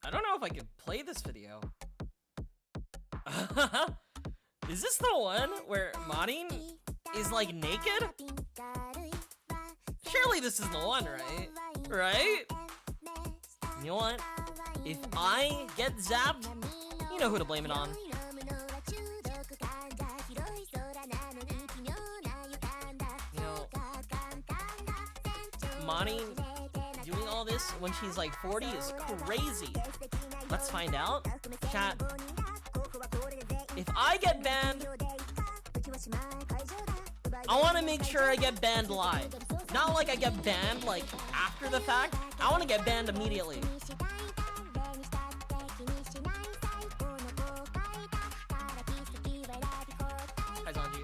I don't know if I can play this video. Is this the one where Marin is like naked? Surely this is the one, right? Right? You know what? If I get zapped, you know who to blame it on. You know, Marin doing all this when she's like 40 is crazy. Let's find out. Chat. If I get banned, I want to make sure I get banned live. Not like I get banned like after the fact. I want to get banned immediately. Hi, Zanji.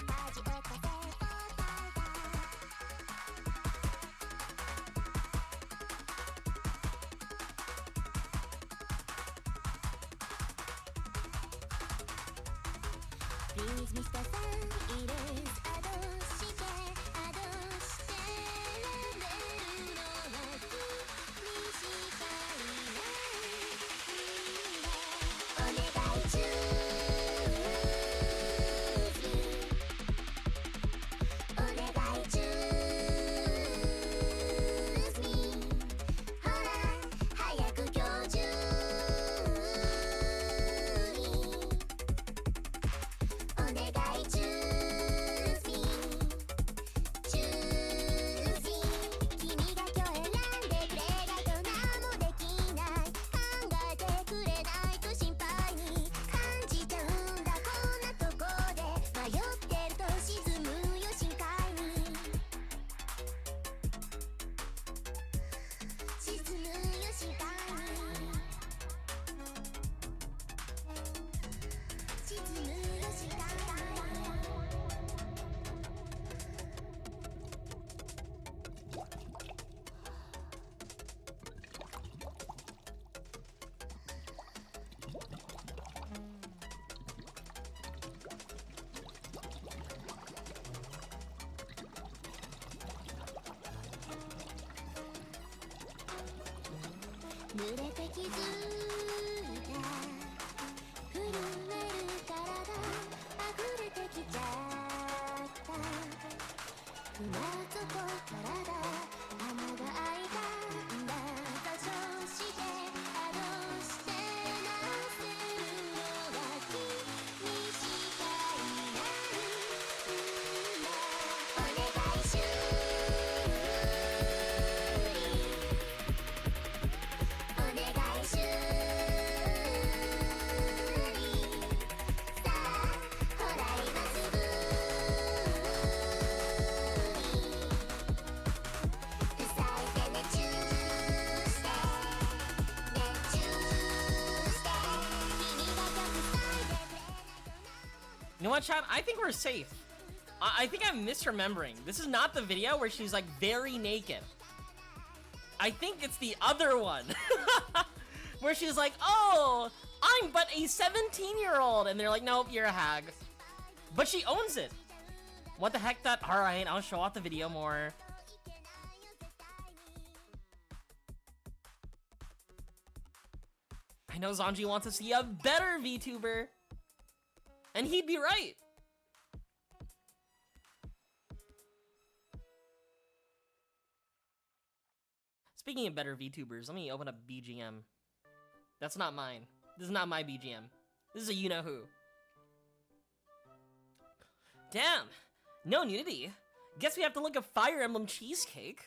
You know what, chat? I think we're safe. I think I'm misremembering. This is not the video where she's like very naked. I think it's the other one. where she's like, oh, I'm but a 17-year-old, and they're like, nope, you're a hag. But she owns it. What the heck? That? All right, I'll show off the video more. I know Zanji wants to see a better VTuber, and he'd be right. Speaking of better VTubers, let me open up BGM. That's not mine. This is not my BGM. This is a you-know-who. Damn, no nudity. Guess we have to look at Fire Emblem Cheesecake.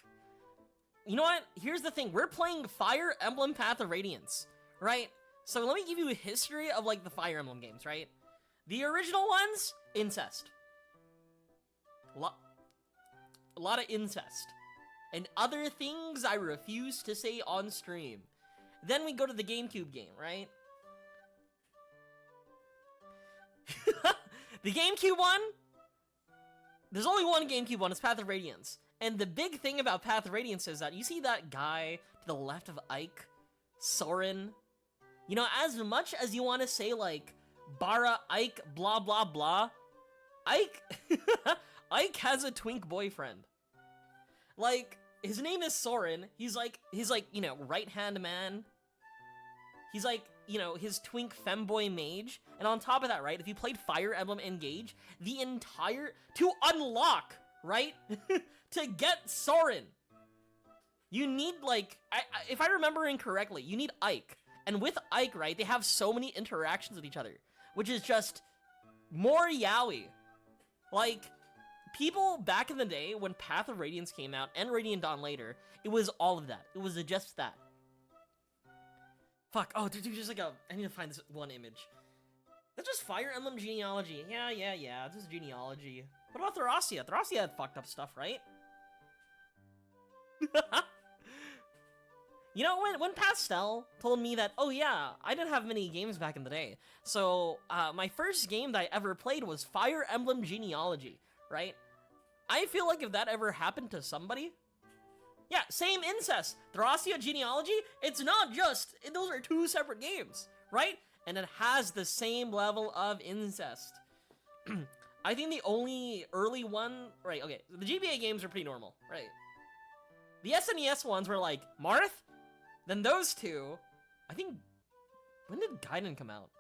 You know what? Here's the thing. We're playing Fire Emblem Path of Radiance, right? So let me give you a history of, like, the Fire Emblem games, right? The original ones, incest. A lot of incest. And other things I refuse to say on stream. Then we go to the GameCube game, right? The GameCube one, there's only one GameCube one, it's Path of Radiance. And the big thing about Path of Radiance is that you see that guy to the left of Ike, Soren. You know, as much as you want to say, like, Bara, Ike, blah, blah, blah, Ike, Ike has a twink boyfriend. Like, his name is Soren. He's like, you know, right-hand man. He's like, you know, his twink femboy mage. And on top of that, right, if you played Fire Emblem Engage, the entire, to unlock, right, to get Soren, you need, like, if I remember incorrectly, you need Ike. And with Ike, right, they have so many interactions with each other, which is just more yaoi. Like, people back in the day when Path of Radiance came out and Radiant Dawn later, it was all of that. It was just that. Fuck. Oh, dude, just like I need to find this one image. That's just Fire Emblem genealogy. Yeah. This is genealogy. What about Thracia? Thracia had fucked up stuff, right? You know, when Pastel told me that, oh yeah, I didn't have many games back in the day. So, my first game that I ever played was Fire Emblem Genealogy, right? I feel like if that ever happened to somebody... Yeah, same incest. Thracia Genealogy, it's not just... Those are two separate games, right? And it has the same level of incest. I think the only early one... Right, okay, the GBA games are pretty normal, right? The SNES ones were like, Marth? Then those two, I think, when did Gaiden come out?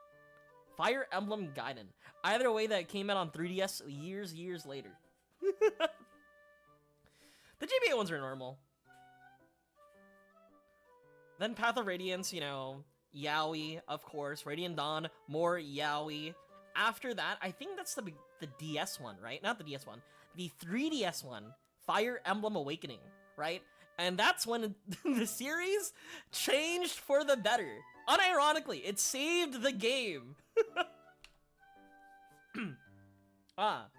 Fire Emblem Gaiden. Either way, that came out on 3DS years later. The GBA ones are normal. Then Path of Radiance, you know, yaoi, of course. Radiant Dawn, more yaoi. After that, I think that's the DS one, right? Not the DS one. The 3DS one, Fire Emblem Awakening, right? And that's when the series changed for the better. Unironically, it saved the game. Gaiden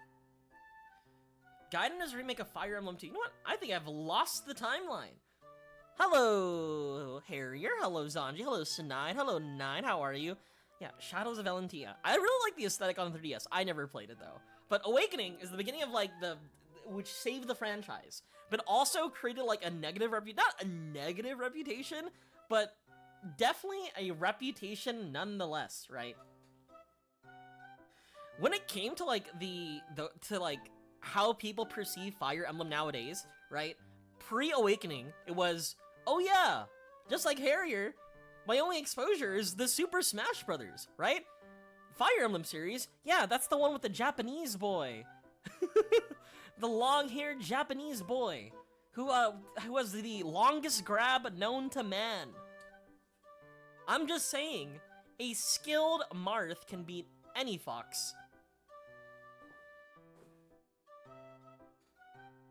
is a remake of Fire Emblem 2. You know what? I think I've lost the timeline. Hello, Harrier. Hello, Zanji. Hello, Sinai. Hello, Nine. How are you? Yeah, Shadows of Valentia. I really like the aesthetic on the 3DS. I never played it, though. But Awakening is the beginning of, like, which saved the franchise, but also created like a negative reputation, not a negative reputation, but definitely a reputation nonetheless, right? When it came to like to like how people perceive Fire Emblem nowadays, right? Pre-Awakening, it was, oh yeah, just like Harrier, my only exposure is the Super Smash Brothers, right? Fire Emblem series, yeah, that's the one with the Japanese boy. The long-haired Japanese boy who was the longest grab known to man. I'm just saying, a skilled Marth can beat any fox.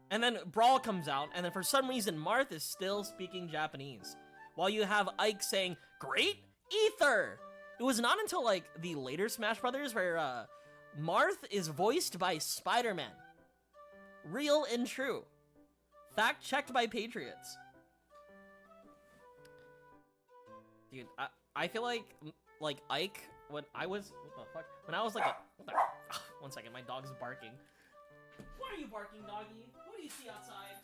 And then Brawl comes out, and then for some reason Marth is still speaking Japanese, while you have Ike saying, "Great Ether!" It was not until like the later Smash Brothers where Marth is voiced by Spider-Man. Real and true. Fact checked by Patriots. Dude, I feel like Ike, when I was, what the fuck? When I was like one second, my dog's barking. What are you barking, doggy? What do you see outside?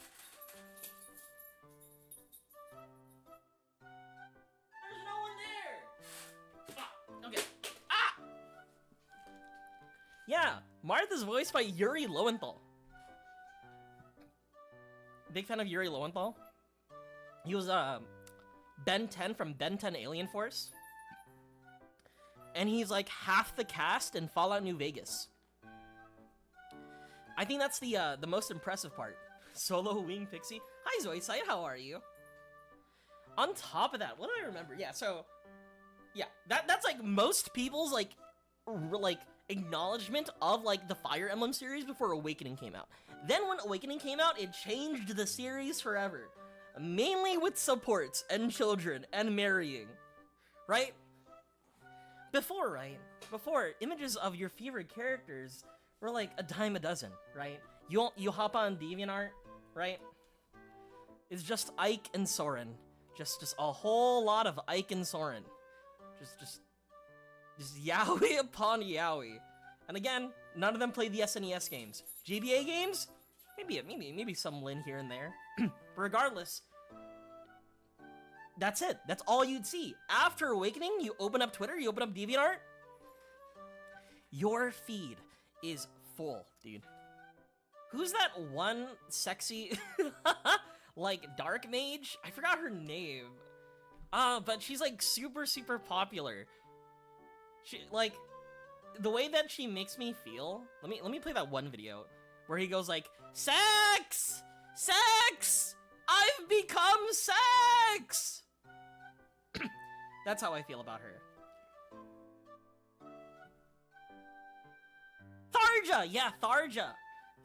There's no one there! Yeah, Marth is voiced by Yuri Lowenthal. Big fan of Yuri Lowenthal. He was Ben 10 from Ben 10 Alien Force. And he's like half the cast in Fallout New Vegas. I think that's the most impressive part. Solo Wing Pixie. Hi Zoisite, how are you? On top of that, what do I remember? Yeah, so yeah, that's like most people's like acknowledgement of like the Fire Emblem series before Awakening came out. Then when Awakening came out, it changed the series forever. Mainly with supports and children and marrying. Right? Before, images of your favorite characters were like a dime a dozen, right? You hop on DeviantArt, right? It's just Ike and Soren. Just a whole lot of Ike and Soren. Just yaoi upon yaoi. And again, none of them played the SNES games. GBA games? Maybe some Lin here and there. But regardless, that's it. That's all you'd see. After Awakening, you open up Twitter, you open up DeviantArt, your feed is full, dude. Who's that one sexy, like, dark mage? I forgot her name. But she's, like, super popular. She, like, the way that she makes me feel... Let me play that one video where he goes, like, Sex! Sex! I've become sex! That's how I feel about her. Tharja! Yeah, Tharja!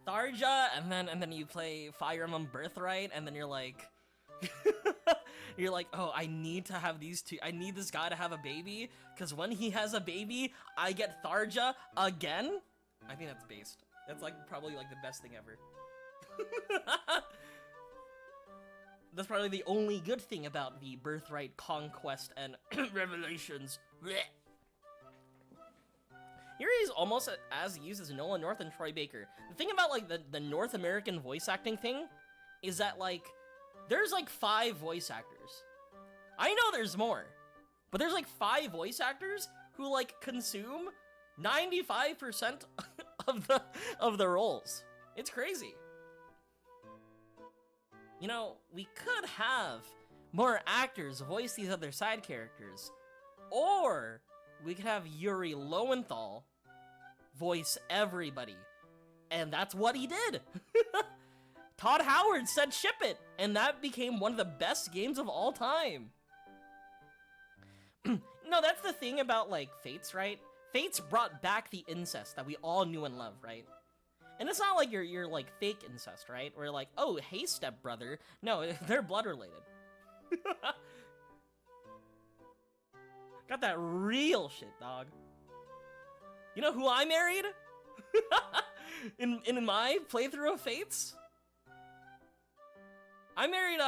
Tharja, and then you play Fire Emblem Birthright, and then you're like... you're like, oh, I need to have these two... I need this guy to have a baby, because when he has a baby, I get Tharja again? I think that's based. That's, like, probably, like, the best thing ever. That's probably the only good thing about the Birthright Conquest and Revelations. Yuri is almost as used as Nolan North and Troy Baker. The thing about, like, the North American voice acting thing is that, like, there's, like, 5 voice actors. I know there's more, but there's, like, 5 voice actors who, like, consume 95% of the roles. It's crazy. You know, we could have more actors voice these other side characters, or we could have Yuri Lowenthal voice everybody, and that's what he did. Todd Howard said ship it, and that became one of the best games of all time. No, that's the thing about, like, Fates, right? Fates brought back the incest that we all knew and loved, right? And it's not like you're like fake incest, right? Where like, oh, hey, stepbrother. No, they're blood related. Got that real shit, dog. You know who I married? in my playthrough of Fates? I married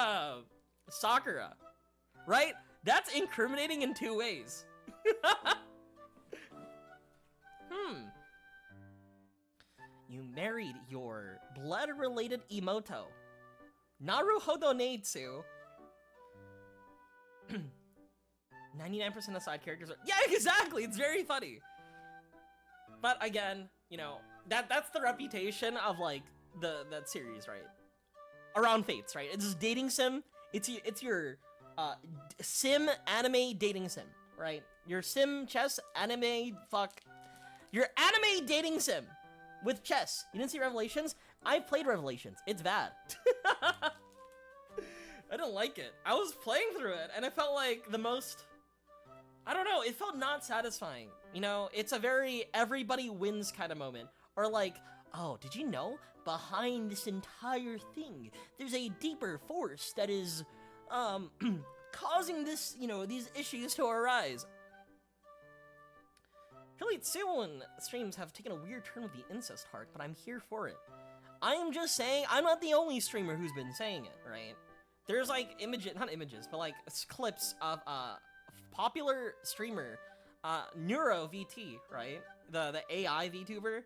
Sakura. Right? That's incriminating in 2 ways. You married your blood-related Emoto. Naruhodo Neitsu. 99% of side characters are... Yeah, exactly! It's very funny! But again, you know, that's the reputation of, like, that series, right? Around Fates, right? It's just dating sim. It's your sim anime dating sim, right? Your sim chess anime fuck. Your anime dating sim with chess. You didn't see Revelations? I played Revelations. It's bad. I didn't like it. I was playing through it and it felt like the most... I don't know, it felt not satisfying. You know, it's a very everybody wins kind of moment. Or like, oh, did you know? Behind this entire thing, there's a deeper force that is, causing this, you know, these issues to arise. Really, Tsuwon streams have taken a weird turn with the incest heart, but I'm here for it. I am just saying, I'm not the only streamer who's been saying it, right? There's like not images, but like clips of popular streamer Neuro VT, right? The AI VTuber.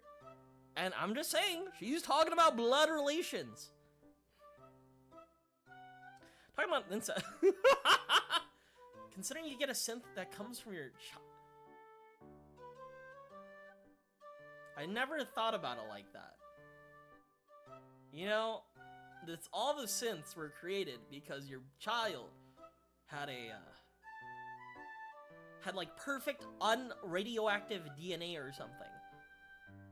And I'm just saying, she's talking about blood relations. Talking about incest. Considering you get a synth that comes from your I never thought about it like that. You know, all the synths were created because your child had had like perfect unradioactive DNA or something.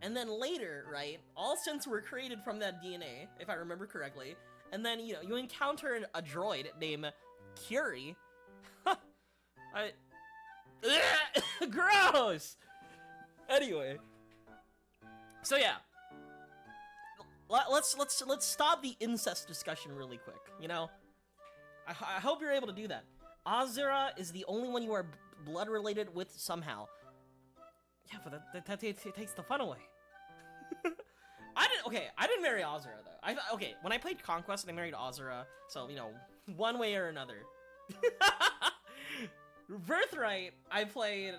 And then later, right, all synths were created from that DNA, if I remember correctly. And then, you know, you encounter a droid named Curie. Gross! Anyway. So yeah. Let's stop the incest discussion really quick, you know? I hope you're able to do that. Azura is the only one you are blood related with somehow. Yeah, but that takes the fun away. I didn't marry Azura though. When I played Conquest, I married Azura, so you know, one way or another. Birthright, I played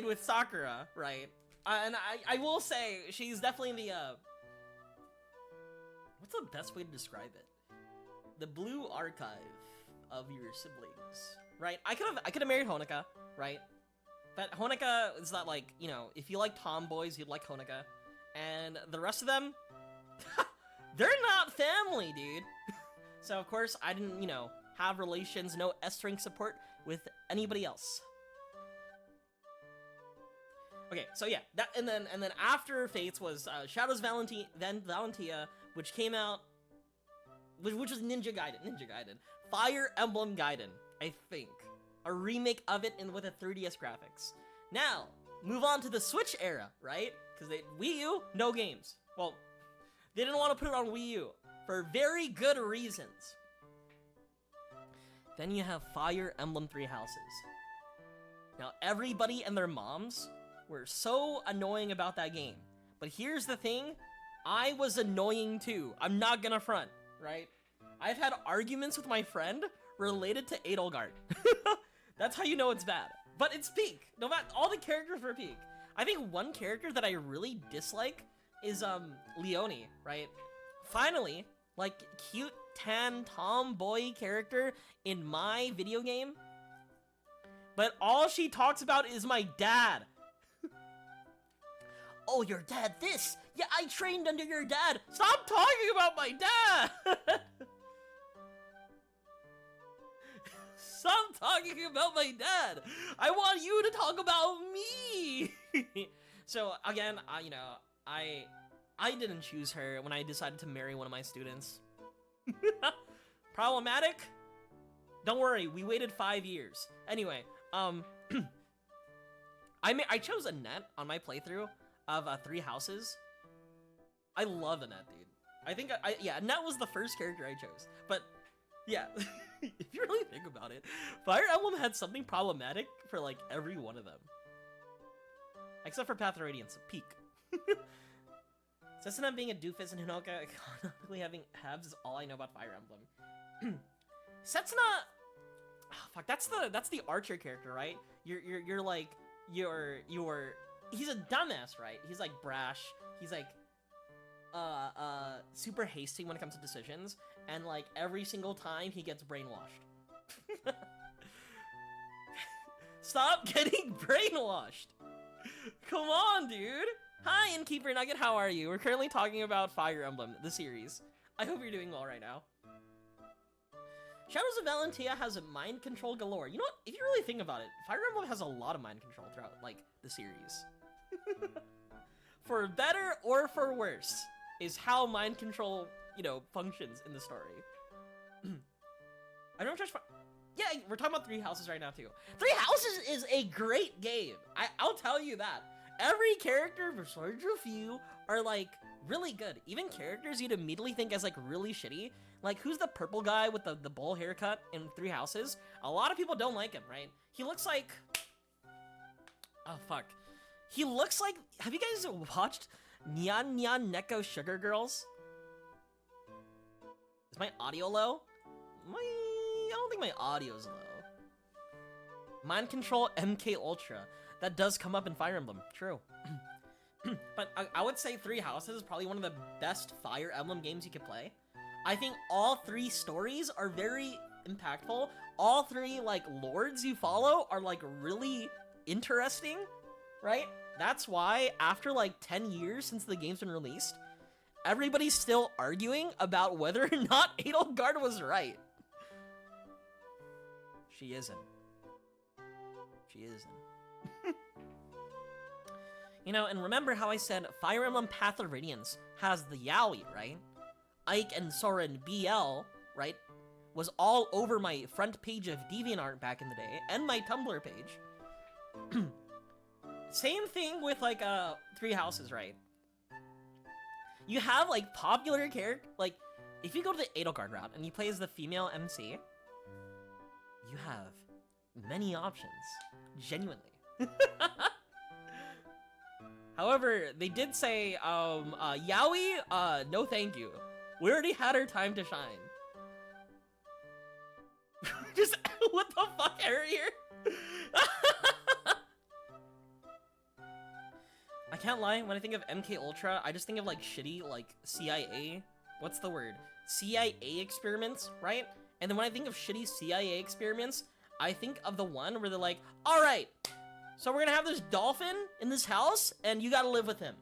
with Sakura, right? And I will say she's definitely the what's the best way to describe it? The blue archive of your siblings, right? I could have married Honoka, right? But Honoka is not like, you know, if you like tomboys, you'd like Honoka. And the rest of them, they're not family, dude. So, of course, I didn't, you know, have relations, no S-rank support with anybody else. Okay, so yeah, and then after Fates was Shadows Valentia, which came out, which was Ninja Gaiden. Fire Emblem Gaiden, I think. A remake of it with a 3DS graphics. Now, move on to the Switch era, right? Because Wii U, no games. Well, they didn't want to put it on Wii U for very good reasons. Then you have Fire Emblem Three Houses. Now, everybody and their moms were so annoying about that game. But here's the thing, I was annoying too. I'm not gonna front, right? I've had arguments with my friend related to Edelgard. That's how you know it's bad. But it's peak. No matter, all the characters were peak. I think one character that I really dislike is Leonie, right? Finally, like cute tan tomboy character in my video game. But all she talks about is my dad. Oh, your dad this. Yeah, I trained under your dad. Stop talking about my dad. Stop talking about my dad. I want you to talk about me. So again, I didn't choose her when I decided to marry one of my students. Problematic? Don't worry, we waited 5 years. Anyway, I chose Annette on my playthrough of Three Houses. I love Annette, dude. I think Annette was the first character I chose. But yeah, if you really think about it, Fire Emblem had something problematic for like every one of them. Except for Path of Radiance, peak. Setsuna being a doofus and Hinoka canonically having halves is all I know about Fire Emblem. Setsuna, oh, fuck, that's the archer character, right? You're like he's a dumbass, right? He's like brash. He's like super hasty when it comes to decisions, and like every single time he gets brainwashed. Stop getting brainwashed. Come on, dude. Hi, Innkeeper Nugget, how are you? We're currently talking about Fire Emblem, the series. I hope you're doing well right now. Shadows of Valentia has a mind control galore. You know what? If you really think about it, Fire Emblem has a lot of mind control throughout, like, the series. For better or for worse, is how mind control, functions in the story. I don't trust. Yeah, we're talking about Three Houses right now, too. Three Houses is a great game. I'll tell you that. Every character, besides a few, are, like, really good. Even characters you'd immediately think as, like, really shitty. Like, who's the purple guy with the bowl haircut in Three Houses? A lot of people don't like him, right? He looks like... Oh, fuck. He looks like... Have you guys watched Nyan Nyan Neko Sugar Girls? Is my audio low? I don't think my audio's low. Mind Control MK Ultra. That does come up in Fire Emblem. True. But I would say Three Houses is probably one of the best Fire Emblem games you could play. I think all three stories are very impactful. All three, like, lords you follow are, like, really interesting. right? That's why after like 10 years since the game's been released, everybody's still arguing about whether or not Edelgard was right. She isn't. She isn't. You know, and remember how I said Fire Emblem Path of Radiance has the yaoi, right? Ike and Soren BL, right? Was all over my front page of DeviantArt back in the day, and my Tumblr page. Same thing with, like, Three Houses, right? You have, like, popular character, like, if you go to the Edelgard route and you play as the female MC, you have many options. Genuinely. However, they did say, yaoi, no thank you. We already had our time to shine. Just, what the fuck, error here? I can't lie, when I think of MK Ultra, I just think of, like, shitty, like, CIA, what's the word? CIA experiments, right? And then when I think of shitty CIA experiments, I think of the one where they're like, alright, so we're gonna have this dolphin in this house, and you gotta live with him.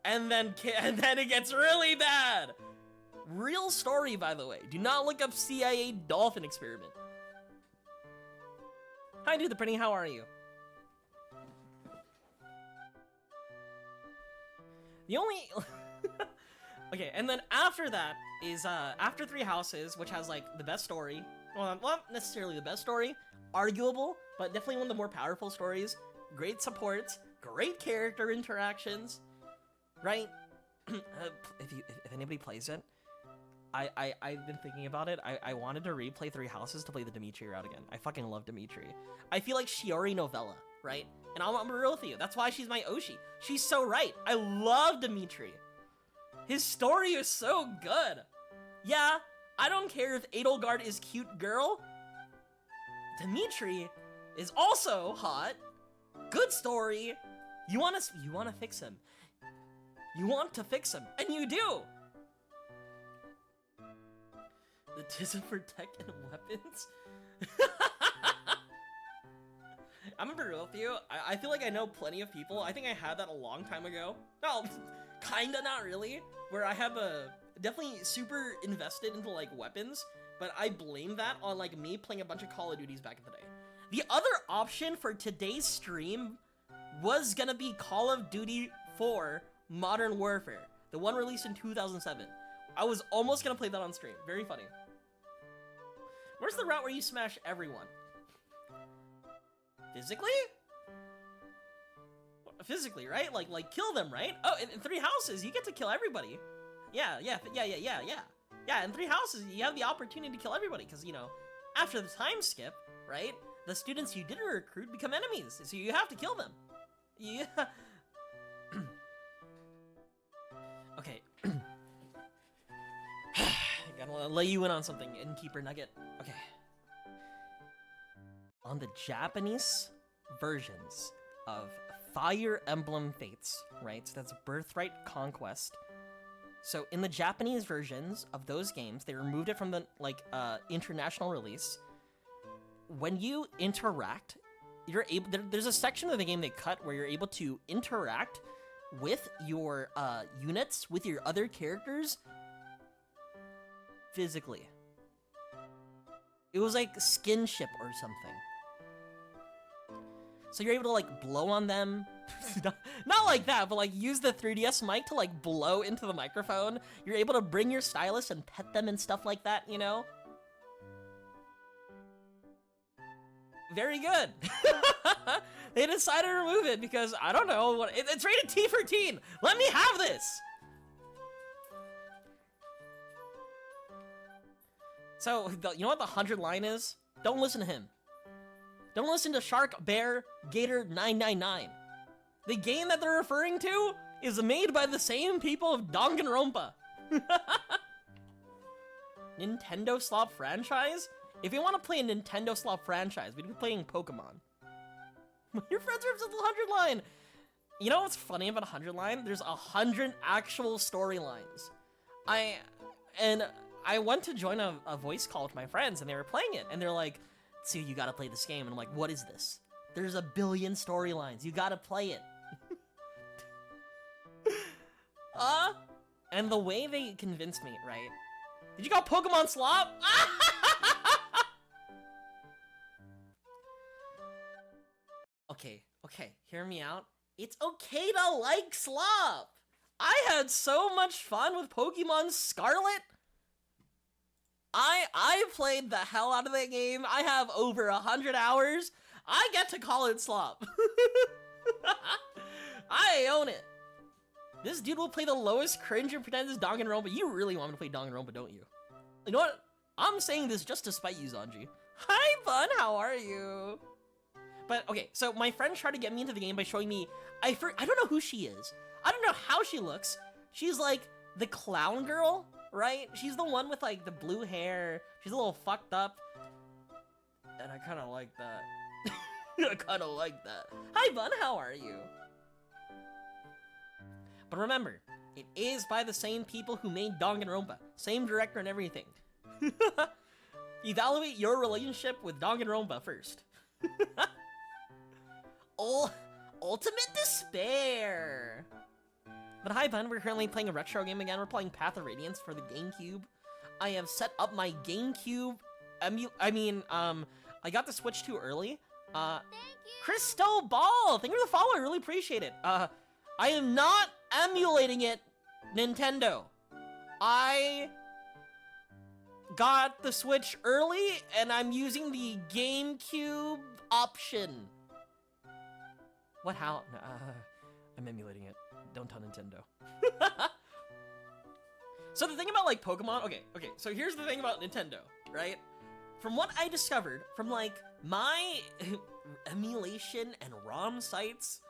And then it gets really bad. Real story, by the way. Do not look up CIA dolphin experiment. Hi, dude, the pretty. How are you? The only... Okay, and then after that is, after Three Houses, which has, like, the best story. Well, not necessarily the best story. Arguable, but definitely one of the more powerful stories. Great supports. Great character interactions. Right? If anybody plays it, I've been thinking about it. I wanted to replay Three Houses to play the Dimitri route again. I fucking love Dimitri. I feel like Shiori novella, right? And I'm real with you. That's why she's my Oshi. She's so right. I love Dimitri. His story is so good. Yeah, I don't care if Edelgard is cute girl. Dimitri is also hot. Good story. You wanna fix him. You want to fix him, and you do. The tism for tech and weapons. I'm gonna be real with you. I feel like I know plenty of people. I think I had that a long time ago. No, kinda not really. Where I have definitely super invested into like weapons, but I blame that on like me playing a bunch of Call of Duties back in the day. The other option for today's stream was gonna be Call of Duty 4 Modern Warfare, the one released in 2007. I was almost gonna play that on stream. Very funny. Where's the route where you smash everyone? Physically? Physically, right? Like kill them, right? Oh, in Three Houses, you get to kill everybody. Yeah, in Three Houses, you have the opportunity to kill everybody, because, you know, after the time skip, right, the students you didn't recruit become enemies, so you have to kill them. Yeah. Okay. Gotta lay you in on something, Innkeeper Nugget. Okay. On the Japanese versions of Fire Emblem Fates, right? So that's Birthright Conquest. So in the Japanese versions of those games, they removed it from the international release. When you interact, you're able. There's a section of the game they cut where you're able to interact with your units, with your other characters, physically. It was like skinship or something. So you're able to like blow on them. Not like that, but like use the 3DS mic to like blow into the microphone. You're able to bring your stylus and pet them and stuff like that, you know? Very good. They decided to remove it because I don't know what it's rated T for teen. Let me have this. So you know what the 100 line is? Don't listen to him. Don't listen to Shark Bear Gator 999. The game that they're referring to is made by the same people of Danganronpa. Nintendo slot franchise? If you want to play a Nintendo slot franchise, we'd be playing Pokemon. Your friends are obsessed with the 100 line. You know what's funny about 100 line? There's 100 actual storylines. I went to join a voice call with my friends, and they were playing it, and they're like, "So you gotta play this game," and I'm like, "What is this?" There's a billion storylines. You gotta play it. And the way they convinced me, right? Did you call Pokemon slop? Okay, hear me out. It's okay to like slop. I had so much fun with Pokemon Scarlet. I played the hell out of that game. I have over 100 hours. I get to call it slop. I own it. This dude will play the lowest cringe and pretend it's Danganronpa. You really want me to play Danganronpa, don't you? You know what? I'm saying this just to spite you, Zanji. Hi, Bun. How are you? But, okay, so my friend tried to get me into the game by showing me... I don't know who she is. I don't know how she looks. She's, like, the clown girl, right? She's the one with, like, the blue hair. She's a little fucked up. And I kind of like that. I kind of like that. Hi, Bun. How are you? But remember, it is by the same people who made Danganronpa. Same director and everything. Evaluate your relationship with Danganronpa first. Ultimate Despair! But hi, Bun. We're currently playing a retro game again. We're playing Path of Radiance for the GameCube. I have set up my GameCube I got the Switch too early. Thank you. Crystal Ball! Thank you for the follow. I really appreciate it. I am not emulating it, Nintendo. I got the Switch early, and I'm using the GameCube option. What? How? I'm emulating it. Don't tell Nintendo. So the thing about, like, Pokemon... Okay, so here's the thing about Nintendo, right? From what I discovered, from, like, my emulation and ROM sites,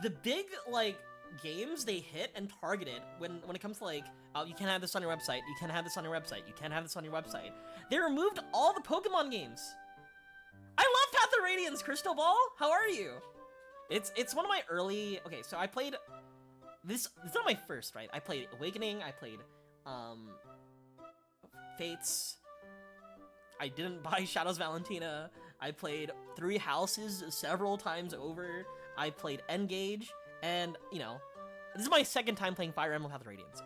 the big, like, games they hit and targeted when it comes to, like, oh, you can't have this on your website, you can't have this on your website, you can't have this on your website, they removed all the Pokemon games. I love Path of Radiance, Crystal Ball! How are you? It's one of my early... Okay, so I played... This is not my first, right? I played Awakening, I played, Fates. I didn't buy Shadows Valentina. I played Three Houses several times over. I played Engage, and, you know, this is my second time playing Fire Emblem Path of Radiance.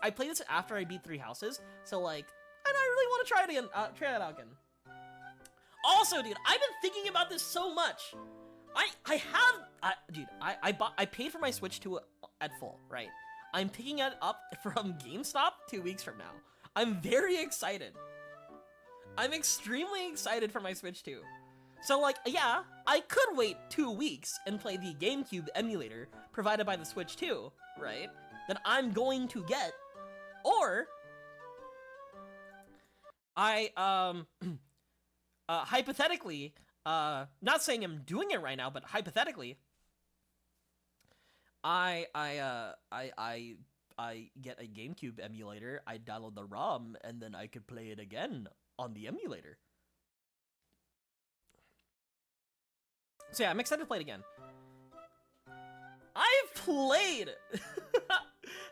I played this after I beat Three Houses, so, like, and I really want to try it again, try that out again. Also, dude, I've been thinking about this so much. I paid for my Switch 2 at full, right? I'm picking it up from GameStop 2 weeks from now. I'm very excited. I'm extremely excited for my Switch 2. So, like, yeah, I could wait 2 weeks and play the GameCube emulator provided by the Switch 2, right? That I'm going to get. Or, hypothetically, not saying I'm doing it right now, but hypothetically, I get a GameCube emulator, I download the ROM, and then I could play it again on the emulator. So yeah, I'm excited to play it again. I've played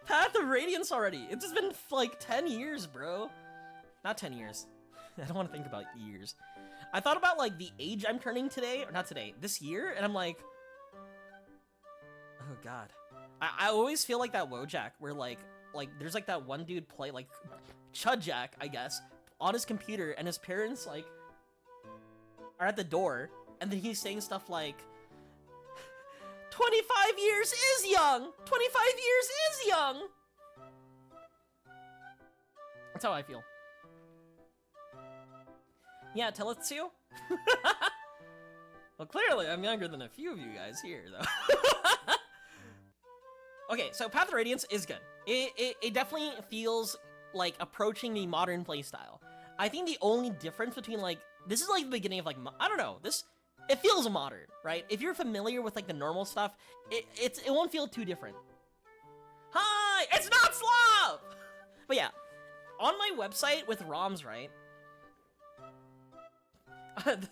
Path of Radiance already. It's just been like 10 years, bro. Not 10 years. I don't want to think about years. I thought about, like, the age I'm turning today, or not today, this year, and I'm like, oh god. I always feel like that Wojak, where, like, there's, like, that one dude play, like, Chudjack, I guess, on his computer, and his parents, like, are at the door, and then he's saying stuff like, 25 years is young! 25 years is young! That's how I feel. Yeah, Telletsu? Well, clearly I'm younger than a few of you guys here, though. Okay, so Path of Radiance is good. It definitely feels like approaching the modern playstyle. I think the only difference between, like, this is like the beginning of, like, I don't know, it feels modern, right? If you're familiar with, like, the normal stuff, it won't feel too different. Hi! It's not Slav! But yeah, on my website with ROMs, right,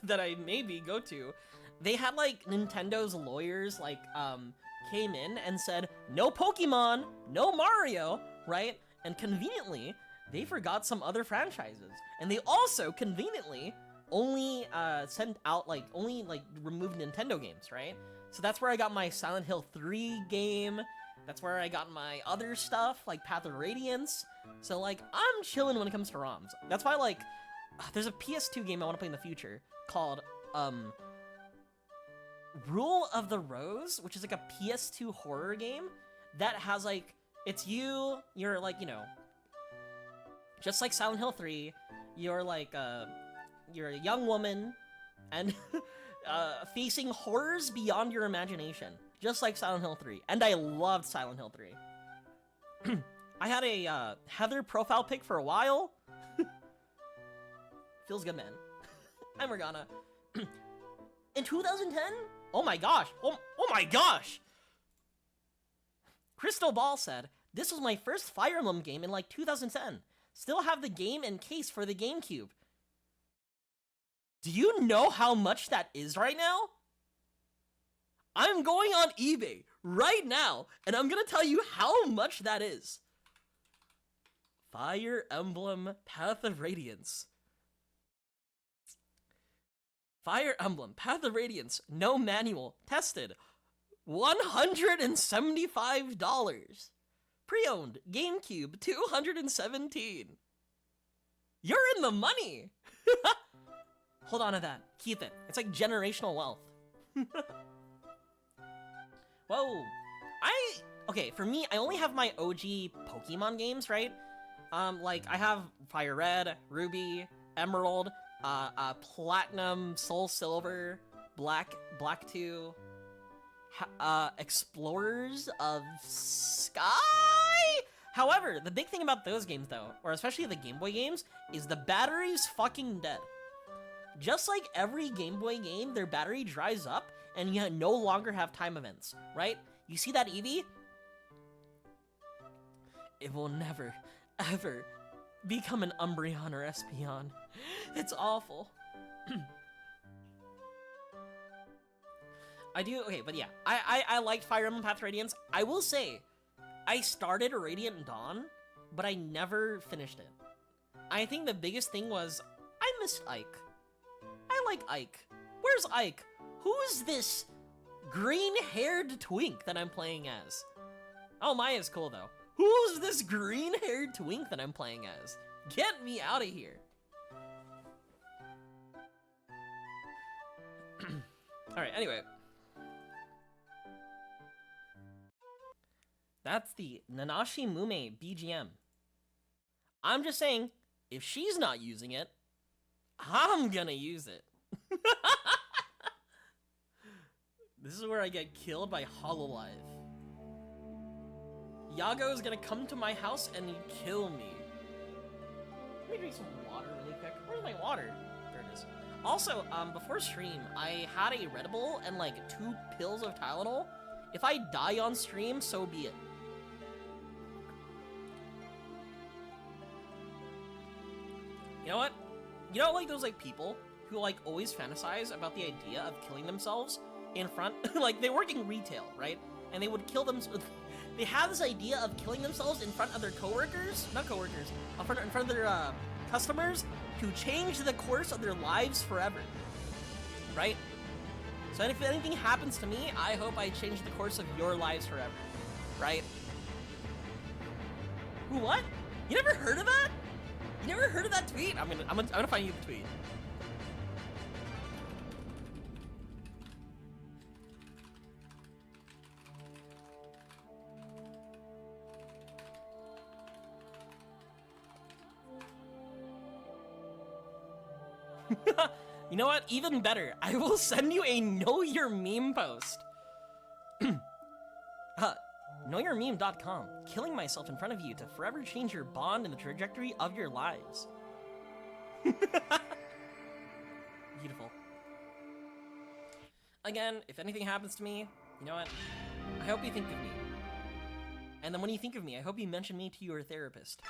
that I maybe go to, they had, like, Nintendo's lawyers, like, came in and said, no Pokemon, no Mario, right? And conveniently, they forgot some other franchises. And they also, conveniently, only sent out, like, only, like, removed Nintendo games, right? So that's where I got my Silent Hill 3 game. That's where I got my other stuff, like Path of Radiance. So, like, I'm chilling when it comes to ROMs. That's why, like, there's a PS2 game I want to play in the future called, Rule of the Rose, which is, like, a PS2 horror game that has, like, it's you're, like, you know, just like Silent Hill 3, you're, like, you're a young woman, and, facing horrors beyond your imagination. Just like Silent Hill 3. And I loved Silent Hill 3. I had a, Heather profile pic for a while. Feels good, man. I'm Morgana. In 2010? Oh my gosh. Oh my gosh! Crystal Ball said, "This was my first Fire Emblem game in like 2010. Still have the game in case for the GameCube." Do you know how much that is right now? I'm going on eBay right now, and I'm gonna tell you how much that is. Fire Emblem Path of Radiance. Fire Emblem Path of Radiance, no manual, tested. $175. Pre-owned, GameCube, $217. You're in the money! Hold on to that. Keep it. It's like generational wealth. Whoa. Okay, for me, I only have my OG Pokemon games, right? Like, I have Fire Red, Ruby, Emerald, Platinum, Soul Silver, Black 2, Explorers of Sky? However, the big thing about those games, though, or especially the Game Boy games, is the battery's fucking dead. Just like every Game Boy game, their battery dries up, and you no longer have time events, right? You see that Eevee? It will never, ever become an Umbreon or Espeon. It's awful. Okay, but yeah, I liked Fire Emblem Path of Radiance. I will say, I started Radiant Dawn, but I never finished it. I think the biggest thing was, I missed Ike. I like Ike. Where's Ike? Who's this green-haired twink that I'm playing as? Oh, Maya's cool, though. Who's this green-haired twink that I'm playing as? Get me out of here. Alright, anyway. That's the Nanashi Mume BGM. I'm just saying, if she's not using it, I'm gonna use it. This is where I get killed by Hololive. Yago is gonna come to my house and kill me. Let me drink some water really quick. Where's my water? There it is. Also, before stream, I had a Red Bull and like 2 pills of Tylenol. If I die on stream, so be it. You know what? You know, like those like people who like always fantasize about the idea of killing themselves in front, like they work in retail, right? And they would kill them. They have this idea of killing themselves in front of their coworkers, not coworkers, in front of their customers to change the course of their lives forever, right? So if anything happens to me, I hope I change the course of your lives forever, right? What? You never heard of that? You never heard of that tweet? I'm gonna find you the tweet. You know what? Even better. I will send you a Know Your Meme post. KnowYourMeme.com. Killing myself in front of you to forever change your bond and the trajectory of your lives. Beautiful. Again, if anything happens to me, you know what? I hope you think of me. And then when you think of me, I hope you mention me to your therapist.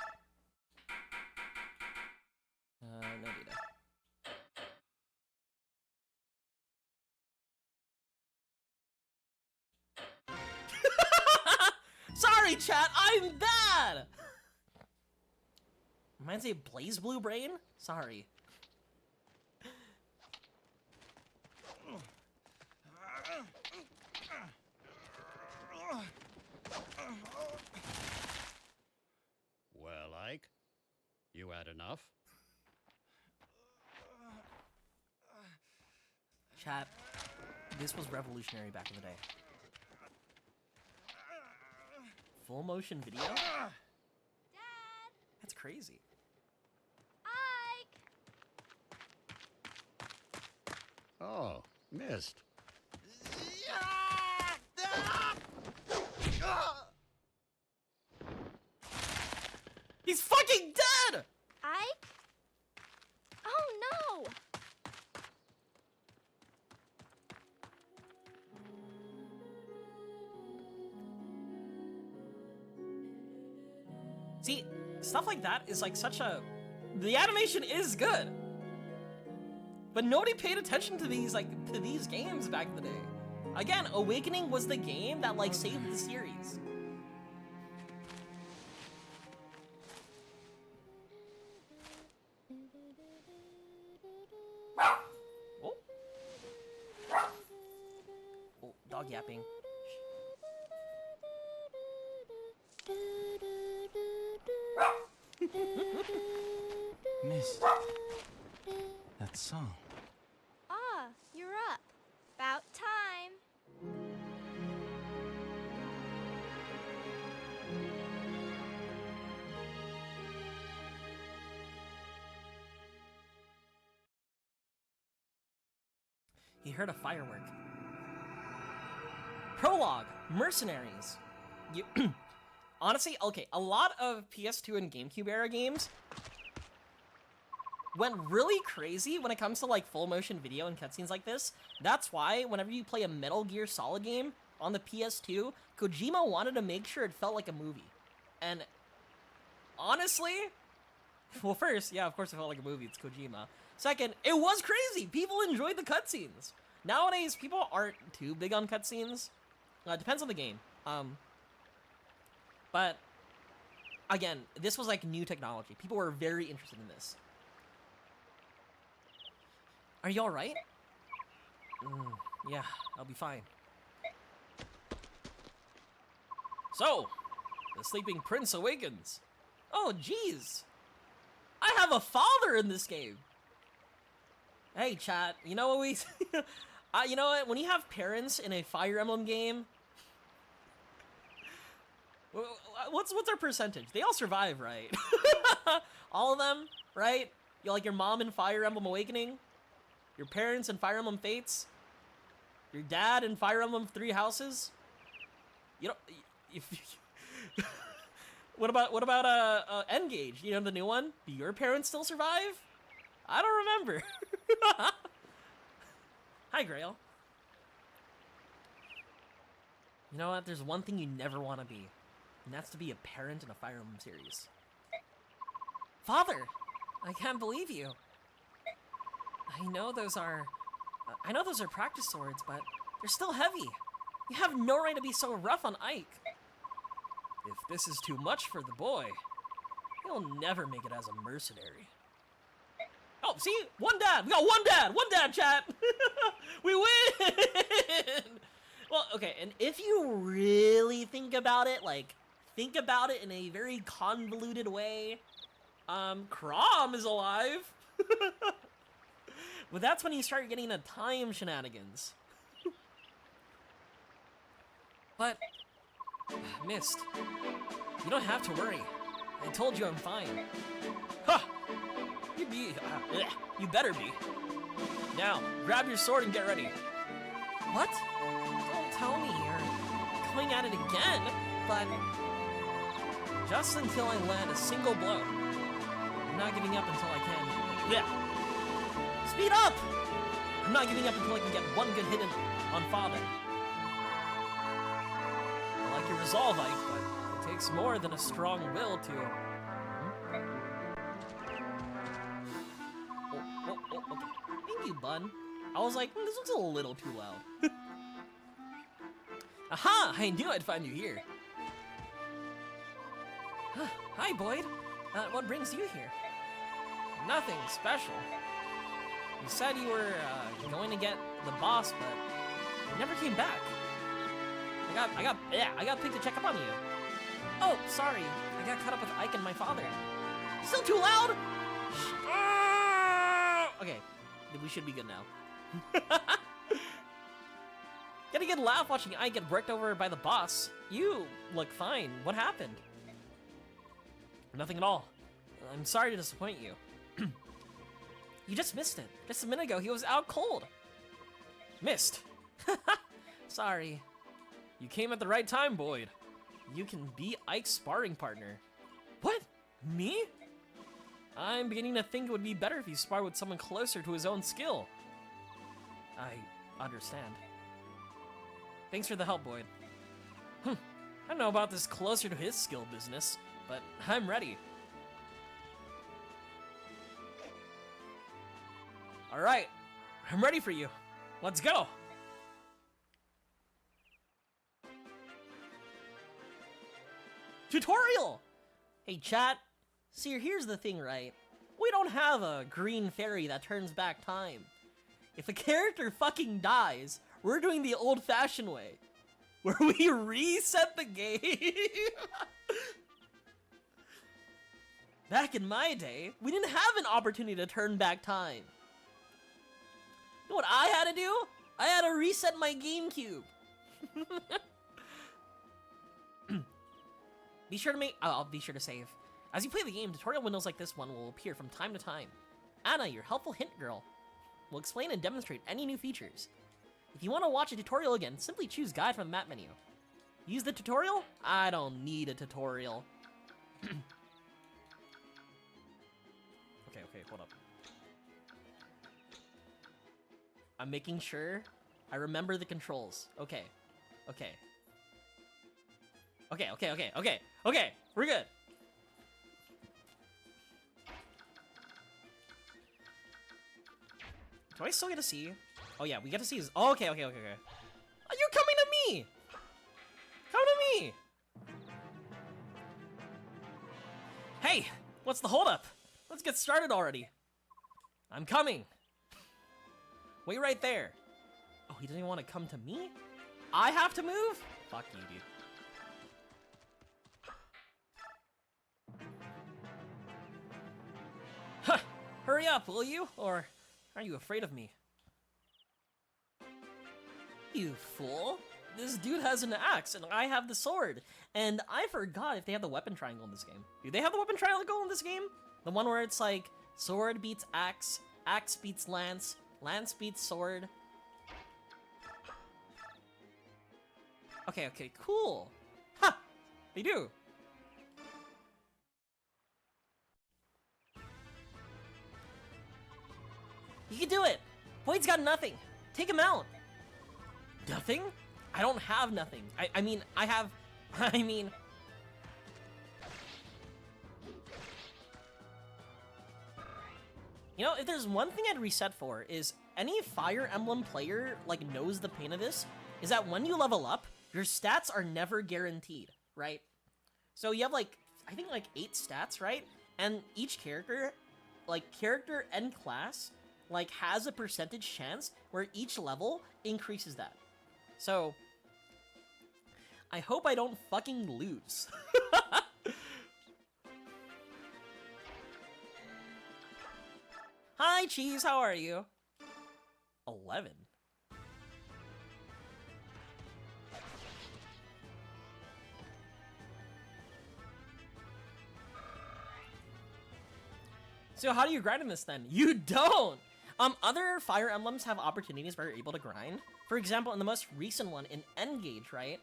No data. Sorry, chat, I'm bad! Mine's a Blaze Blue Brain? Sorry. Chat, this was revolutionary back in the day. Full motion video? Dad! That's crazy. Ike! Oh, missed. He's fucking dead! Ike? Oh no! See, stuff like that is like such a... The animation is good. But nobody paid attention to these games back in the day. Again, Awakening was the game that like saved the series. Oh. Oh, dog yapping. Missed that song. Ah, you're up. About time. He heard a firework. Prologue, Mercenaries. You honestly, okay, a lot of PS2 and GameCube era games went really crazy when it comes to like full motion video and cutscenes like this. That's why whenever you play a Metal Gear Solid game on the PS2, Kojima wanted to make sure it felt like a movie. And honestly, well, first, yeah, of course it felt like a movie, it's Kojima. Second, it was crazy. People enjoyed the cutscenes. Nowadays, people aren't too big on cutscenes. It depends on the game. But again, this was like new technology. People were very interested in this. Are you all right? Yeah, I'll be fine. So, the sleeping prince awakens. Oh, jeez. I have a father in this game. Hey, chat. You know what we... you know what? When you have parents in a Fire Emblem game... What's their percentage? They all survive, right? All of them, right? You like your mom in Fire Emblem Awakening? Your parents in Fire Emblem Fates? Your dad in Fire Emblem Three Houses? You know... What about N-Gage? You know, the new one? Do your parents still survive? I don't remember. Hi, Grail. You know what? There's one thing you never want to be, and that's to be a parent in a Fire Emblem series. Father! I can't believe you. I know those are practice swords, but they're still heavy. You have no right to be so rough on Ike. If this is too much for the boy, he'll never make it as a mercenary. Oh, see? One dad! We got one dad! One dad, chat! We win! Well, okay, and if you really think about it, in a very convoluted way, Crom is alive! But that's when you start getting the time shenanigans. But, Mist, you don't have to worry. I told you I'm fine. Huh! You better be. Now, grab your sword and get ready. What? Don't tell me you're going at it again, but... Just until I land a single blow. I'm not giving up until I can... Yeah. Speed up! I'm not giving up until I can get one good hit on Father. I like your resolve, Ike, but it takes more than a strong will to... Okay. Thank you, bud. I was like, this one's a little too loud. Aha! I knew I'd find you here. Hi, Boyd. What brings you here? Nothing special. You said you were going to get the boss, but you never came back. I got picked to check up on you. Oh, sorry. I got caught up with Ike and my father. Still too loud? Okay, we should be good now. Get a good laugh watching I get worked over by the boss. You look fine. What happened? Nothing at all. I'm sorry to disappoint you. You just missed it. Just a minute ago, he was out cold. Missed. Sorry. You came at the right time, Boyd. You can be Ike's sparring partner. What? Me? I'm beginning to think it would be better if you sparred with someone closer to his own skill. I understand. Thanks for the help, Boyd. I don't know about this closer to his skill business, but I'm ready. Alright, I'm ready for you. Let's go! Tutorial! Hey chat, see here's the thing, right? We don't have a green fairy that turns back time. If a character fucking dies, we're doing the old-fashioned way, where we reset the game. Back in my day, we didn't have an opportunity to turn back time. You know what I had to do? I had to reset my GameCube. I'll be sure to save. As you play the game, tutorial windows like this one will appear from time to time. Anna, your helpful hint girl, will explain and demonstrate any new features. If you want to watch a tutorial again, simply choose Guide from the map menu. Use the tutorial? I don't need a tutorial. Okay, hold up. I'm making sure I remember the controls. Okay, we're good. Do I still get to see? Oh yeah, we get to see his, oh, okay. Oh, you're coming to me! Come to me! Hey, what's the holdup? Let's get started already. I'm coming. Wait right there. Oh, he doesn't even want to come to me? I have to move? Fuck you, dude. Huh! Hurry up, will you? Or are you afraid of me? You fool! This dude has an axe, and I have the sword. And I forgot if they have the weapon triangle in this game. Do they have the weapon triangle in this game? The one where it's like, sword beats axe, axe beats lance, lance beats sword. Okay, cool. Ha! They do. You can do it! Boyd's got nothing. Take him out. Nothing? I don't have nothing. I mean, you know, if there's one thing I'd reset for is any Fire Emblem player, like, knows the pain of this, is that when you level up, your stats are never guaranteed, right? So you have, like, I think, like, 8 stats, right? And each character, like, character and class, like, has a percentage chance where each level increases that. So, I hope I don't fucking lose. Hi, Cheese, how are you? 11. So how do you grind in this then? You don't! Other Fire Emblems have opportunities where you're able to grind. For example, in the most recent one, in Engage, right?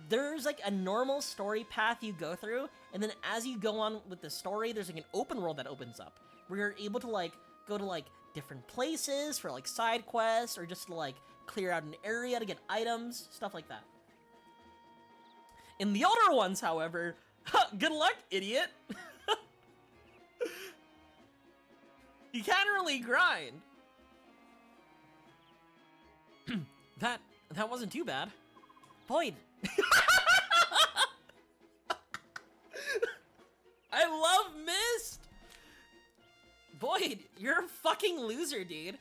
There's like a normal story path you go through, and then as you go on with the story, there's like an open world that opens up, where you're able to like go to like different places for like side quests, or just to like clear out an area to get items, stuff like that. In the older ones, however, good luck, idiot! You can't really grind. That wasn't too bad. Boyd. I love Mist. Boyd, you're a fucking loser, dude.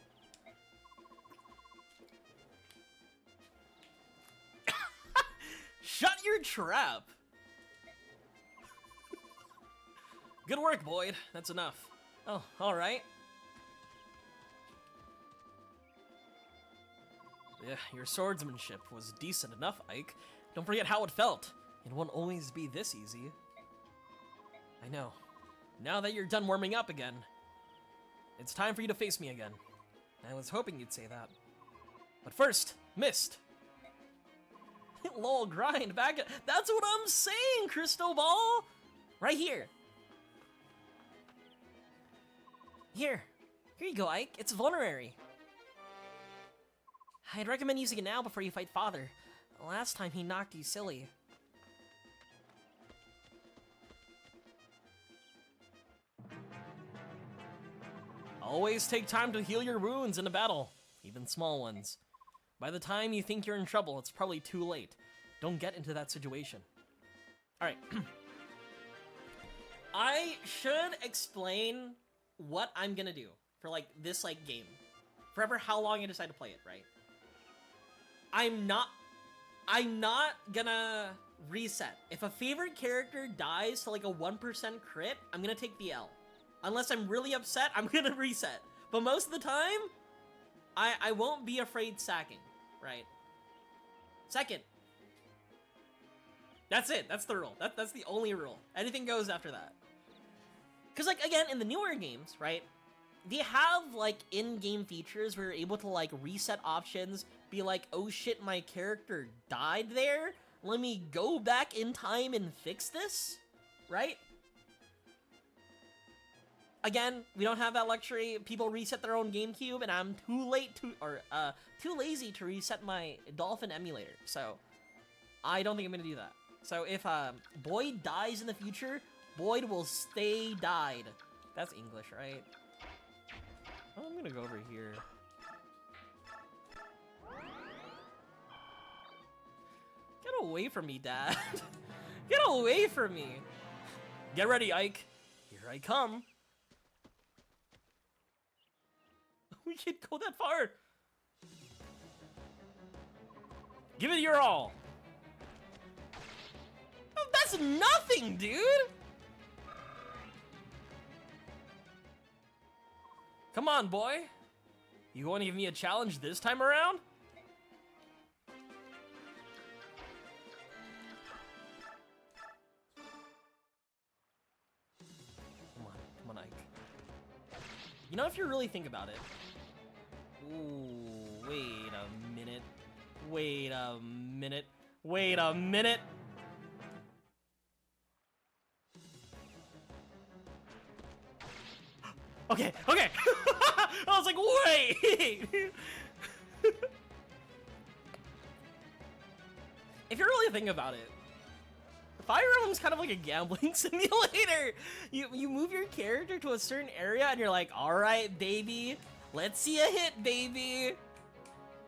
Shut your trap. Good work, Boyd. That's enough. Oh, all right. Yeah, your swordsmanship was decent enough, Ike. Don't forget how it felt. It won't always be this easy. I know. Now that you're done warming up again, it's time for you to face me again. I was hoping you'd say that. But first, Mist. Lol, grind back. That's what I'm saying, Crystal Ball. Right here. Here you go, Ike. It's vulnerary. I'd recommend using it now before you fight Father. Last time he knocked you silly. Always take time to heal your wounds in a battle, even small ones. By the time you think you're in trouble, it's probably too late. Don't get into that situation. Alright. I should explain what I'm gonna do for, like, this, like, game. Forever how long I decide to play it, right? I'm not gonna reset. If a favorite character dies to, like, a 1% crit, I'm gonna take the L. Unless I'm really upset, I'm gonna reset. But most of the time, I won't be afraid sacking, right? Second. That's it. That's the rule. That's the only rule. Anything goes after that. Because, like, again, in the newer games, right, they have, like, in-game features where you're able to, like, reset options, be like, oh shit, my character died there? Let me go back in time and fix this, right? Again, we don't have that luxury. People reset their own GameCube, and I'm too lazy to reset my Dolphin emulator. So, I don't think I'm gonna do that. So if Boyd dies in the future, Boyd will stay died. That's English, right? Oh, I'm gonna go over here. Get away from me, Dad. Get away from me. Get ready, Ike. Here I come. We can't go that far. Give it your all. Oh, that's nothing, dude. Come on, boy. You want to give me a challenge this time around? Come on, Ike. You know, if you really think about it. Ooh, wait a minute. Wait a minute. Wait a minute. Okay. I was like, wait. If you really think about it, Fire Emblem's kind of like a gambling simulator. You move your character to a certain area and you're like, all right, baby. Let's see a hit, baby.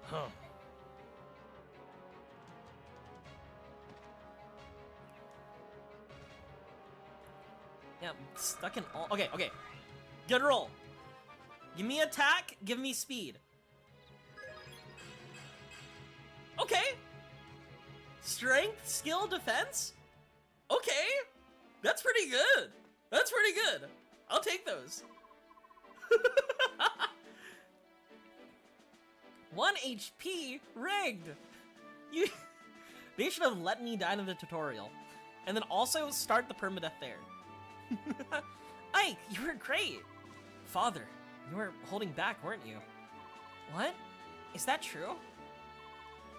Huh. Yeah, I'm stuck in all. Okay. Good roll. Give me attack, give me speed. Okay. Strength, skill, defense? Okay. That's pretty good. That's pretty good. I'll take those. 1 HP rigged. They should have let me die in the tutorial. And then also start the permadeath there. Ike, you were great. Father, you were holding back, weren't you? What? Is that true?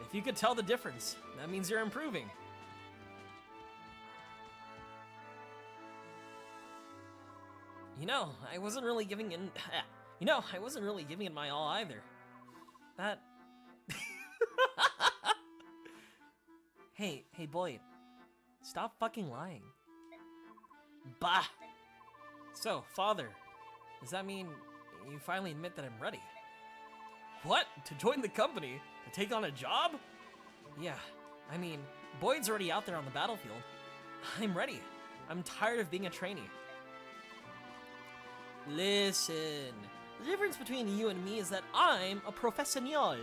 If you could tell the difference, that means you're improving. You know, I wasn't really giving in. I wasn't really giving it my all either. That. Hey, Boyd. Stop fucking lying. Bah! So, Father, does that mean you finally admit that I'm ready? What? To join the company? To take on a job? Yeah, I mean, Boyd's already out there on the battlefield. I'm ready. I'm tired of being a trainee. Listen, the difference between you and me is that I'm a professional.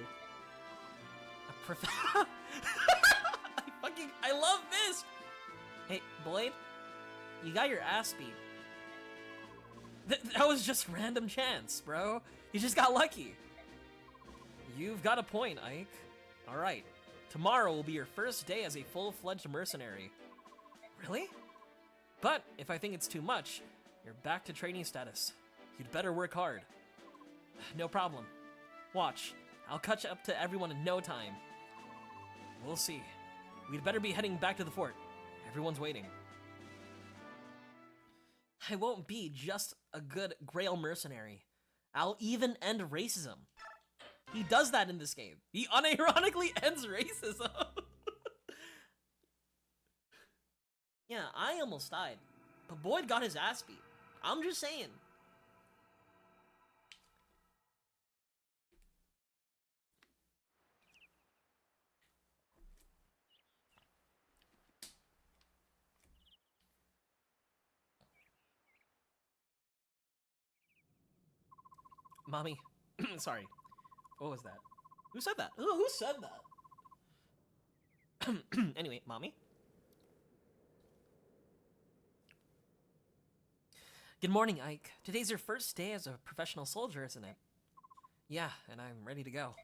I love this! Hey, Boyd, you got your ass beat. That was just random chance, bro. You just got lucky. You've got a point, Ike. Alright, tomorrow will be your first day as a full-fledged mercenary. Really? But if I think it's too much, you're back to training status. You'd better work hard. No problem. Watch, I'll catch up to everyone in no time. We'll see. We'd better be heading back to the fort. Everyone's waiting. I won't be just a good Grail mercenary. I'll even end racism. He does that in this game. He unironically ends racism. Yeah, I almost died. But Boyd got his ass beat. I'm just saying. Mommy. Sorry. What was that? Who said that? Who said that? Anyway, Mommy. Good morning, Ike. Today's your first day as a professional soldier, isn't it? Yeah, and I'm ready to go.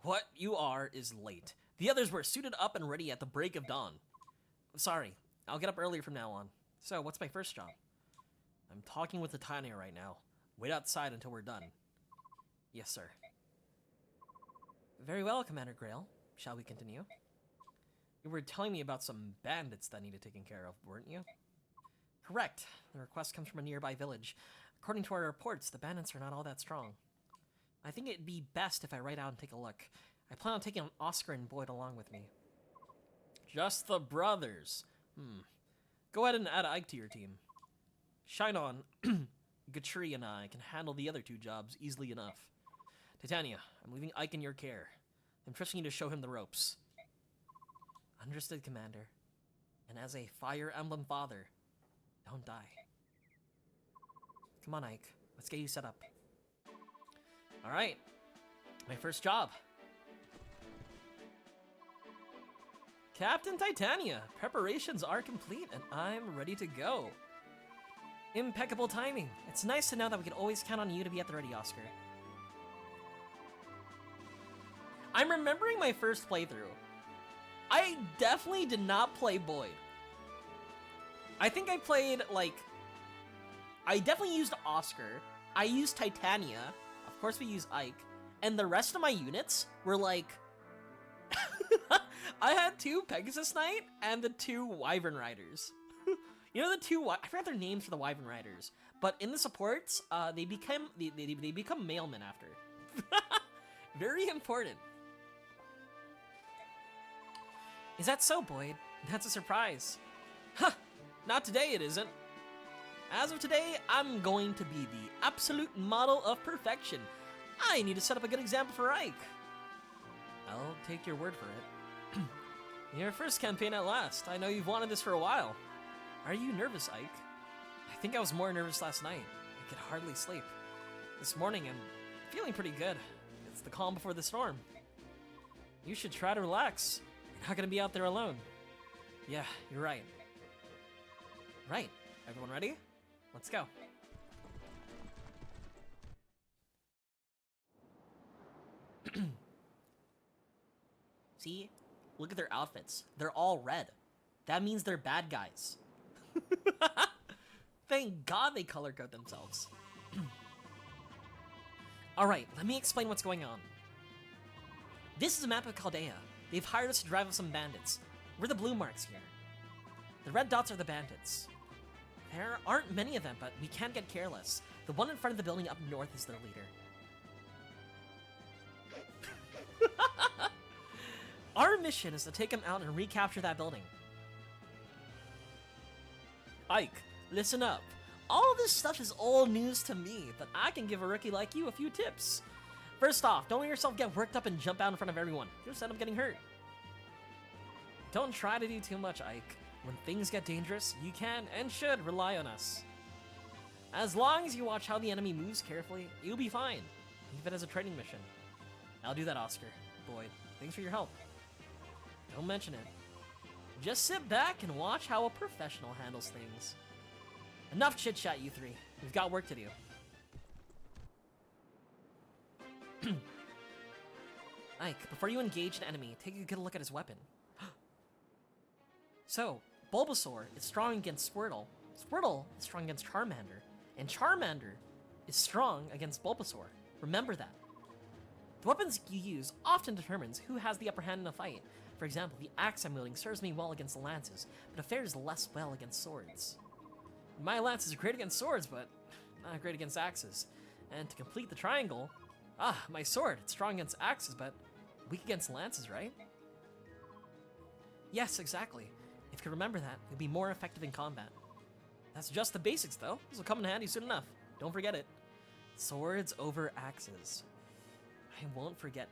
What you are is late. The others were suited up and ready at the break of dawn. Sorry, I'll get up earlier from now on. So, what's my first job? I'm talking with Titania right now. Wait outside until we're done. Yes, sir. Very well, Commander Grail. Shall we continue? You were telling me about some bandits that needed taken care of, weren't you? Correct. The request comes from a nearby village. According to our reports, the bandits are not all that strong. I think it'd be best if I ride out and take a look. I plan on taking Oscar and Boyd along with me. Just the brothers. Go ahead and add Ike to your team. Shine on. Gatri and I can handle the other two jobs easily enough. Titania, I'm leaving Ike in your care. I'm trusting you to show him the ropes. Understood, Commander. And as a Fire Emblem father, don't die. Come on, Ike. Let's get you set up. Alright. My first job. Captain Titania, preparations are complete and I'm ready to go. Impeccable timing. It's nice to know that we can always count on you to be at the ready, Oscar. I'm remembering my first playthrough. I definitely did not play Boyd. I think I played, like... I definitely used Oscar. I used Titania. Of course we used Ike. And the rest of my units were like... I had 2 Pegasus Knight and the 2 Wyvern Riders. You know the 2... I forgot their names for the Wyvern Riders. But in the supports, they become mailmen after. Very important. Is that so, Boyd? That's a surprise. Huh! Not today, it isn't. As of today, I'm going to be the absolute model of perfection. I need to set up a good example for Ike. I'll take your word for it. Your first campaign at last. I know you've wanted this for a while. Are you nervous, Ike? I think I was more nervous last night. I could hardly sleep. This morning, I'm feeling pretty good. It's the calm before the storm. You should try to relax. You're not gonna be out there alone. Yeah, you're right. Right. Everyone ready? Let's go. See? Look at their outfits. They're all red. That means they're bad guys. Thank God they color code themselves. Alright, let me explain what's going on. This is a map of Chaldea. They've hired us to drive off some bandits. We're the blue marks here. The red dots are the bandits. There aren't many of them, but we can't get careless. The one in front of the building up north is their leader. Our mission is to take him out and recapture that building. Ike, listen up. All this stuff is old news to me, but I can give a rookie like you a few tips. First off, don't let yourself get worked up and jump out in front of everyone. You'll just end up getting hurt. Don't try to do too much, Ike. When things get dangerous, you can and should rely on us. As long as you watch how the enemy moves carefully, you'll be fine, even as a training mission. I'll do that, Oscar. Boyd, thanks for your help. Don't mention it. Just sit back and watch how a professional handles things. Enough chit-chat, you three. We've got work to do. Ike, before you engage an enemy, take a good look at his weapon. So, Bulbasaur is strong against Squirtle. Squirtle is strong against Charmander. And Charmander is strong against Bulbasaur. Remember that. The weapons you use often determines who has the upper hand in a fight. For example, the axe I'm wielding serves me well against lances, but it fares less well against swords. My lance is great against swords, but not great against axes. And to complete the triangle, my sword, it's strong against axes, but weak against lances, right? Yes, exactly. If you could remember that, you'll be more effective in combat. That's just the basics, though. This will come in handy soon enough. Don't forget it. Swords over axes. I won't forget.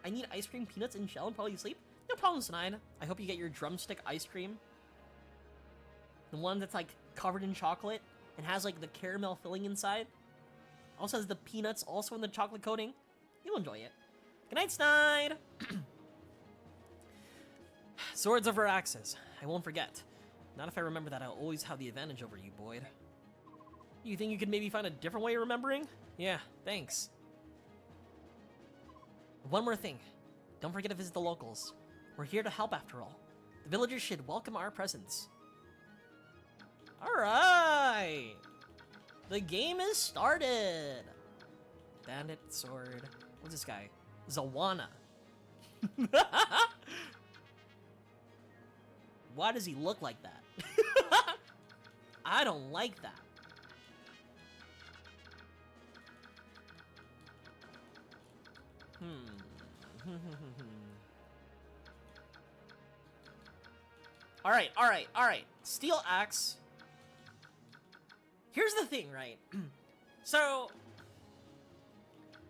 I need ice cream, peanuts, and shell, and probably sleep. No problem, Sinide. I hope you get your drumstick ice cream. The one that's like covered in chocolate and has like the caramel filling inside. Also has the peanuts also in the chocolate coating. You'll enjoy it. Good night, Snide! Swords over axes. I won't forget. Not if I remember that I'll always have the advantage over you, Boyd. You think you could maybe find a different way of remembering? Yeah, thanks. One more thing. Don't forget to visit the locals. We're here to help after all. The villagers should welcome our presence. Alright! The game is started! Bandit, sword... What's this guy? Zawana. Why does he look like that? I don't like that. Alright. Steel axe. Here's the thing, right? So,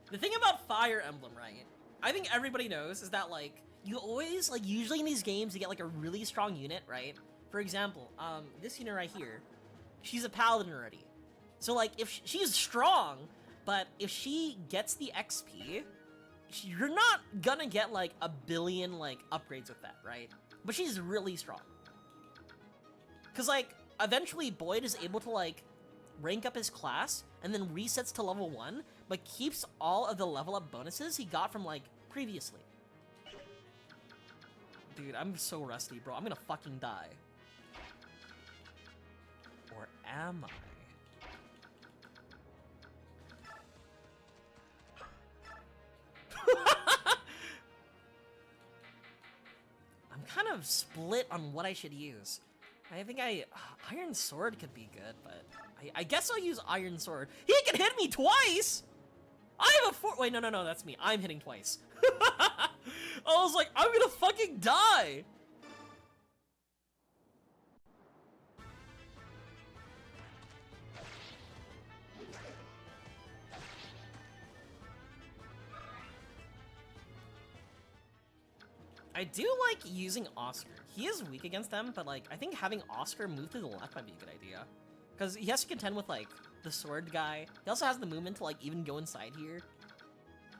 the thing about Fire Emblem, right? I think everybody knows is that, like, you always, like, usually in these games, you get, like, a really strong unit, right? For example, this unit right here, she's a paladin already. So, like, if she's strong, but if she gets the XP, you're not gonna get, like, a billion, like, upgrades with that, right? But she's really strong. Because, like, eventually Boyd is able to, like, rank up his class, and then resets to level 1, but keeps all of the level up bonuses he got from, like, previously. Dude, I'm so rusty, bro. I'm gonna fucking die. Or am I? I'm kind of split on what I should use. I think Iron Sword could be good, but I guess I'll use Iron Sword. He can hit me twice! I have a wait, no, that's me. I'm hitting twice. I was like, I'm gonna fucking die! I do like using Oscar. He is weak against them, but like I think having Oscar move to the left might be a good idea. Because he has to contend with like the sword guy. He also has the movement to like even go inside here.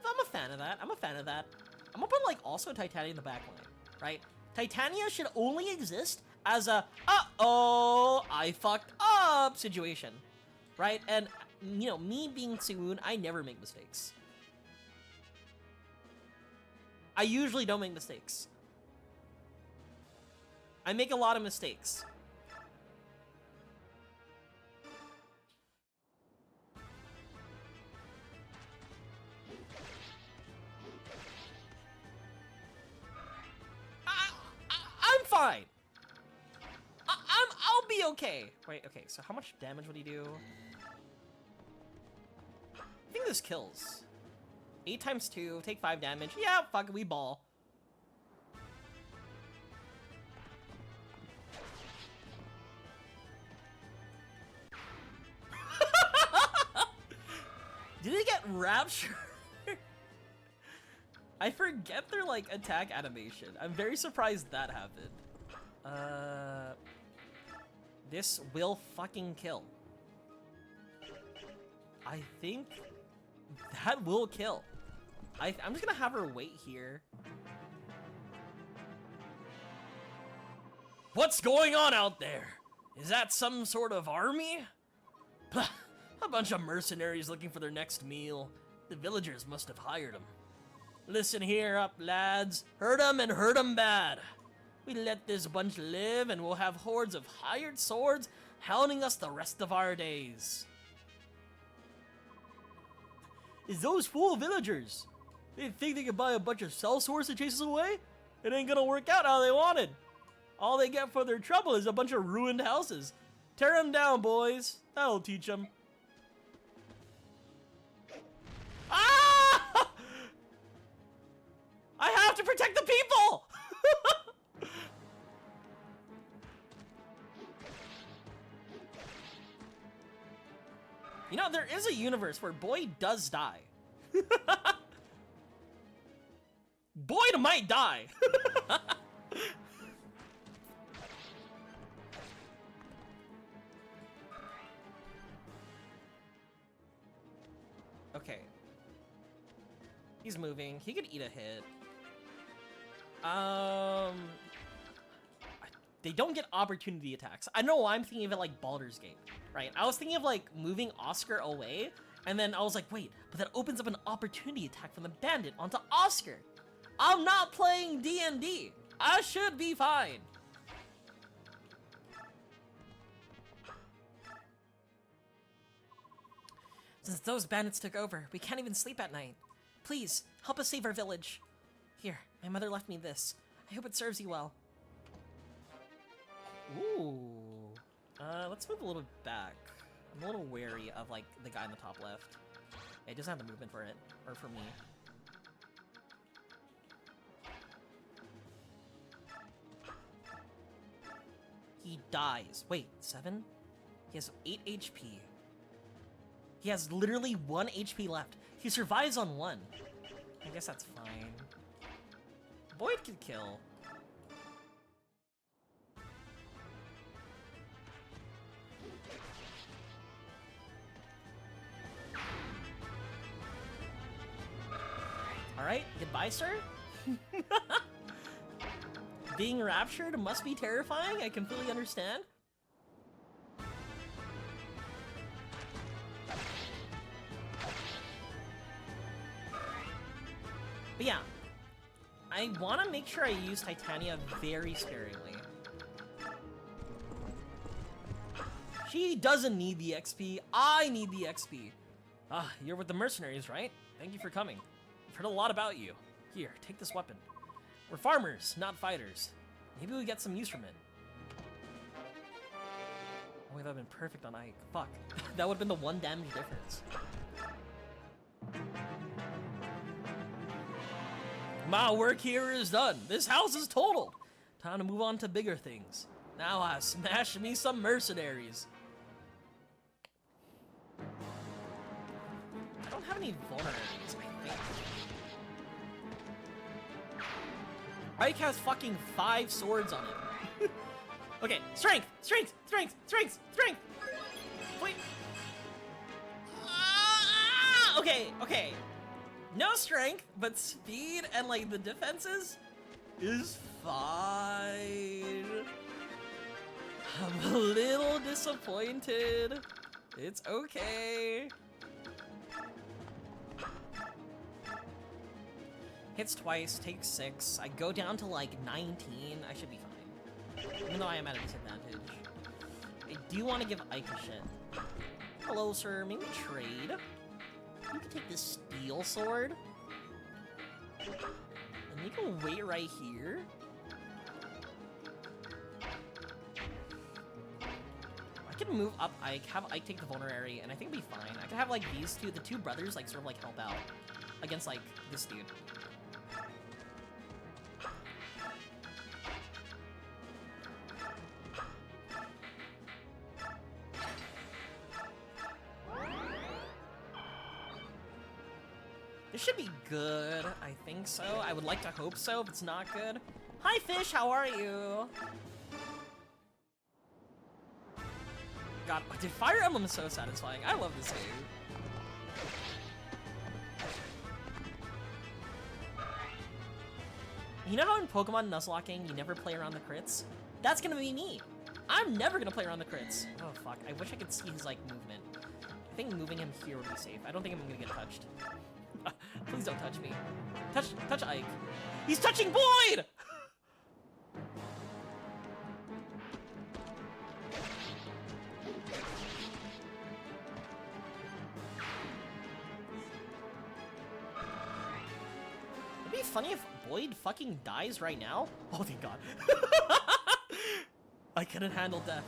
I'm a fan of that. I'm gonna put like also Titania in the back line, right? Titania should only exist as a uh-oh, I fucked up situation, right? And you know, me being Tsuun, I never make mistakes. I usually don't make mistakes. I make a lot of mistakes. I'm fine. I'll be okay. Wait, okay, so how much damage would he do? I think this kills. 8 times 2, take 5 damage. Yeah, fuck it, we ball. Did he get raptured? I forget their, like, attack animation. I'm very surprised that happened. This will fucking kill. I think that will kill. I'm just gonna have her wait here. What's going on out there? Is that some sort of army? A bunch of mercenaries looking for their next meal. The villagers must have hired him. Listen here up, lads. Hurt 'em and hurt 'em bad. We let this bunch live and we'll have hordes of hired swords hounding us the rest of our days. Is those fool villagers? They think they can buy a bunch of sellswords to chase us away? It ain't gonna work out how they wanted. All they get for their trouble is a bunch of ruined houses. Tear them down, boys. That'll teach them. Ah! I have to protect the people! You know, there is a universe where Boyd does die. Boyd might die. Okay. He's moving. He could eat a hit. They don't get opportunity attacks. I know I'm thinking of it like Baldur's Gate, right? I was thinking of like moving Oscar away, and then I was like, wait, but that opens up an opportunity attack from the bandit onto Oscar. I'm not playing D&D. I should be fine. Since those bandits took over, we can't even sleep at night. Please, help us save our village. Here, my mother left me this. I hope it serves you well. Ooh. Let's move a little back. I'm a little wary of, like, the guy in the top left. Yeah, he doesn't have the movement for it. Or for me. He dies. Wait, 7? He has 8 HP. He has literally 1 HP left. He survives on 1. I guess that's fine. Boyd can kill. Alright, goodbye, sir? Being raptured must be terrifying, I completely understand. But yeah, I want to make sure I use Titania very sparingly. She doesn't need the XP, I need the XP. Ah, you're with the mercenaries, right? Thank you for coming. I've heard a lot about you. Here, take this weapon. We're farmers, not fighters. Maybe we get some use from it. Oh wait, that would've been perfect on Ike. Fuck. That would've been the 1 damage difference. My work here is done. This house is totaled. Time to move on to bigger things. Now I smash me some mercenaries. I don't have any vulneraries, I think. Ike has fucking 5 swords on him. Okay, strength, strength, strength, strength, strength. Wait. Okay, okay. No strength, but speed and like the defenses is fine. I'm a little disappointed. It's okay. Hits twice, takes 6. I go down to like 19. I should be fine. Even though I am at a disadvantage. I do want to give Ike a shit. Hello, sir. Maybe trade? You can take this steel sword. And you can wait right here. I could move up Ike, have Ike take the vulnerary, and I think it'd be fine. I could have like these two, the 2 brothers, like sort of like help out against like this dude. This should be good, I think so. I would like to hope so, if it's not good. Hi, fish, how are you? God, dude, Fire Emblem is so satisfying. I love this game. You know how in Pokemon Nuzlocking, you never play around the crits? That's gonna be me. I'm never gonna play around the crits. Oh, fuck. I wish I could see his, like, movement. I think moving him here would be safe. I don't think I'm gonna get touched. Please don't touch me. Touch Ike. He's touching Boyd! It'd be funny if Boyd fucking dies right now. Oh, thank God. I couldn't handle death.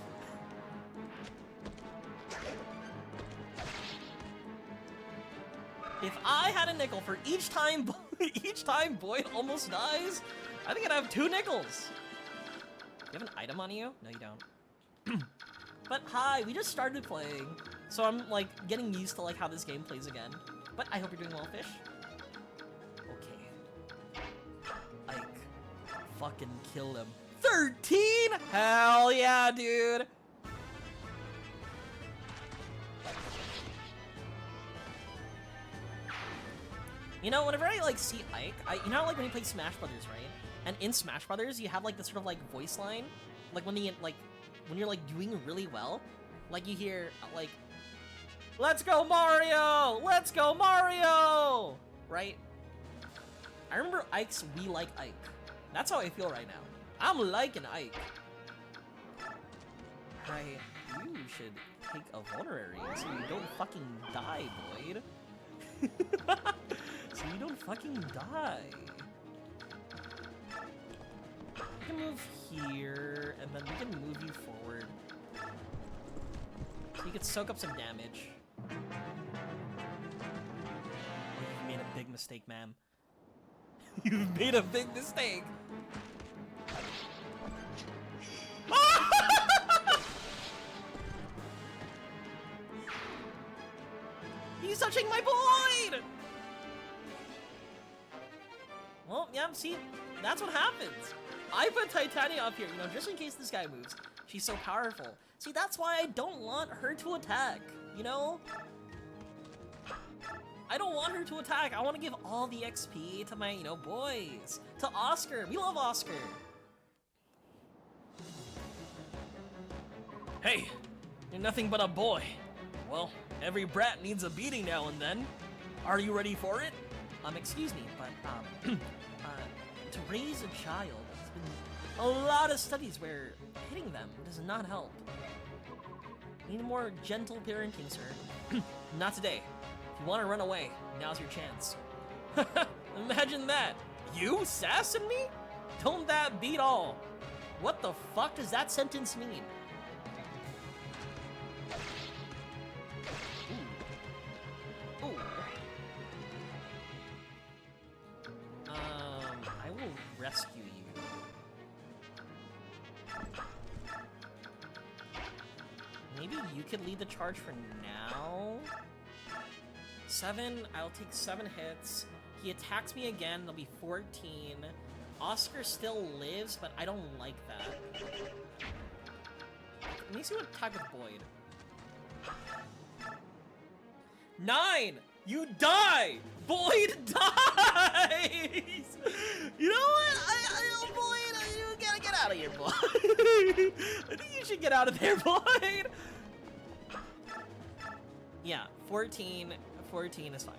If I had a nickel for each time Boyd almost dies, I think I'd have 2 nickels. You have an item on you? No, you don't. But hi, we just started playing, so I'm like getting used to like how this game plays again. But I hope you're doing well, Fish. Okay. Ike. Fucking kill him. 13? Hell yeah, dude. You know, whenever I like see Ike, you know like when you play Smash Brothers, right? And in Smash Brothers, you have like this sort of like voice line, like when you're like doing really well, like you hear like, "Let's go Mario! Let's go Mario!" Right? I remember Ike's "We Like Ike." That's how I feel right now. I'm liking Ike. Right? You should take a vulnerary so you don't fucking die, Boyd. So you don't fucking die. We can move here, and then we can move you forward. So you can soak up some damage. Oh, you've made a big mistake, ma'am. You've made a big mistake. He's touching my Boyd! Well, yeah, see, that's what happens. I put Titania up here, you know, just in case this guy moves. She's so powerful. See, that's why I don't want her to attack, you know? I don't want her to attack. I want to give all the XP to my, you know, boys. To Oscar. We love Oscar. Hey, you're nothing but a boy. Well, every brat needs a beating now and then. Are you ready for it? Excuse me, but, to raise a child, there's been a lot of studies where hitting them does not help. Need more gentle parenting, sir. Not today. If you want to run away, now's your chance. Imagine that. You sassing me? Don't that beat all? What the fuck does that sentence mean? Ooh. Ooh. I will rescue you. Maybe you could lead the charge for now? 7, I'll take 7 hits. He attacks me again, there'll be 14. Oscar still lives, but I don't like that. Let me see what attack with Boyd. 9! You die! Boyd dies! You know what? Boyd, you gotta get out of here, Boyd. I think you should get out of there, Boyd. Yeah, 14 is fine.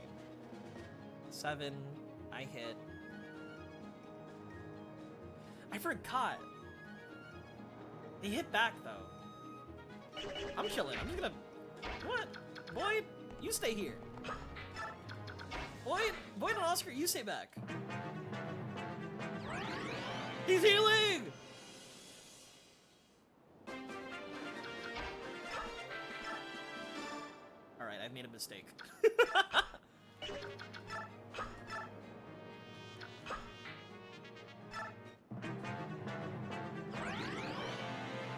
7, I hit. I forgot. He hit back, though. I'm chilling. I'm just gonna... What? Boyd, you stay here. Boyd and Oscar, you stay back. He's healing! Alright, I've made a mistake.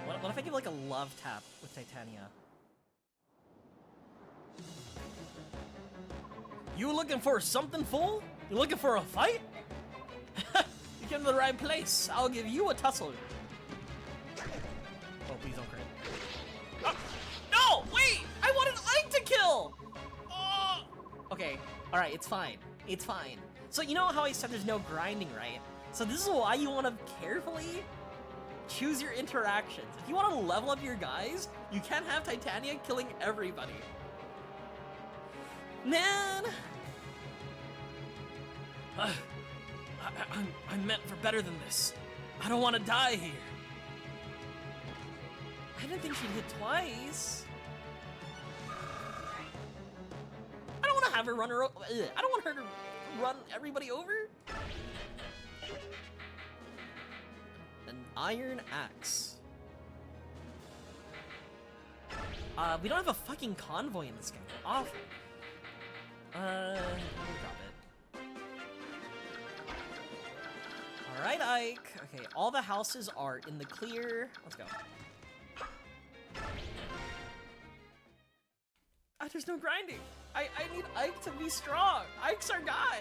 What if I give like a love tap with Titania? You looking for something, fool? You looking for a fight? You came to the right place. I'll give you a tussle. Oh, please don't crit. Oh, no, wait! I wanted Ike to kill! Oh. Okay, alright, it's fine. It's fine. So you know how I said there's no grinding, right? So this is why you want to carefully choose your interactions. If you want to level up your guys, you can't have Titania killing everybody. Man! I'm meant for better than this. I don't want to die here. I didn't think she'd hit twice. I don't want to have her run her. I don't want her to run everybody over. An iron axe. We don't have a fucking convoy in this game. Awful. Let me drop it. Alright, Ike. Okay, all the houses are in the clear. Let's go. There's no grinding. I need Ike to be strong. Ike's our guy.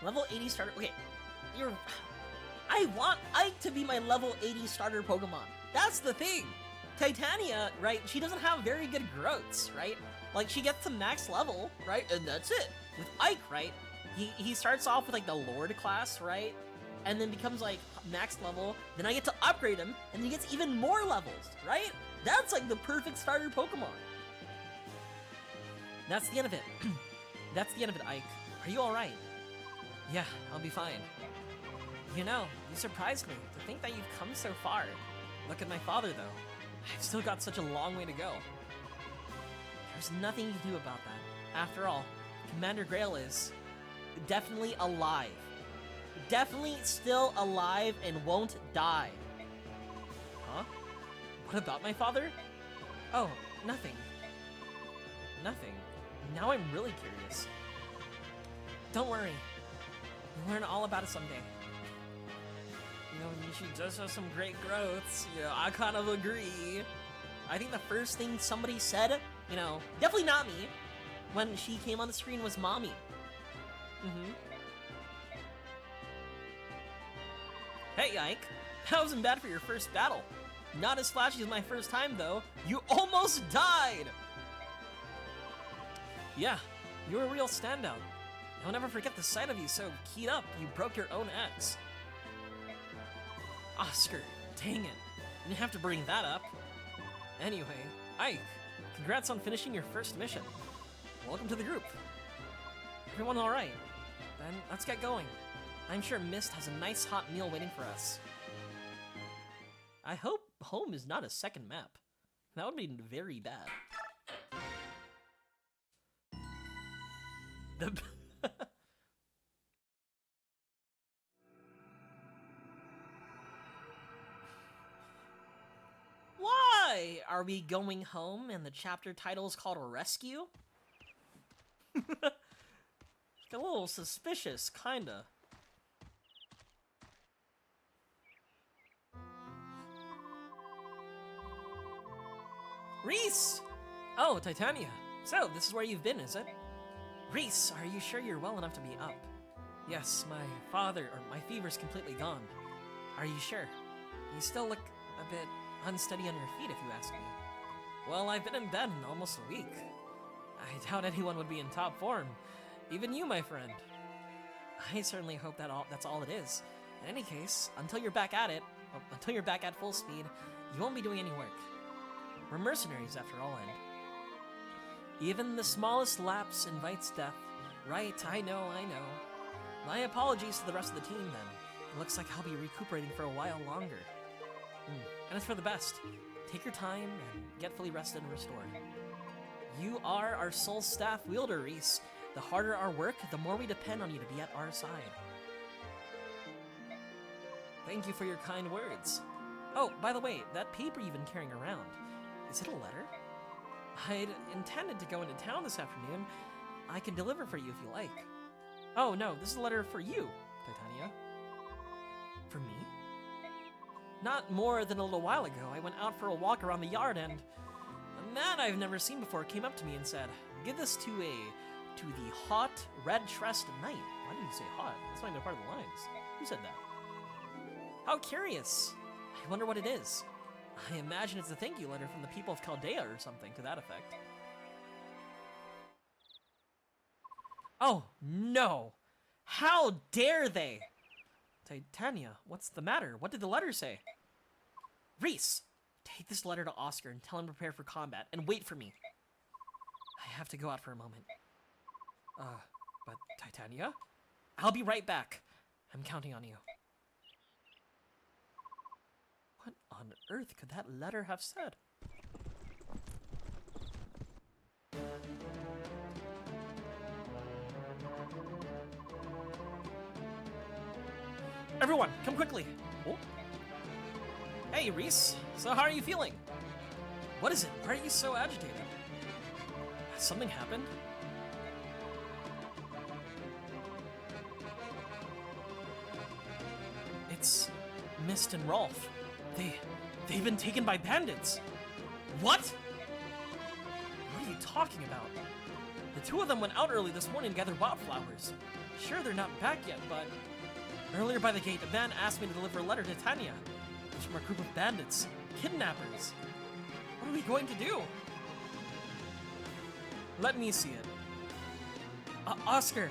Level 80 starter. Okay, I want Ike to be my level 80 starter Pokemon. That's the thing. Titania, right? She doesn't have very good growths, right? Like, she gets to max level, right? And that's it. With Ike, right? He starts off with like the Lord class, right? And then becomes like max level. Then I get to upgrade him, and he gets even more levels, right? That's like the perfect starter Pokemon. That's the end of it. That's the end of it, Ike. Are you alright? Yeah, I'll be fine. You know, you surprised me to think that you've come so far. Look at my father, though. I've still got such a long way to go. There's nothing you can do about that. After all, Commander Grail is definitely alive. Definitely still alive and won't die. Huh? What about my father? Oh, nothing. Nothing. Now I'm really curious. Don't worry. You'll learn all about it someday. You know, she does have some great growths. You know, I kind of agree. I think the first thing somebody said, you know, definitely not me, when she came on the screen was Mommy. Hey, Ike. That wasn't bad for your first battle. Not as flashy as my first time, though. You almost died! Yeah, you were a real standout. I'll never forget the sight of you so keyed up you broke your own axe. Oscar, dang it. You didn't have to bring that up. Anyway, Ike, congrats on finishing your first mission. Welcome to the group. Everyone alright? Then let's get going. I'm sure Mist has a nice hot meal waiting for us. I hope home is not a second map. That would be very bad. The Why are we going home and the chapter title is called Rescue? A little suspicious, kinda. Reese! Oh, Titania. So, this is where you've been, is it? Reese, are you sure you're well enough to be up? Yes, my fever's completely gone. Are you sure? You still look a bit unsteady on your feet, if you ask me. Well, I've been in bed in almost a week. I doubt anyone would be in top form. Even you, my friend. I certainly hope that's all it is. In any case, until you're back at full speed, you won't be doing any work. We're mercenaries after all, and even the smallest lapse invites death. Right, I know. My apologies to the rest of the team, then. It looks like I'll be recuperating for a while longer. And it's for the best. Take your time and get fully rested and restored. You are our sole staff wielder, Reese. The harder our work, the more we depend on you to be at our side. Thank you for your kind words. Oh, by the way, that paper you've been carrying around, is it a letter? I'd intended to go into town this afternoon. I can deliver for you if you like. Oh no, this is a letter for you, Titania. For me? Not more than a little while ago, I went out for a walk around the yard and a man I've never seen before came up to me and said, give this to the hot, red-tressed knight. Why did you say hot? That's not even part of the lines. Who said that? How curious. I wonder what it is. I imagine it's a thank you letter from the people of Chaldea or something to that effect. Oh, no! How dare they! Titania, what's the matter? What did the letter say? Reese, Take this letter to Oscar and tell him to prepare for combat, and wait for me. I have to go out for a moment. But Titania? I'll be right back. I'm counting on you. What on earth could that letter have said? Everyone, come quickly. Oh. Hey, Reese. So how are you feeling? What is it? Why are you so agitated? Has something happened? It's Mist and Rolf. They've been taken by bandits. What? What are you talking about? The two of them went out early this morning to gather wildflowers. Sure, they're not back yet, but earlier by the gate, a man asked me to deliver a letter to Tanya. It's from a group of bandits, kidnappers. What are we going to do? Let me see it. Oscar.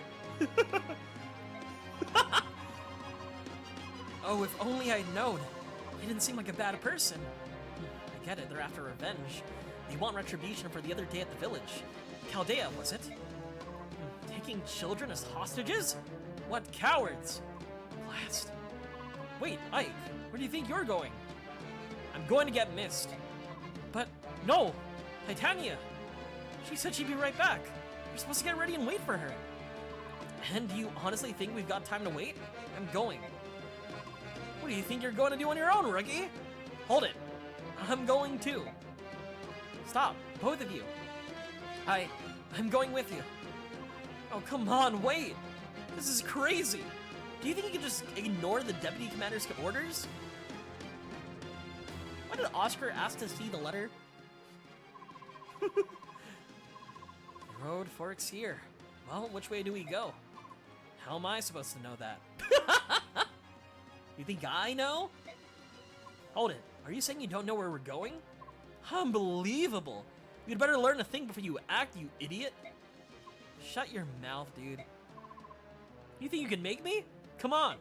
Oh, if only I'd known. He didn't seem like a bad person. I get it, they're after revenge. They want retribution for the other day at the village. Chaldea, was it? Taking children as hostages? What cowards! Blast. Wait, Ike, where do you think you're going? I'm going to get Mist. But, no! Titania! She said she'd be right back. You're supposed to get ready and wait for her. And do you honestly think we've got time to wait? I'm going. What do you think you're going to do on your own, rookie? Hold it. I'm going too. Stop, both of you. I'm going with you. Oh, come on, wait. This is crazy. Do you think you can just ignore the deputy commander's orders? Why did Oscar ask to see the letter? The road forks here. Well, which way do we go? How am I supposed to know that? You think I know? Hold it. Are you saying you don't know where we're going? Unbelievable. You'd better learn to think before you act, you idiot. Shut your mouth, dude. You think you can make me? Come on.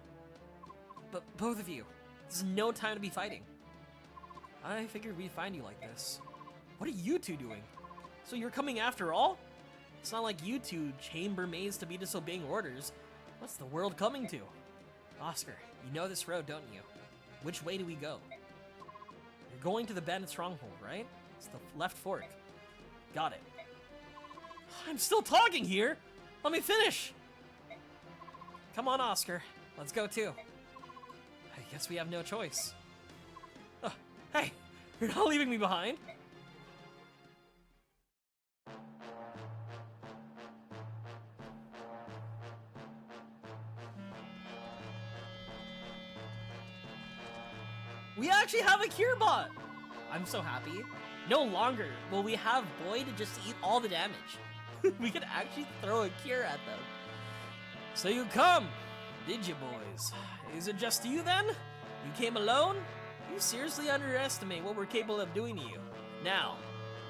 But both of you, this is no time to be fighting. I figured we'd find you like this. What are you two doing? So you're coming after all? It's not like you two chambermaids to be disobeying orders. What's the world coming to? Oscar, you know this road, don't you? Which way do we go? You're going to the bandit stronghold, right? It's the left fork. Got it. I'm still talking here! Let me finish! Come on, Oscar. Let's go too. I guess we have no choice. Hey, you're not leaving me behind. We actually have a cure bot! I'm so happy. No longer will we have Boy to just eat all the damage. We can actually throw a cure at them. So you come, did you, boys? Is it just you then? You came alone? You seriously underestimate what we're capable of doing to you. Now,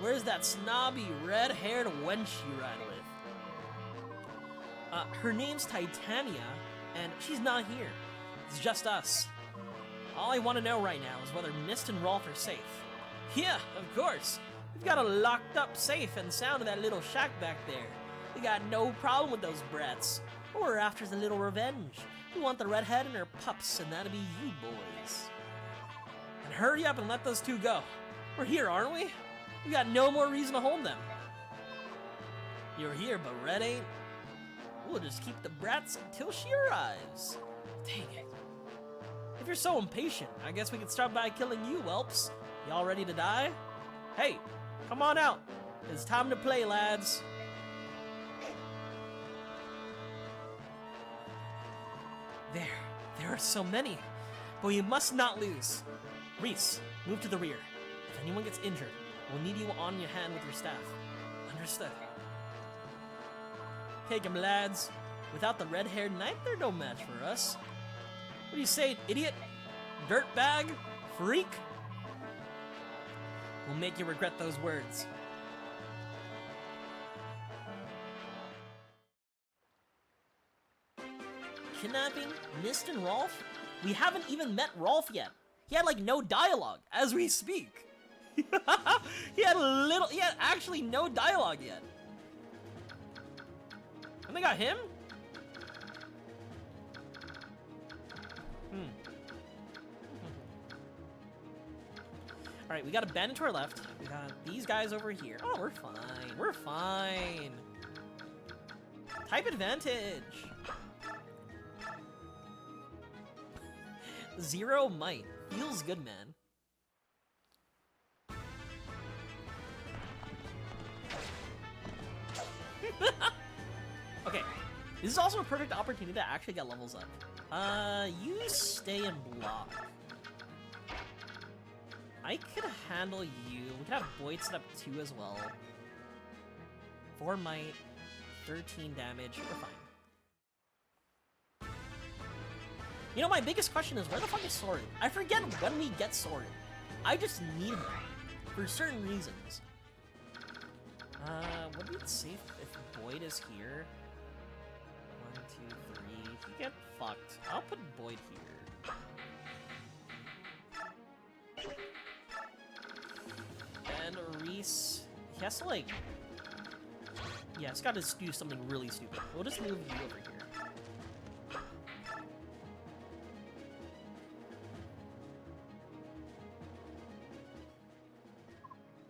where's that snobby, red-haired wench you ride with? Her name's Titania, and she's not here. It's just us. All I want to know right now is whether Mist and Rolf are safe. Yeah, of course. We've got a locked up safe and sound in that little shack back there. We got no problem with those brats. We're after the little revenge. We want the redhead and her pups, and that'll be you boys. And hurry up and let those two go. We're here, aren't we? We got no more reason to hold them. You're here, but Red ain't. We'll just keep the brats until she arrives. Dang it. If you're so impatient, I guess we could start by killing you, whelps. Y'all ready to die? Hey, come on out. It's time to play, lads. There are so many. But we must not lose. Reese, move to the rear. If anyone gets injured, we'll need you on your hand with your staff. Understood. Take him, lads. Without the red-haired knight, they're no match for us. What do you say, idiot? Dirtbag? Freak? We'll make you regret those words. Kidnapping Mist and Rolf? We haven't even met Rolf yet. He had like no dialogue as we speak. He had actually no dialogue yet. And they got him? Alright, we got a bandit to our left. We got these guys over here. Oh, we're fine. We're fine. Type advantage. 0 might. Feels good, man. Okay. This is also a perfect opportunity to actually get levels up. You stay and block. I could handle you. We could have Boyd set up 2 as well. 4 might, 13 damage. We're fine. You know, my biggest question is, where the fuck is Soren? I forget when we get Soren. I just need him for certain reasons. Would it be safe if Boyd is here? 1, 2, 3. He get fucked. I'll put Boyd here. And Reese, he has to like, yeah, it's got to do something really stupid. We'll just move you over here.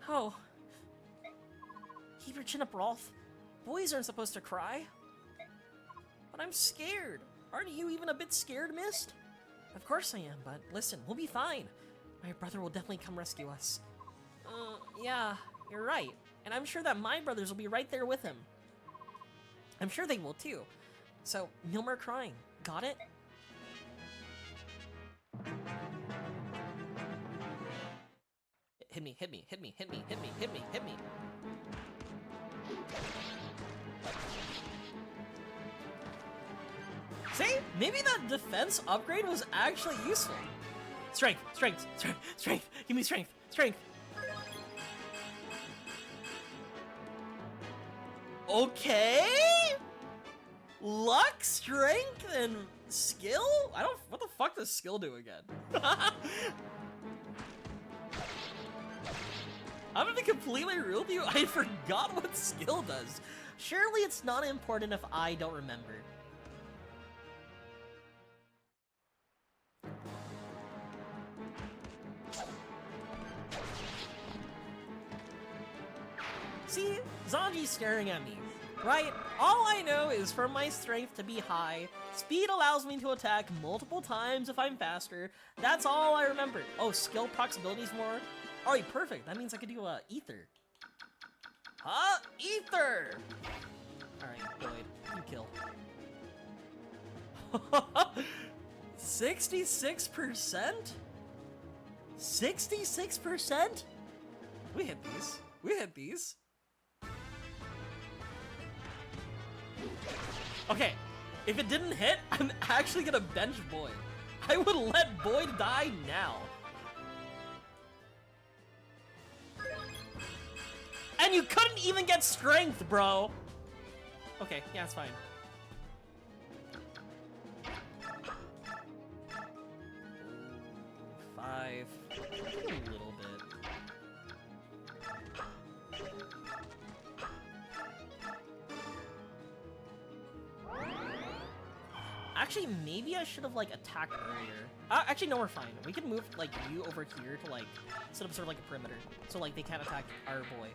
Oh. Keep your chin up, Rolf. Boys aren't supposed to cry. But I'm scared. Aren't you even a bit scared, Mist? Of course I am, but listen, we'll be fine. My brother will definitely come rescue us. Yeah, you're right. And I'm sure that my brothers will be right there with him. I'm sure they will too. So, no more crying. Got it? Hit me, hit me, hit me, hit me, hit me, hit me, hit me. See? Maybe that defense upgrade was actually useful. Strength, strength, strength, strength. Give me strength, strength. Okay? Luck, strength, and skill? What the fuck does skill do again? I'm gonna be completely real with you, I forgot what skill does. Surely it's not important if I don't remember. See, Zanji's staring at me, right? All I know is for my strength to be high, speed allows me to attack multiple times if I'm faster. That's all I remember. Oh, skill proximity is more. Alright, perfect. That means I could do ether. Huh? Ether! Alright, Boyd, you kill. 66%? 66%? We hit these. We hit these. Okay, if it didn't hit, I'm actually gonna bench Boyd. I would let Boyd die now. And you couldn't even get strength, bro! Okay, yeah, it's fine. Five. A little bit. Actually, maybe I should have, like, attacked earlier. Actually, no, we're fine. We can move, like, you over here to, like, set up sort of like a perimeter. So, like, they can't attack our boy.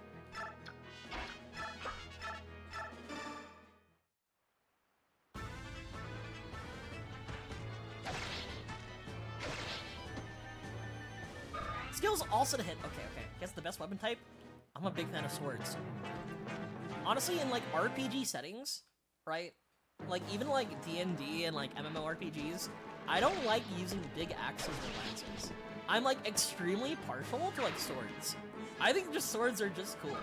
Skills also to hit. Okay, okay. Guess the best weapon type? I'm a big fan of swords. Honestly, in, like, RPG settings, right? Like, even, like, D&D and, like, MMORPGs, I don't like using big axes or lances. I'm, like, extremely partial to, like, swords. I think just swords are just cool.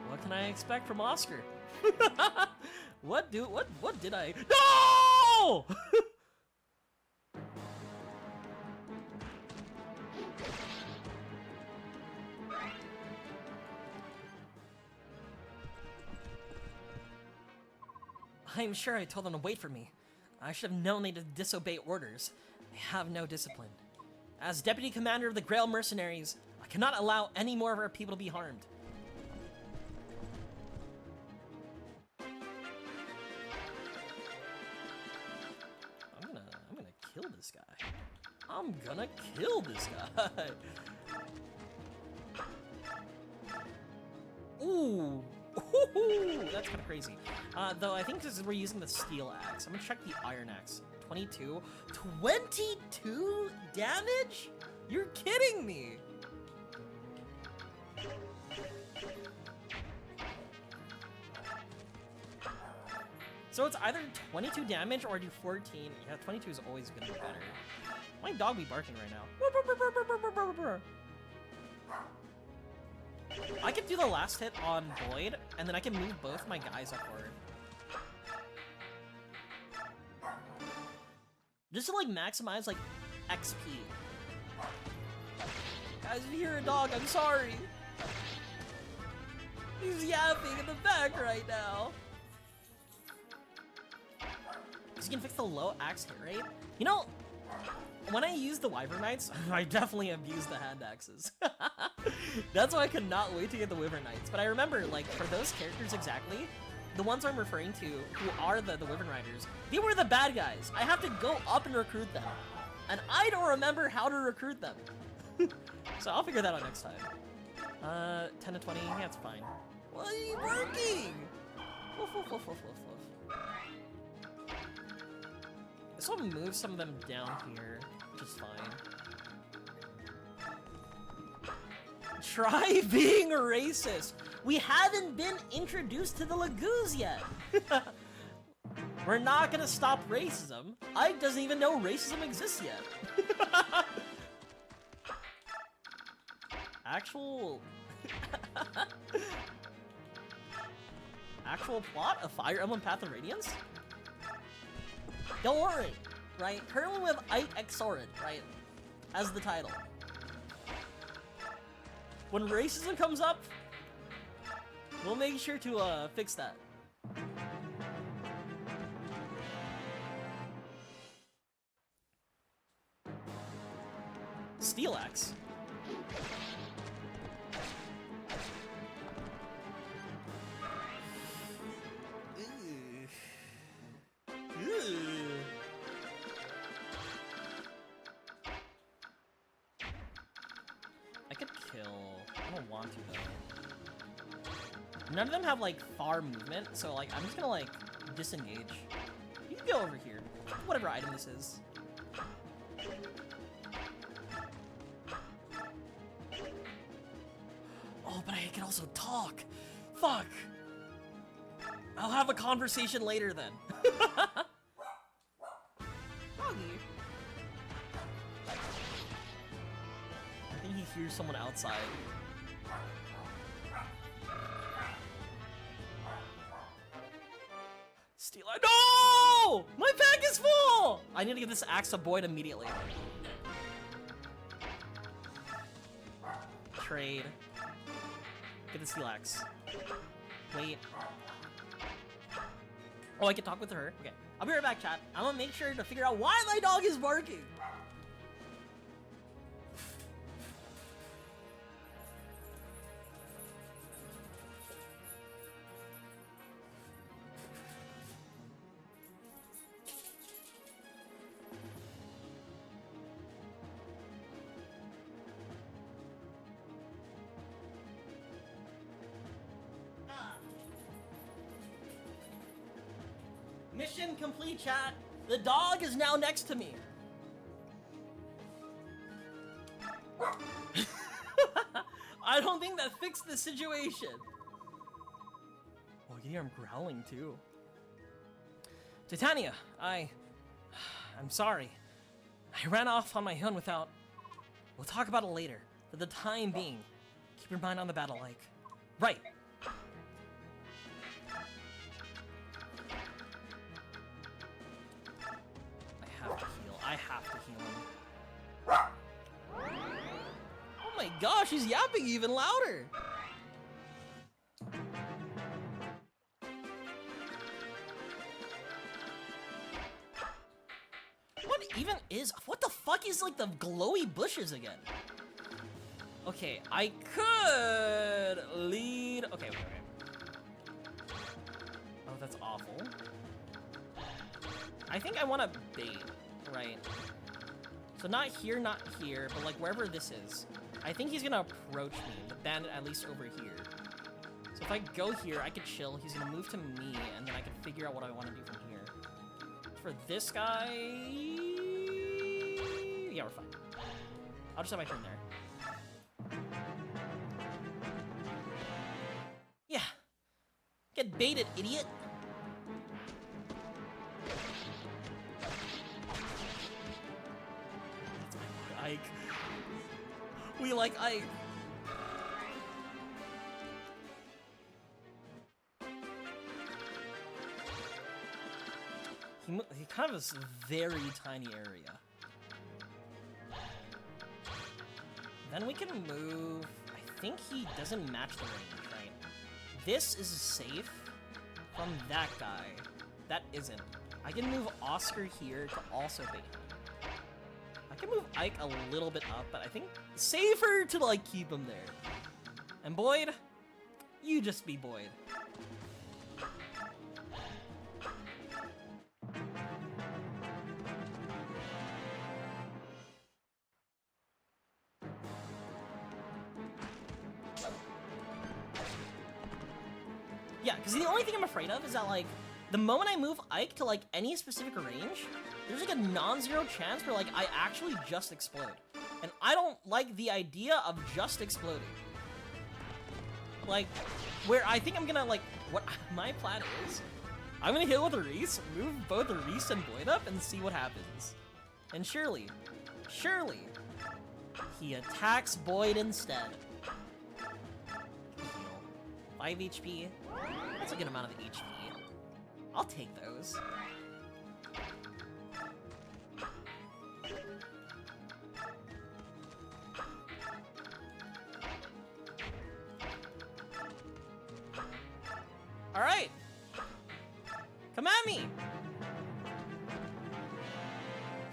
What can I expect from Oscar? What did I— No! I'm sure I told them to wait for me. I should have known they to disobey orders. They have no discipline. As deputy commander of the Grail mercenaries, I cannot allow any more of our people to be harmed. I'm gonna kill this guy. I'm gonna kill this guy. Ooh. Ooh, that's kind of crazy. Though I think we're using the steel axe. I'm gonna check the iron axe. 22? 22 damage? You're kidding me! So it's either 22 damage or I do 14. Yeah, 22 is always gonna be better. My dog be barking right now. I could do the last hit on Void, and then I can move both my guys upward. Just to like maximize like XP. Guys, if you hear a dog, I'm sorry. He's yapping in the back right now. So you can fix the low axe hit rate. You know, when I use the Wyvern Knights, I definitely abuse the hand axes. That's why I could not wait to get the Wyvern Knights. But I remember, like, for those characters exactly, the ones I'm referring to, who are the Wyvern Riders, they were the bad guys. I have to go up and recruit them. And I don't remember how to recruit them. So I'll figure that out next time. 10 to 20, yeah, it's fine. What are you working? Woof, woof, woof, woof, woof, woof. This will move some of them down here, which is fine. Try being racist. We haven't been introduced to the Lagoos yet. We're not gonna stop racism. Ike doesn't even know racism exists yet. Actual plot of Fire Emblem Path of Radiance? Don't worry, right? Currently we have Ike X Soren, right? As the title. When racism comes up, we'll make sure to fix that. Steel axe. I could kill. I don't want to though. None of them have like far movement, so like I'm just gonna like disengage. You can go over here. Whatever item this is. Oh, but I can also talk. Fuck. I'll have a conversation later then. Doggy. I think he hears someone outside. Steal it. No! My pack is full! I need to get this axe to Boyd immediately. Trade. Get the steel axe. Wait. Oh, I can talk with her. Okay. I'll be right back, chat. I'm gonna make sure to figure out why my dog is barking. Mission complete, chat. The dog is now next to me. I don't think that fixed the situation. Oh, you hear him growling too. Titania, I'm sorry. I ran off on my own without... We'll talk about it later. For the time being, keep your mind on the battle, like. Right. I have to heal him. Oh my gosh, he's yapping even louder. What even is... What the fuck is, like, the glowy bushes again? Okay, I could lead... Okay. Oh, that's awful. I think I want to bait, right? So not here, but, like, wherever this is. I think he's gonna approach me, the bandit at least over here. So if I go here, I could chill. He's gonna move to me, and then I can figure out what I want to do from here. For this guy... Yeah, we're fine. I'll just have my turn there. Yeah. Get baited, idiot. That's my boy, Ike. We like Ike. He kind of has a very tiny area. Then we can move... I think he doesn't match the range, right? This is safe from that guy. That isn't. I can move Oscar here to also bait him. I can move Ike a little bit up, but I think safer to, like, keep him there. And Boyd, you just be Boyd. Yeah, because the only thing I'm afraid of is that, like, the moment I move Ike to, like, any specific range, there's, like, a non-zero chance where, like, I actually just explode. And I don't like the idea of just exploding. Like, where I think I'm gonna, like, what my plan is, I'm gonna hit with a Reese, move both a Reese and Boyd up, and see what happens. And surely, he attacks Boyd instead. 5 HP. That's a good amount of HP. I'll take those. All right. Come at me.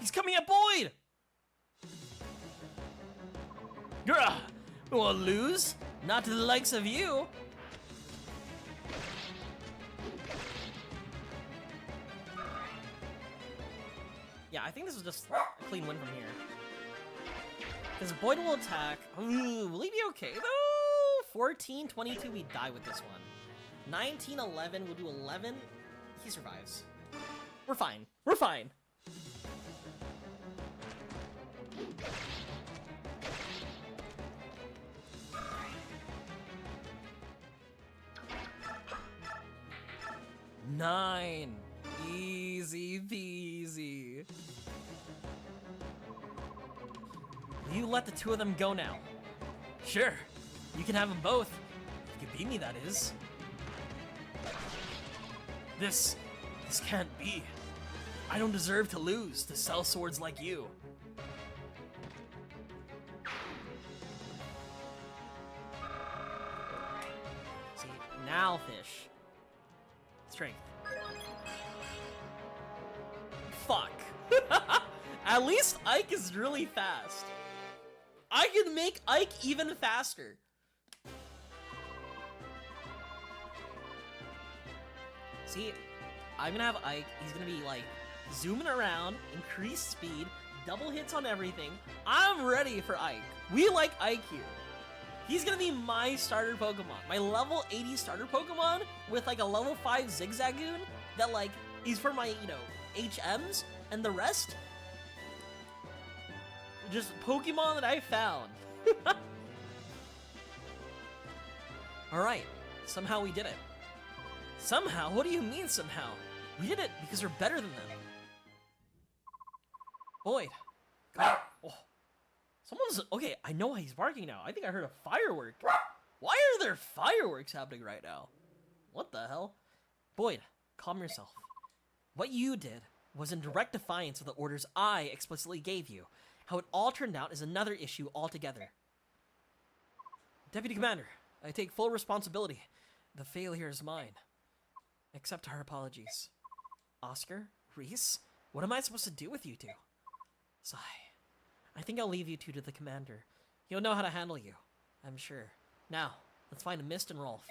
He's coming at Boyd. Grah! We'll lose? Not to the likes of you. Yeah, I think this is just a clean win from here. Because Boyd will attack. Ooh, will he be okay though? 14, 22, we die with this one. 19, 11, we'll do 11. He survives. We're fine. We're fine. Nine. Easy peasy. You let the two of them go now. Sure, you can have them both. You can beat me, that is. This can't be. I don't deserve to lose to sell swords like you. See, now fish. Strength. Fuck. At least Ike is really fast. I can make Ike even faster. See, I'm gonna have Ike. He's gonna be like zooming around, increased speed, double hits on everything. I'm ready for Ike. We like Ike here. He's gonna be my starter Pokemon. My level 80 starter Pokemon with like a level 5 Zigzagoon that like is for my, you know, HMs, and the rest just Pokemon that I found. Alright, somehow we did it. Somehow? What do you mean somehow? We did it because we're better than them. Boyd. God. Oh. Someone's... Okay, I know why he's barking now. I think I heard a firework. Why are there fireworks happening right now? What the hell? Boyd, calm yourself. What you did was in direct defiance of the orders I explicitly gave you. How it all turned out is another issue altogether. Deputy Commander, I take full responsibility. The failure is mine. Accept our apologies. Oscar? Reese? What am I supposed to do with you two? Sigh. I think I'll leave you two to the commander. He'll know how to handle you, I'm sure. Now, let's find Mist and Rolf.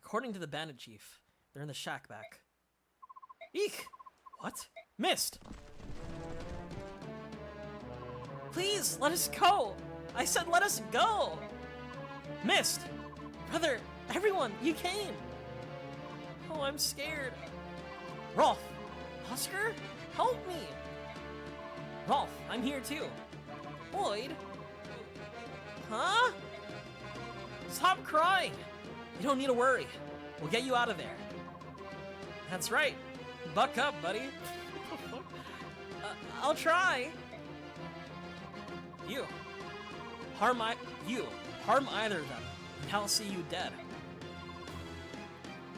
According to the bandit chief, they're in the shack back. Eek! What? Mist! Please, let us go! I said let us go! Mist! Brother, everyone, you came! Oh, I'm scared. Rolf! Oscar? Help me! Rolf, I'm here too. Boyd? Huh? Stop crying! You don't need to worry. We'll get you out of there. That's right. Buck up, buddy. I'll try. You. Harm either of them, and I'll see you dead.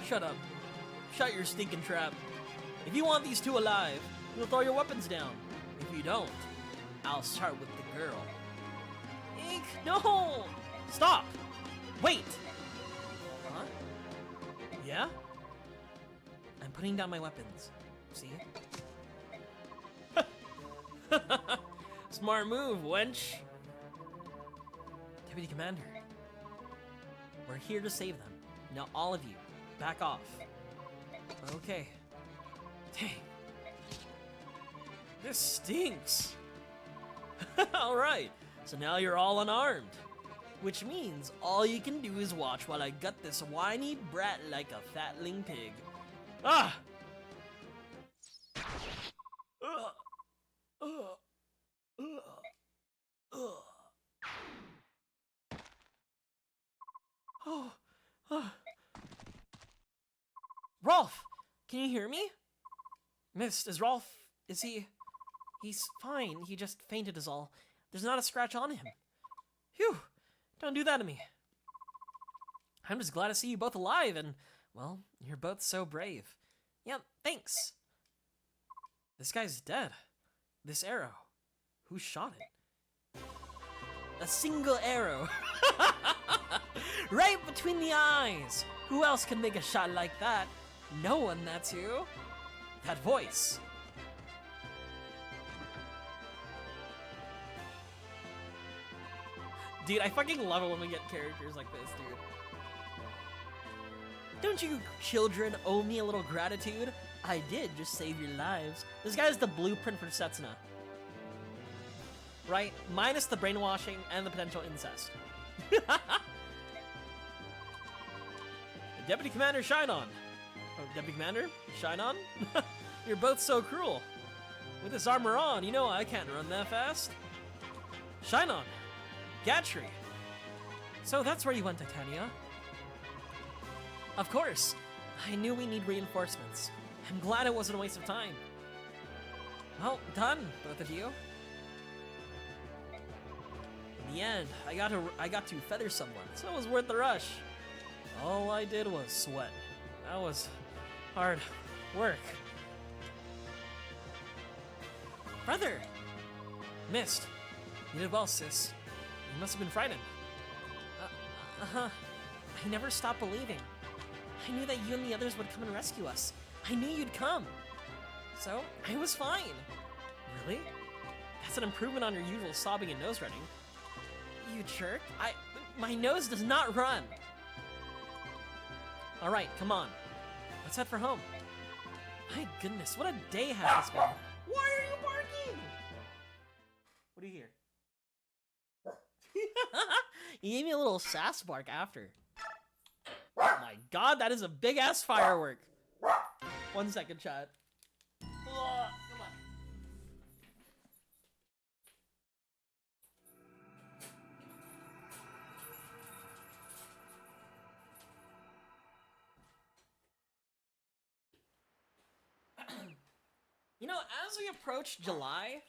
Shut up. Shut your stinking trap. If you want these two alive, you'll throw your weapons down. If you don't, I'll start with the girl. Eek, no! Stop! Wait! Huh? Yeah? I'm putting down my weapons. See? Smart move, wench. Deputy Commander. We're here to save them. Now all of you, back off. Okay. Dang. This stinks. Alright, so now you're all unarmed. Which means all you can do is watch while I gut this whiny brat like a fatling pig. Ah! Rolf! Can you hear me? Mist, is Rolf... is he... He's fine, he just fainted is all. There's not a scratch on him. Phew! Don't do that to me. I'm just glad to see you both alive and, well, you're both so brave. Yeah, thanks. This guy's dead. This arrow. Who shot it? A single arrow. Right between the eyes. Who else can make a shot like that? No one, that's who. That voice. Dude, I fucking love it when we get characters like this, dude. Don't you children owe me a little gratitude? I did just save your lives. This guy's the blueprint for Setsuna. Right? Minus the brainwashing and the potential incest. Deputy Commander, shine on. Oh, Deputy Commander, shine on? You're both so cruel. With this armor on, you know I can't run that fast. Shine on. Gatry. So that's where you went, Titania. Of course. I knew we need reinforcements. I'm glad it wasn't a waste of time. Well, done, both of you. In the end, I got to feather someone, so it was worth the rush. All I did was sweat. That was hard work. Brother! Mist. You did well, sis. You must have been frightened. I never stopped believing. I knew that you and the others would come and rescue us. I knew you'd come. So, I was fine. Really? That's an improvement on your usual sobbing and nose running. You jerk. My nose does not run. Alright, come on. Let's head for home. My goodness, what a day has been. Why are you barking? What do you hear? He gave me a little sass bark after. Oh my god, that is a big ass firework. 1 second, chat. Ugh, come on. You know, as we approach July,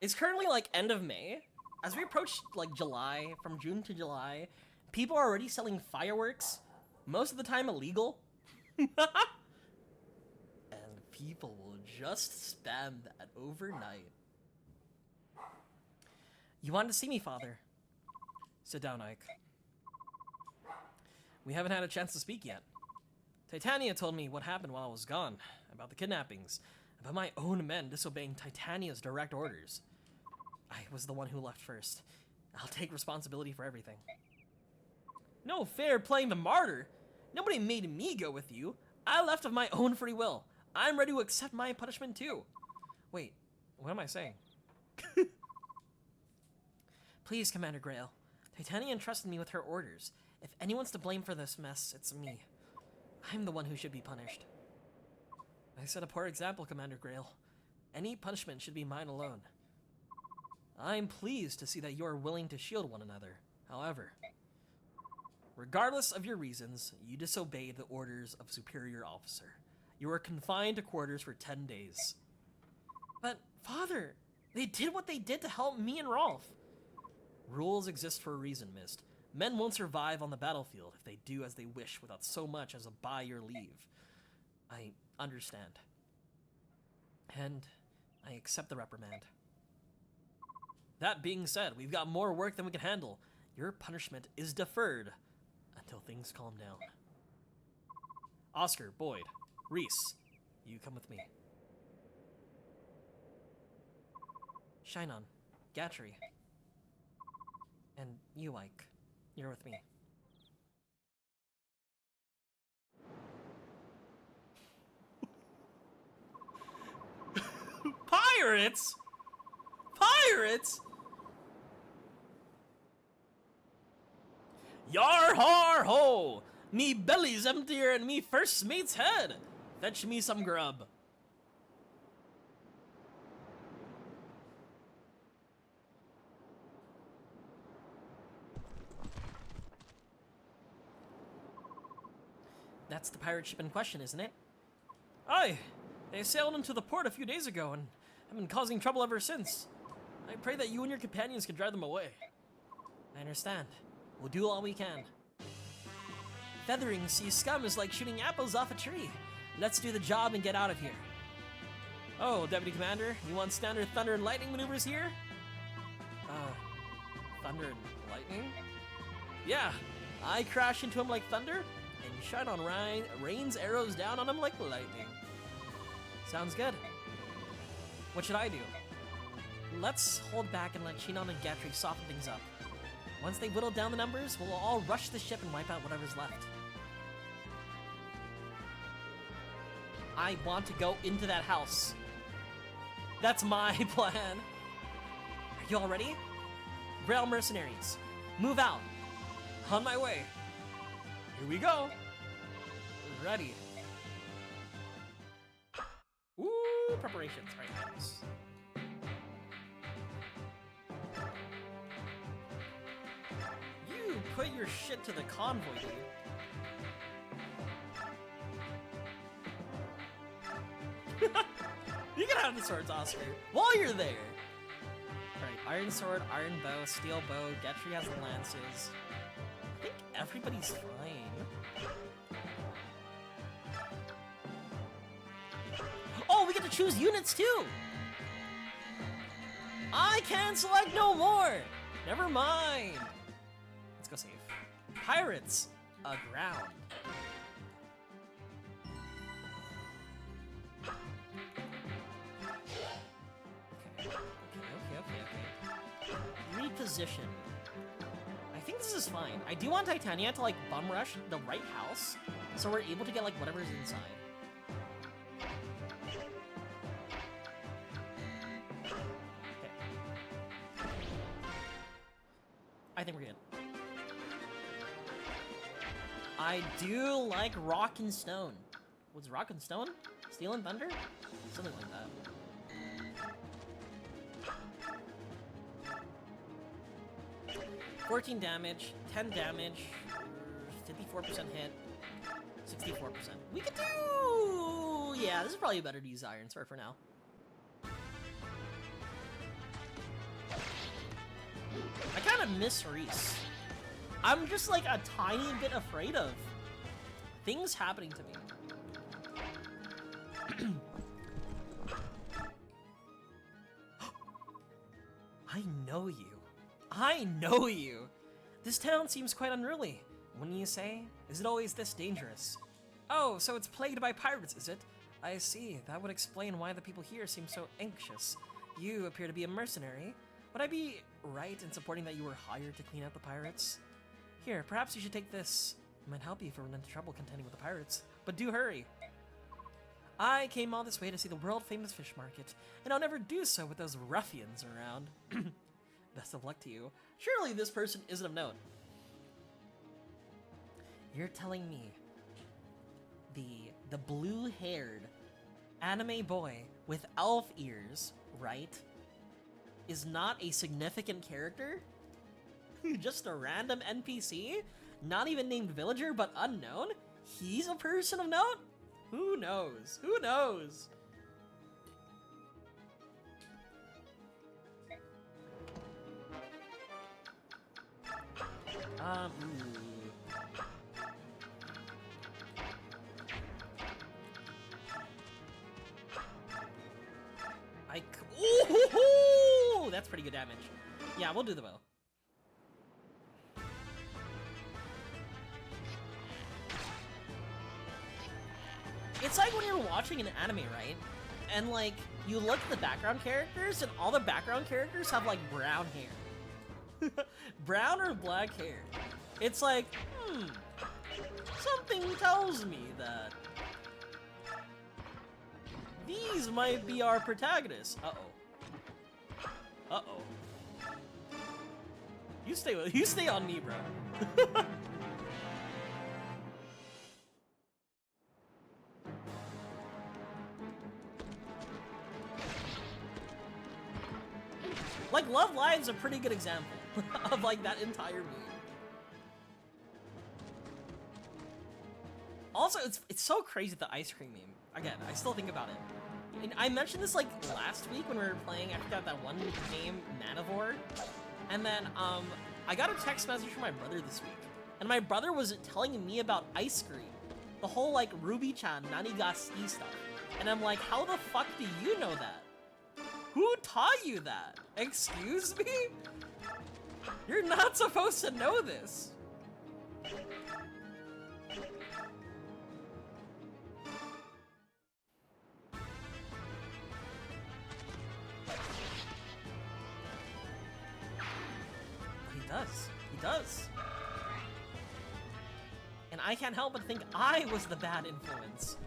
it's currently like end of May. As we approach like July, from June to July, people are already selling fireworks, most of the time illegal. And people will just spam that overnight. You wanted to see me, Father. Sit down, Ike. We haven't had a chance to speak yet. Titania told me what happened while I was gone, about the kidnappings, But my own men disobeying Titania's direct orders. I was the one who left first. I'll take responsibility for everything. No fair playing the martyr. Nobody made me go with you. I left of my own free will. I'm ready to accept my punishment too. Wait, what am I saying? Please, Commander Grail. Titania entrusted me with her orders. If anyone's to blame for this mess, it's me. I'm the one who should be punished. I set a poor example, Commander Grail. Any punishment should be mine alone. I'm pleased to see that you are willing to shield one another. However, regardless of your reasons, you disobeyed the orders of Superior Officer. You are confined to quarters for 10 days. But, Father, they did what they did to help me and Rolf. Rules exist for a reason, Mist. Men won't survive on the battlefield if they do as they wish without so much as a by your leave. I understand. And I accept the reprimand. That being said, we've got more work than we can handle. Your punishment is deferred until things calm down. Oscar, Boyd, Reese, you come with me. Shinon, Gatry, and you, Ike, you're with me. Pirates? Pirates? Yar har ho! Me belly's emptier than me first mate's head. Fetch me some grub. That's the pirate ship in question, isn't it? Aye. They sailed into the port a few days ago and have been causing trouble ever since. I pray that you and your companions can drive them away. I understand. We'll do all we can. Feathering sea scum is like shooting apples off a tree. Let's do the job and get out of here. Oh, Deputy Commander, you want standard thunder and lightning maneuvers here? Thunder and lightning? Yeah, I crash into him like thunder, and Shinon rains arrows down on him like lightning. Sounds good. What should I do? Let's hold back and let Shinon and Gatry soften things up. Once they whittle down the numbers, we'll all rush the ship and wipe out whatever's left. I want to go into that house. That's my plan. Are you all ready? Grail mercenaries, move out. On my way. Here we go. Ready. Ooh, preparations. All right, nice. You put your shit to the convoy, dude. You can have the swords, Oscar, while you're there. Alright, iron sword, iron bow, steel bow, Gatry has the lances. I think everybody's fine. Oh, we get to choose units too! I can't select no more! Never mind. Let's go save. Pirates aground. Okay. Reposition. I think this is fine. I do want Titania to like bum rush the right house, so we're able to get like whatever's inside. Okay. I think we're good. I do like rock and stone. What's rock and stone? Steel and thunder? Something like that. 14 damage, 10 damage, 54% hit, 64%. We could do... Yeah, this is probably better to use Iron Sword for now. I kind of miss Reese. I'm just like a tiny bit afraid of things happening to me. I know you. I know you! This town seems quite unruly. Wouldn't you say? Is it always this dangerous? Oh, so it's plagued by pirates, is it? I see. That would explain why the people here seem so anxious. You appear to be a mercenary. Would I be right in supporting that you were hired to clean out the pirates? Here, perhaps you should take this. It might help you if you run into trouble contending with the pirates. But do hurry. I came all this way to see the world-famous fish market, and I'll never do so with those ruffians around. Best of luck to you. Surely this person isn't of note. You're telling me the blue-haired anime boy with elf ears, right, is not a significant character? Just a random NPC? Not even named villager, but unknown? He's a person of note? Who knows? Who knows? Ooh, that's pretty good damage. Yeah, we'll do the bow. It's like when you're watching an anime, right? And like, you look at the background characters, and all the background characters have like brown hair. Brown or black hair. It's like, something tells me that these might be our protagonists. Uh-oh. Uh-oh. You stay on me, bro. Like, Love Live's a pretty good example of, like, that entire meme. Also, it's so crazy, the ice cream meme. Again, I still think about it. And I mentioned this, like, last week when we were playing, I forgot that one game, Manivore. And then, I got a text message from my brother this week. And my brother was telling me about ice cream. The whole, like, Ruby-chan, Nanigasti stuff. And I'm like, how the fuck do you know that? Who taught you that? Excuse me? You're not supposed to know this. He does. He does. And I can't help but think I was the bad influence.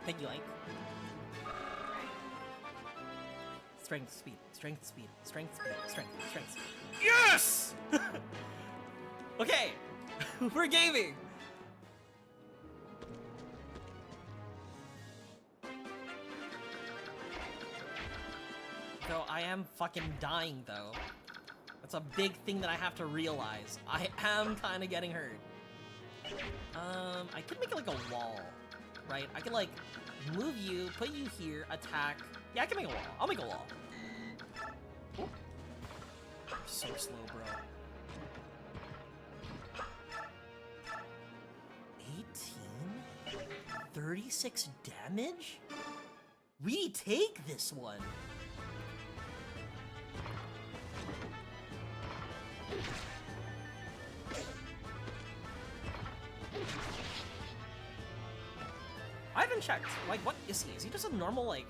Thank you, Ike. Strength, speed, strength, speed, strength, speed, strength, strength, speed. Yes! Okay, we're gaming. Though I am fucking dying, though. That's a big thing that I have to realize. I am kind of getting hurt. I could make it like a wall. Right? I can, like, move you, put you here, attack. Yeah, I can make a wall. I'll make a wall. Ooh. So slow, bro. 18? 36 damage? We take this one. I haven't checked. Like, what is he? Is he just a normal, like...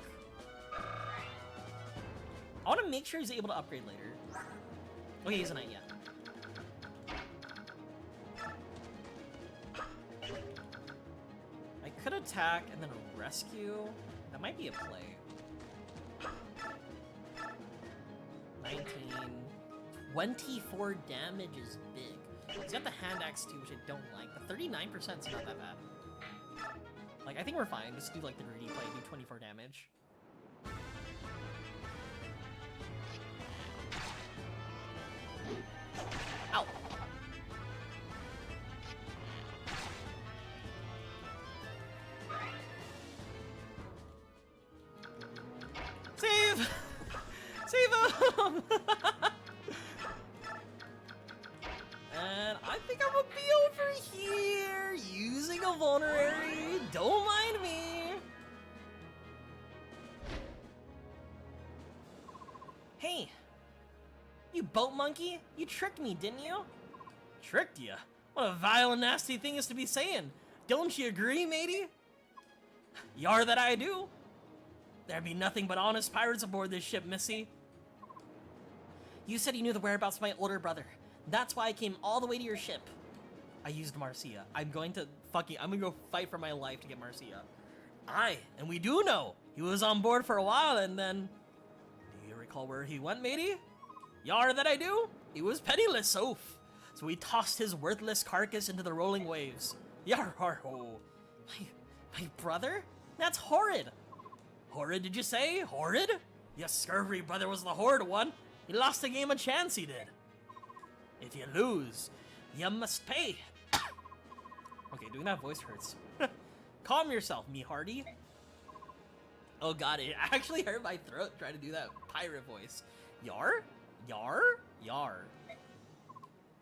I want to make sure he's able to upgrade later. Okay, he's a knight yet. I could attack and then rescue. That might be a play. 19. 24 damage is big. He's got the hand axe too, which I don't like. The 39% is not that bad. Like, I think we're fine. Just do, like, the greedy play, do 24 damage. Ow! Save! Save him! And I think I'm gonna be over here using a vulnerary. Don't mind me. Hey, you boat monkey, you tricked me, didn't you? Tricked ya? What a vile and nasty thing is to be saying. Don't you agree, matey? Yar that I do. There be nothing but honest pirates aboard this ship, missy. You said you knew the whereabouts of my older brother. That's why I came all the way to your ship. I used Marcia. I'm going to go fight for my life to get Marcia. Aye, and we do know. He was on board for a while and then... Do you recall where he went, matey? Yar that I do. He was penniless, oaf. So we tossed his worthless carcass into the rolling waves. Yar har ho. My brother? That's horrid. Horrid, did you say? Horrid? Your scurvy brother was the horrid one. He lost the game a chance, he did. If you lose, you must pay. Okay, doing that voice hurts. Calm yourself, me hearty. Oh god, it actually hurt my throat trying to do that pirate voice. Yar? Yar? Yar.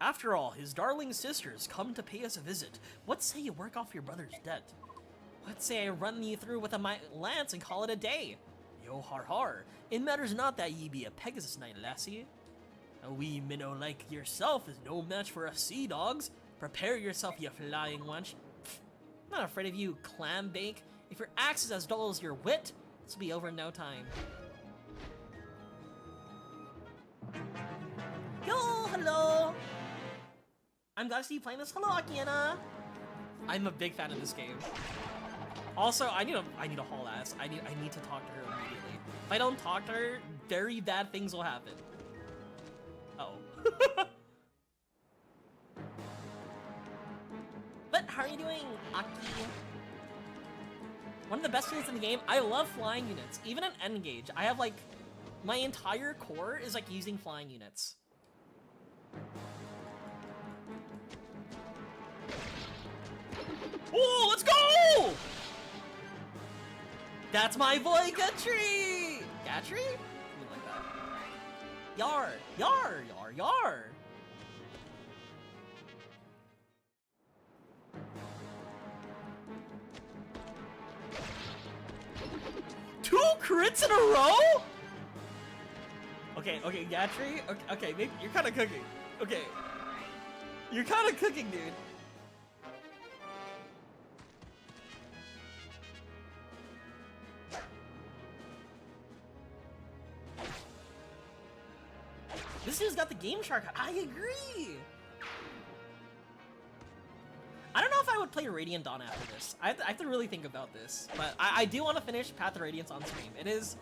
After all, his darling sisters come to pay us a visit. What say you work off your brother's debt? What say I run ye through with a lance and call it a day? Yo har har, it matters not that ye be a Pegasus knight, lassie. A wee minnow like yourself is no match for us sea dogs. Prepare yourself, ye flying wench. I'm not afraid of you, clam bake. If your axe is as dull as your wit, this will be over in no time. Yo, hello! I'm glad to see you playing this. Hello, Akiana! I'm a big fan of this game. Also, I need to haul ass. I need to talk to her immediately. If I don't talk to her, very bad things will happen. Uh-oh. But how are you doing, Aki? One of the best units in the game. I love flying units. Even in N-Gage, I have like my entire core is like using flying units. Oh, let's go! That's my boy, Gatry! Gatry? Something like that. Yar! Yar! Yar! Yar! Two crits in a row? Okay, Gatry. Okay, maybe you're kind of cooking. Okay. You're kind of cooking, dude. This dude's got the Game Shark. I agree. I don't know if I would play Radiant Dawn after this. I have to really think about this. But I do want to finish Path of Radiance on stream. It is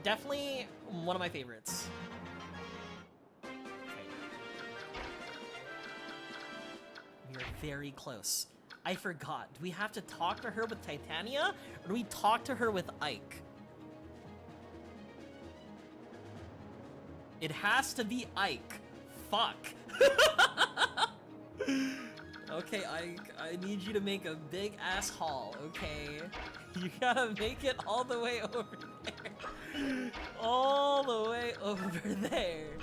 definitely one of my favorites. Okay. We are very close. I forgot. Do we have to talk to her with Titania? Or do we talk to her with Ike? It has to be Ike. Fuck. Okay, Ike, I need you to make a big ass haul, okay? You gotta make it all the way over there. All the way over there.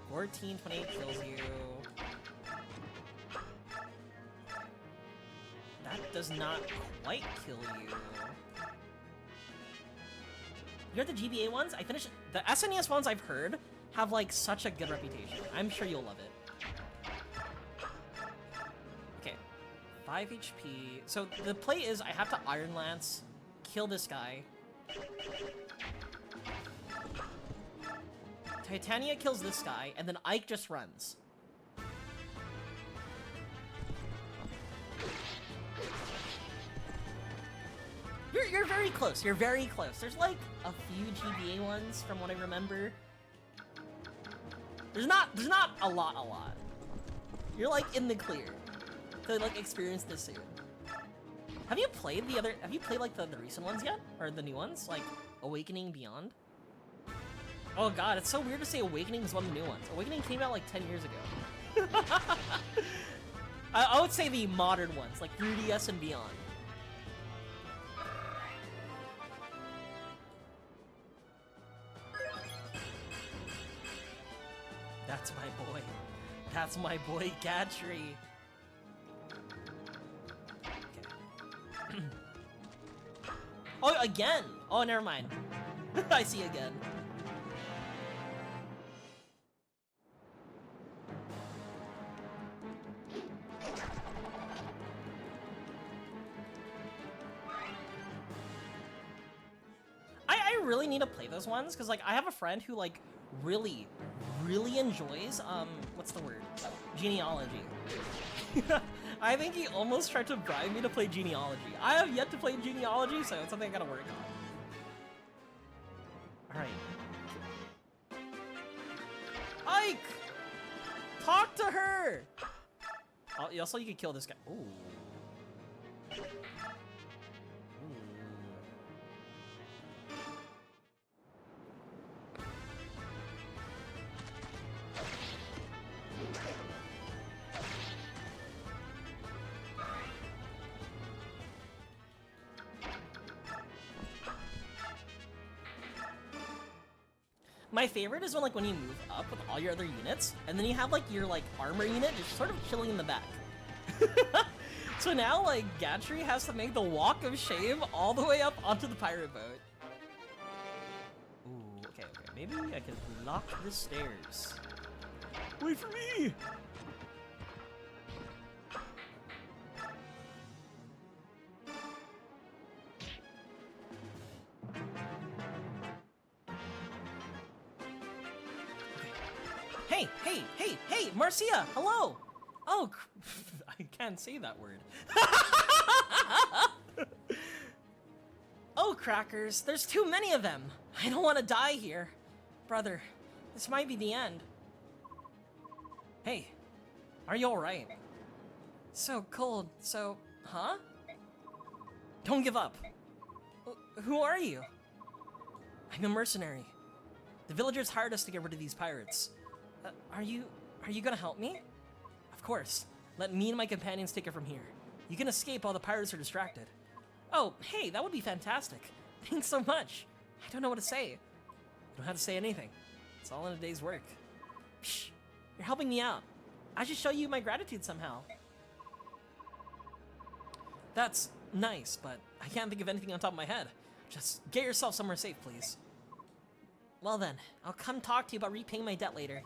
1428 kills you. That does not quite kill you. You're the GBA ones? I finished the SNES ones I've heard have like such a good reputation. I'm sure you'll love it. Okay, 5 HP. So the play is I have to Iron Lance, kill this guy. Titania kills this guy, and then Ike just runs. You're very close. You're very close. There's like a few GBA ones from what I remember. There's not a lot. You're like in the clear to like experience this soon. Have you played like the recent ones yet? Or the new ones? Like Awakening Beyond? Oh god, it's so weird to say Awakening is one of the new ones. Awakening came out like 10 years ago. I would say the modern ones, like 3DS and beyond. That's my boy. That's my boy, Gatry. Okay. Oh, again! Oh, never mind. I see again. really need to play those ones? Because, like, I have a friend who, like, really, really enjoys, what's the word? Genealogy. I think he almost tried to bribe me to play Genealogy. I have yet to play Genealogy, so it's something I gotta work on. Alright. Ike! Talk to her! Oh, also, you can kill this guy. Ooh. My favorite is when, like, when you move up with all your other units, and then you have, like, your, like, armor unit just sort of chilling in the back. So now, like, Gatry has to make the walk of shame all the way up onto the pirate boat. Ooh, okay. Maybe I can lock the stairs. Wait for me! Hey, Marcia, hello! Oh, I can't say that word. Oh, crackers, there's too many of them. I don't want to die here. Brother, this might be the end. Hey, are you alright? So cold, huh? Don't give up. Who are you? I'm a mercenary. The villagers hired us to get rid of these pirates. Are you gonna help me? Of course. Let me and my companions take it from here. You can escape while the pirates are distracted. Oh, hey, that would be fantastic. Thanks so much. I don't know what to say. You don't have to say anything. It's all in a day's work. Psh, you're helping me out. I should show you my gratitude somehow. That's nice, but I can't think of anything on top of my head. Just get yourself somewhere safe, please. Well then, I'll come talk to you about repaying my debt later.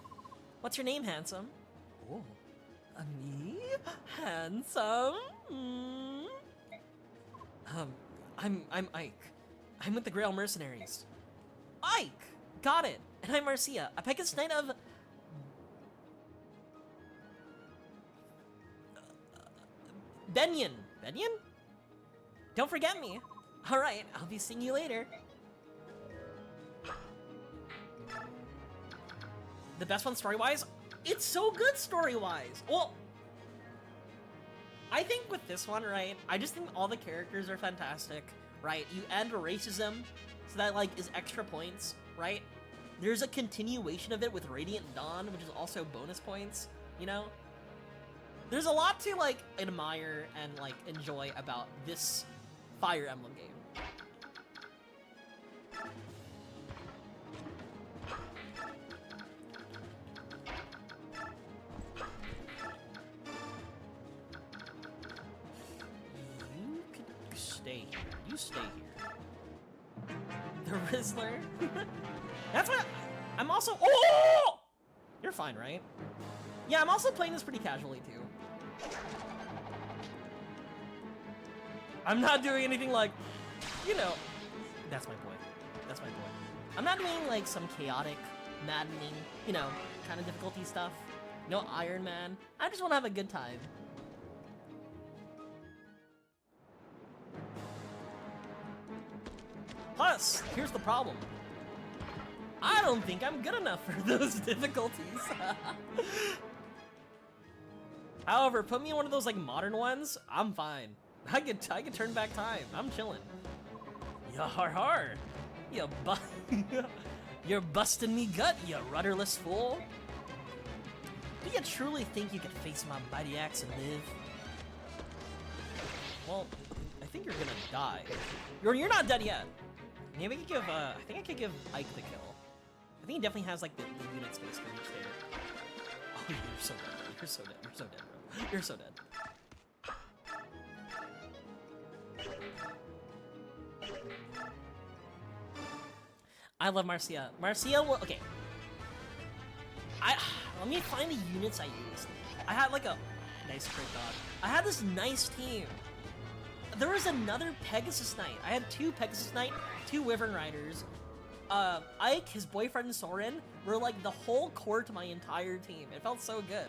What's your name, handsome? Oh, me? Handsome? I'm Ike. I'm with the Grail Mercenaries. Ike! Got it! And I'm Marcia, a Pegasus Knight of... Benyon. Benyon? Don't forget me. Alright, I'll be seeing you later. The best one story-wise? It's so good story-wise! Well, I think with this one, right, I just think all the characters are fantastic, right? You end racism, so that, like, is extra points, right? There's a continuation of it with Radiant Dawn, which is also bonus points, you know? There's a lot to, like, admire and, like, enjoy about this Fire Emblem game. You stay here. The Rizzler? That's what I'm also— oh! You're fine, right? Yeah, I'm also playing this pretty casually, too. I'm not doing anything like, you know, that's my point. That's my point. I'm not doing, like, some chaotic, maddening, you know, kind of difficulty stuff. No Iron Man. I just want to have a good time. Plus, here's the problem. I don't think I'm good enough for those difficulties. However, put me in one of those, like, modern ones, I'm fine. I could turn back time. I'm chilling. Yar har. You're busting me gut, you rudderless fool. Do you truly think you can face my mighty axe and live? Well, I think you're gonna die. You're not dead yet. Maybe we could give, I think I could give Ike the kill. I think he definitely has, like, the unit space to reach there. Oh, you're so dead, bro. You're so dead. You're so dead, bro. You're so dead. I love Marcia. Marcia, okay. Let me find the units I used. I had, like, a nice crit dog. I had this nice team. There was another Pegasus Knight. I had 2 Pegasus Knight, 2 Wyvern Riders, Ike, his boyfriend Soren, were like the whole core to my entire team. It felt so good.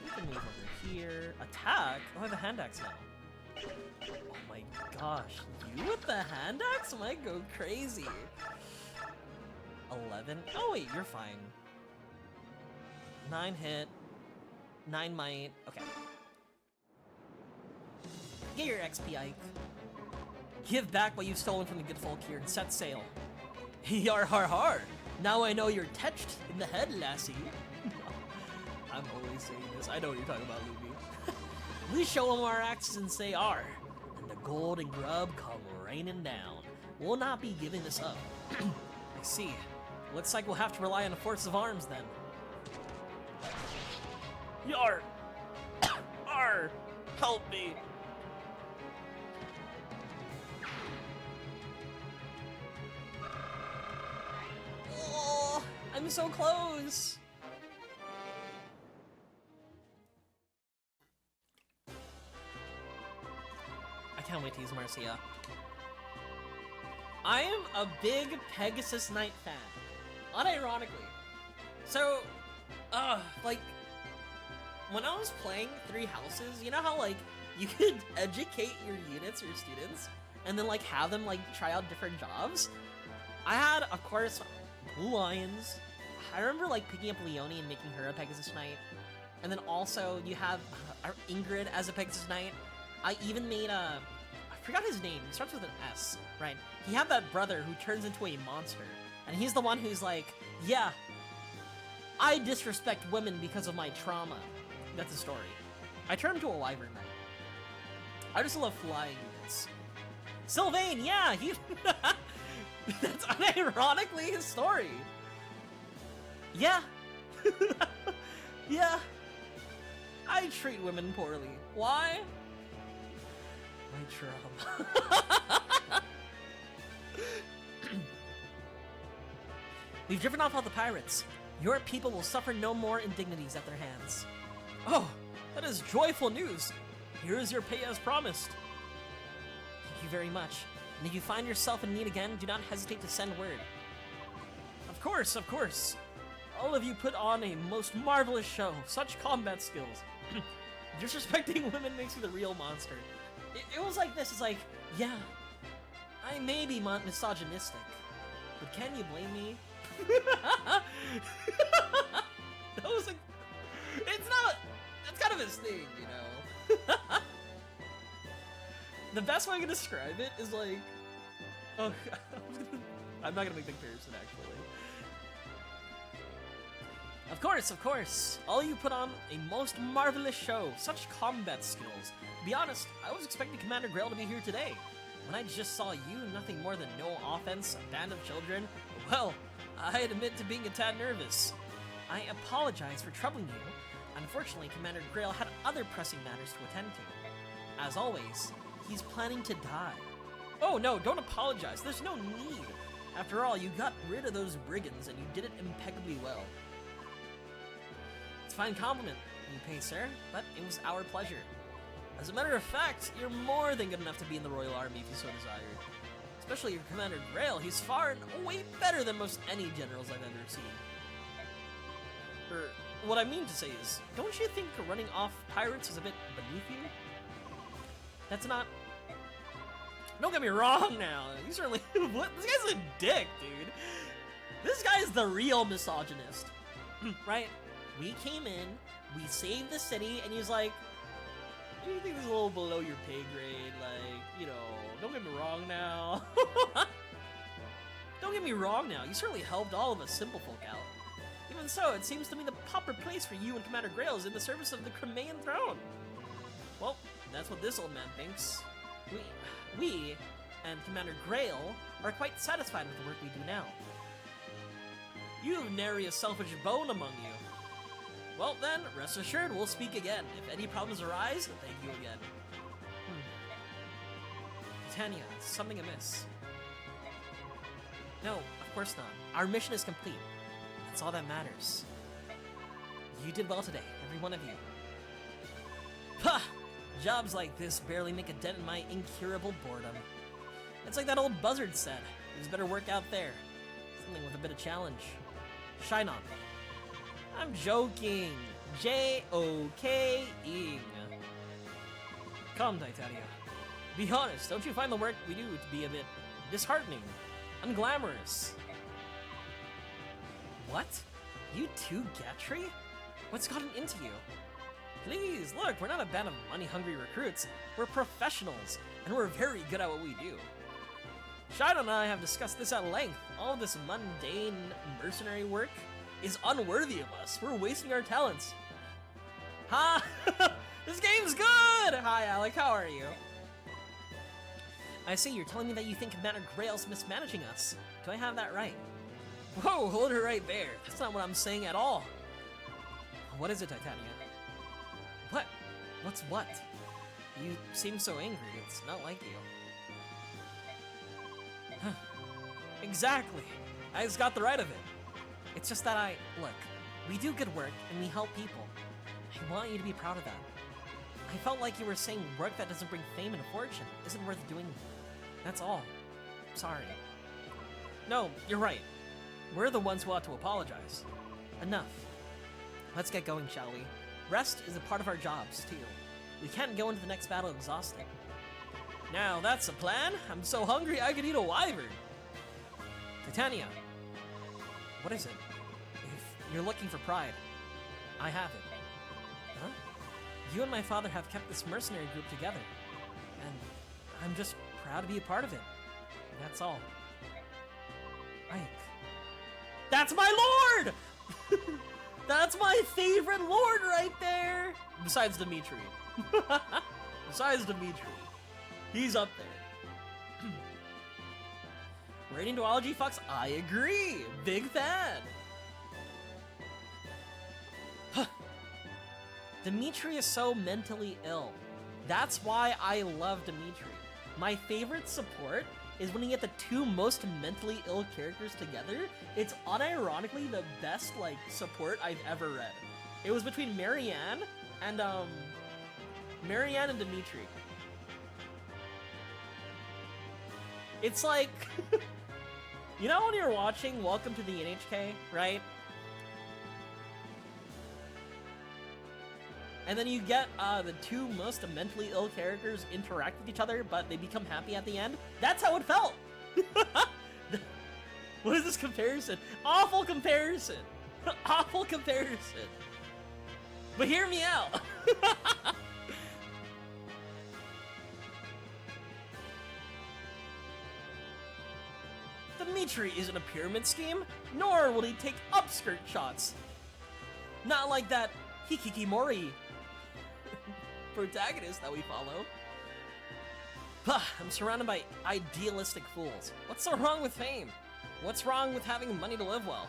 We can move over here. Attack? Oh, I have a hand axe now. Oh my gosh. You with the hand axe might go crazy. 11? Oh wait, you're fine. 9 hit. 9 might. Okay. Get your XP, Ike. Give back what you've stolen from the good folk here and set sail. Yar har har! Now I know you're touched in the head, lassie. I'm always saying this. I know what you're talking about, Luby. We show them our axes and say R, and the gold and grub come raining down. We'll not be giving this up. I see. Looks like we'll have to rely on a force of arms then. Yar! R! Help me! Oh, I'm so close! I can't wait to use Marcia. I am a big Pegasus Knight fan. Unironically. So, like, when I was playing Three Houses, you know how, like, you could educate your units or students and then, like, have them, like, try out different jobs? I had, of course, Blue Lions. I remember, like, picking up Leonie and making her a Pegasus Knight. And then also, you have Ingrid as a Pegasus Knight. I even made I forgot his name. It starts with an S, right? He had that brother who turns into a monster. And he's the one who's like, yeah, I disrespect women because of my trauma. That's the story. I turned him to a wyvern knight. I just love flying units. Sylvain, yeah, he... That's unironically his story. Yeah. Yeah. I treat women poorly. Why? My trauma. We've driven off all the pirates. Your people will suffer no more indignities at their hands. Oh, that is joyful news. Here is your pay as promised. Thank you very much. And if you find yourself in need again, do not hesitate to send word. Of course, of course. All of you put on a most marvelous show. Such combat skills. Disrespecting women makes you the real monster. It was like this. It's like, yeah, I may be misogynistic, but can you blame me? That was like, it's not, that's kind of his thing, you know? The best way I can describe it is like, oh, I'm not gonna make the comparison actually. Of course, all you put on a most marvelous show, such combat skills. To be honest, I was expecting Commander Grail to be here today. When I just saw you, nothing more than no offense, a band of children, well, I admit to being a tad nervous. I apologize for troubling you. Unfortunately, Commander Grail had other pressing matters to attend to. As always, he's planning to die. Oh no, don't apologize, there's no need. After all, you got rid of those brigands and you did it impeccably well. It's a fine compliment, you pay, sir, but it was our pleasure. As a matter of fact, you're more than good enough to be in the Royal Army if you so desired. Especially your Commander Grail, he's far and way better than most any generals I've ever seen. What I mean to say is, don't you think running off pirates is a bit beneath you? That's not... Don't get me wrong now, you certainly... What? This guy's a dick, dude. This guy's the real misogynist. Right? We came in, we saved the city, and he's like, do you think this is a little below your pay grade? Like, you know, don't get me wrong now. Don't get me wrong now, you certainly helped all of us simple folk out. Even so, it seems to me the proper place for you and Commander Grail is in the service of the Crimean throne. Well, that's what this old man thinks. We and Commander Grail are quite satisfied with the work we do now. You have nary a selfish bone among you. Well then, rest assured we'll speak again. If any problems arise, thank you again. Titania, is something amiss? No, of course not. Our mission is complete. That's all that matters. You did well today, every one of you. Pah! Jobs like this barely make a dent in my incurable boredom. It's like that old buzzard said. There's better work out there. Something with a bit of challenge. Shine on. I'm joking. J-O-K-ing. Come, Titania. Be honest, don't you find the work we do to be a bit disheartening, unglamorous? What? You too, Gatry? What's gotten into you? Please, look, we're not a band of money-hungry recruits. We're professionals, and we're very good at what we do. Shido and I have discussed this at length. All of this mundane mercenary work is unworthy of us. We're wasting our talents. Ha! This game's good! Hi, Alec, how are you? I see, you're telling me that you think Commander Grail's mismanaging us. Do I have that right? Whoa, hold her right there. That's not what I'm saying at all. What is it, Titania? What? What's what? You seem so angry. It's not like you. Exactly. I just got the right of it. It's just that look, we do good work and we help people. I want you to be proud of that. I felt like you were saying work that doesn't bring fame and fortune isn't worth doing. That's all. Sorry. No, you're right. We're the ones who ought to apologize. Enough. Let's get going, shall we? Rest is a part of our jobs, too. We can't go into the next battle exhausted. Now, that's a plan. I'm so hungry I could eat a wyvern. Titania. What is it? If you're looking for pride, I have it. Huh? You and my father have kept this mercenary group together, and I'm just proud to be a part of it. That's all. Ike. That's my lord! That's my favorite lord right there! Besides Dimitri. Besides Dimitri. He's up there. Radiant Duology fucks? I agree! Big fan! Dimitri is so mentally ill. That's why I love Dimitri. My favorite support is when you get the two most mentally ill characters together. It's unironically the best, like, support I've ever read. It was between Marianne and Dimitri. It's like, you know when you're watching Welcome to the NHK, right? And then you get the two most mentally ill characters interact with each other, but they become happy at the end. That's how it felt! What is this comparison? Awful comparison! Awful comparison! But hear me out! Dimitri isn't a pyramid scheme, nor will he take upskirt shots. Not like that Hikikimori protagonist that we follow. I'm surrounded by idealistic fools. What's so wrong with fame? What's wrong with having money to live well?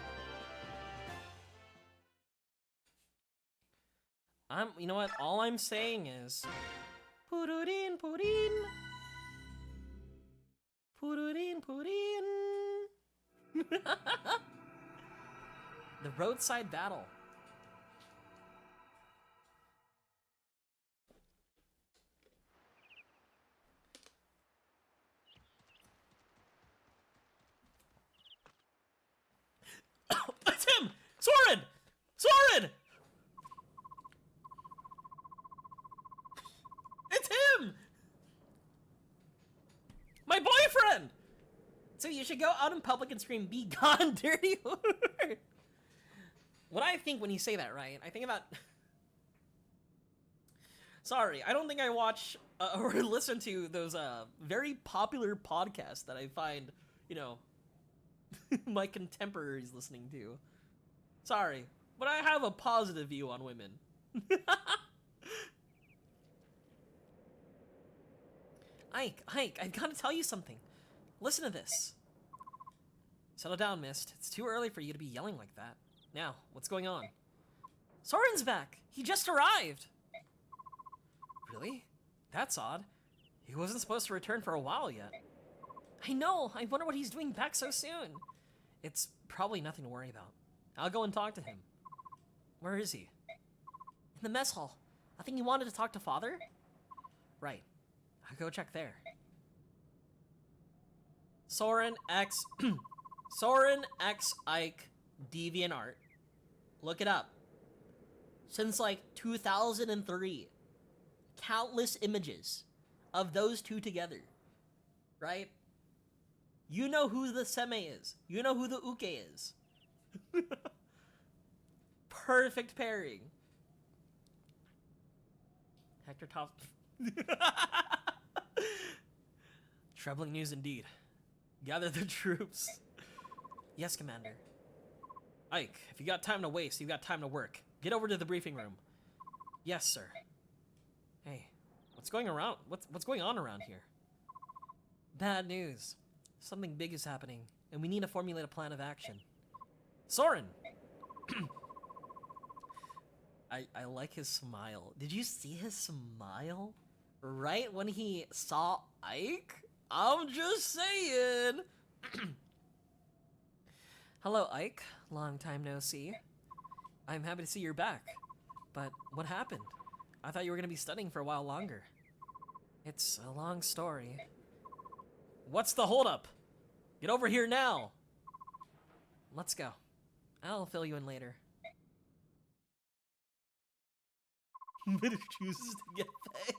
You know what? All I'm saying is, Pururin, purin. Pururin, purin. The roadside battle. It's him! Soren! Soren! It's him! My boyfriend! So you should go out in public and scream, "Be gone, dirty whore!" What I think when you say that, right? I think about... Sorry, I don't think I watch or listen to those very popular podcasts that I find, you know, my contemporaries listening to. Sorry, but I have a positive view on women. Ike, I've got to tell you something. Listen to this. Settle down, Mist. It's too early for you to be yelling like that. Now, what's going on? Soren's back! He just arrived! Really? That's odd. He wasn't supposed to return for a while yet. I know! I wonder what he's doing back so soon. It's probably nothing to worry about. I'll go and talk to him. Where is he? In the mess hall. I think he wanted to talk to Father? Right. I'll go check there. Soren X Soren X Ike DeviantArt. Look it up. Since like 2003, countless images of those two together, right? You know who the Seme is. You know who the Uke is. Perfect pairing. Hector top. Troubling news indeed. Gather the troops. Yes, Commander. Ike, if you got time to waste, you got time to work. Get over to the briefing room. Yes, sir. Hey, what's going around? What's going on around here? Bad news. Something big is happening, and we need to formulate a plan of action. Soren! I like his smile. Did you see his smile? Right when he saw Ike? I'm just saying! Hello, Ike. Long time no see. I'm happy to see you're back. But what happened? I thought you were gonna be studying for a while longer. It's a long story. What's the holdup? Get over here now! Let's go. I'll fill you in later. But it chooses to get paid.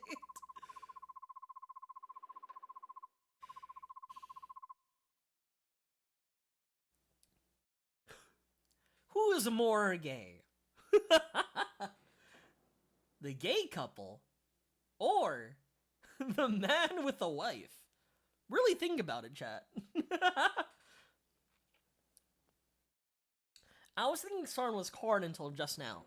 Who is more gay? The gay couple? Or the man with the wife? Really think about it, chat. I was thinking Soren was Korn until just now.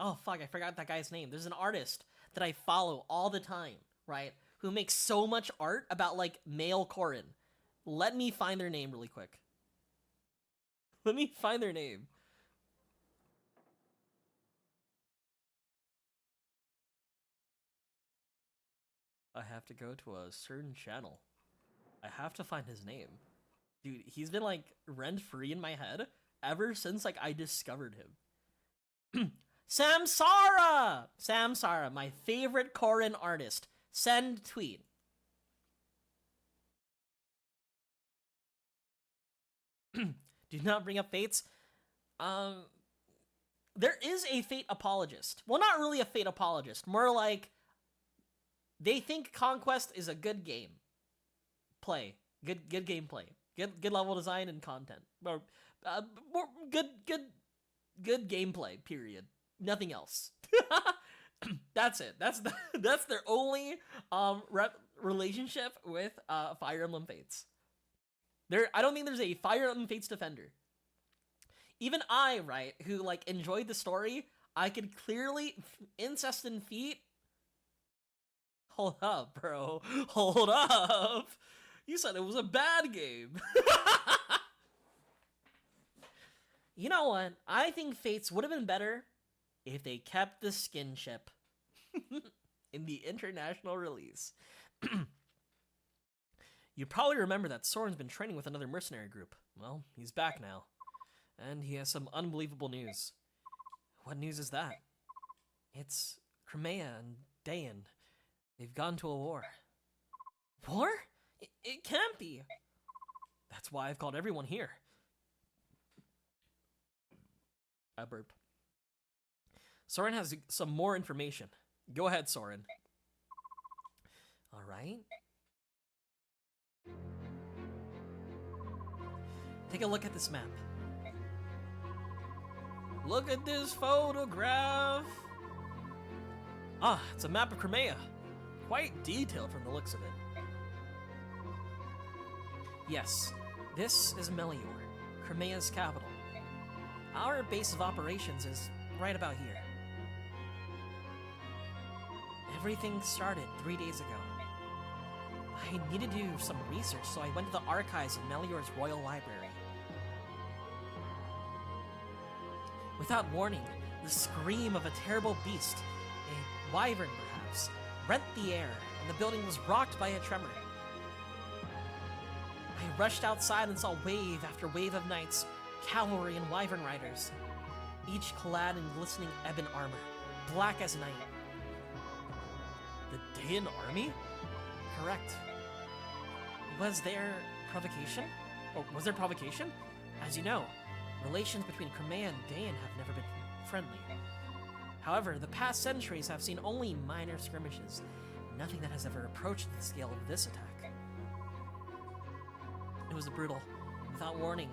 Oh fuck, I forgot that guy's name. There's an artist that I follow all the time, right? Who makes so much art about like male Korn. Let me find their name really quick. Let me find their name. I have to go to a certain channel. I have to find his name. Dude, he's been like rent-free in my head ever since like I discovered him. Samsara! Samsara, my favorite Korn artist. Send tweet. Do not bring up Fates. There is a Fate apologist. Well, not really a Fate apologist. More like they think Conquest is a good game. Play. Good gameplay. Good level design and content. Or more good gameplay, period. Nothing else. That's it. That's their only relationship with Fire Emblem Fates. I don't think there's a Fire Emblem Fates defender. Even I, right, who like enjoyed the story, I could clearly incest and feet. Hold up, bro. Hold up. You said it was a bad game. You know what? I think Fates would have been better if they kept the skinship in the international release. You probably remember that Soren's been training with another mercenary group. Well, he's back now. And he has some unbelievable news. What news is that? It's Crimea and Dayan. They've gone to a war. War? It can't be. That's why I've called everyone here. I burped. Soren has some more information. Go ahead, Soren. All right. Take a look at this map. Look at this photograph. Ah, it's a map of Crimea. Quite detailed from the looks of it. Yes, this is Melior, Crimea's capital. Our base of operations is right about here. Everything started 3 days ago. I needed to do some research, so I went to the archives of Melior's royal library. Without warning, the scream of a terrible beast, a wyvern perhaps, rent the air, and the building was rocked by a tremor. I rushed outside and saw wave after wave of knights, cavalry and wyvern riders, each clad in glistening ebon armor, black as night. The Dayan army? Correct. Was there provocation? Or was there provocation? As you know, relations between Crimea and Dayan have never been friendly. However, the past centuries have seen only minor skirmishes, nothing that has ever approached the scale of this attack. It was brutal. Without warning,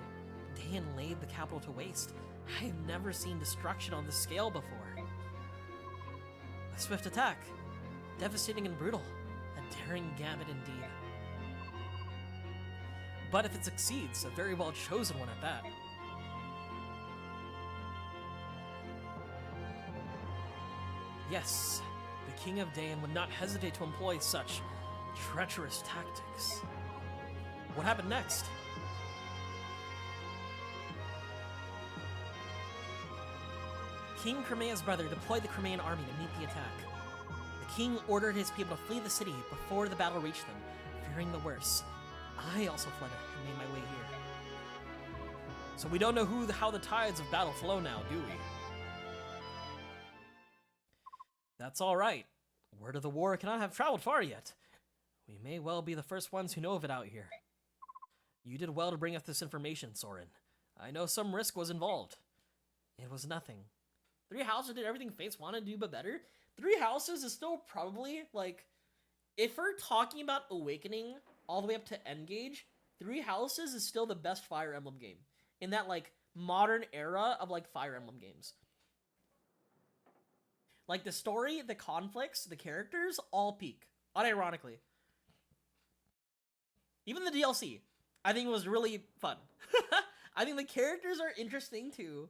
Dayan laid the capital to waste. I have never seen destruction on this scale before. A swift attack, devastating and brutal, a daring gambit indeed. But if it succeeds, a very well chosen one at that. Yes, the King of Dayan would not hesitate to employ such treacherous tactics. What happened next? King Crimea's brother deployed the Crimean army to meet the attack. The king ordered his people to flee the city before the battle reached them, fearing the worst. I also fled and made my way here. So we don't know how the tides of battle flow now, do we? That's alright. Word of the war cannot have traveled far yet. We may well be the first ones who know of it out here. You did well to bring us this information, Soren. I know some risk was involved. It was nothing. Three Houses did everything Fates wanted to do but better. Three Houses is still probably, like, if we're talking about Awakening all the way up to Endgage, Three Houses is still the best Fire Emblem game. In that, like, modern era of, like, Fire Emblem games. Like, the story, the conflicts, the characters, all peak. Unironically. Even the DLC, I think it was really fun. I think the characters are interesting, too.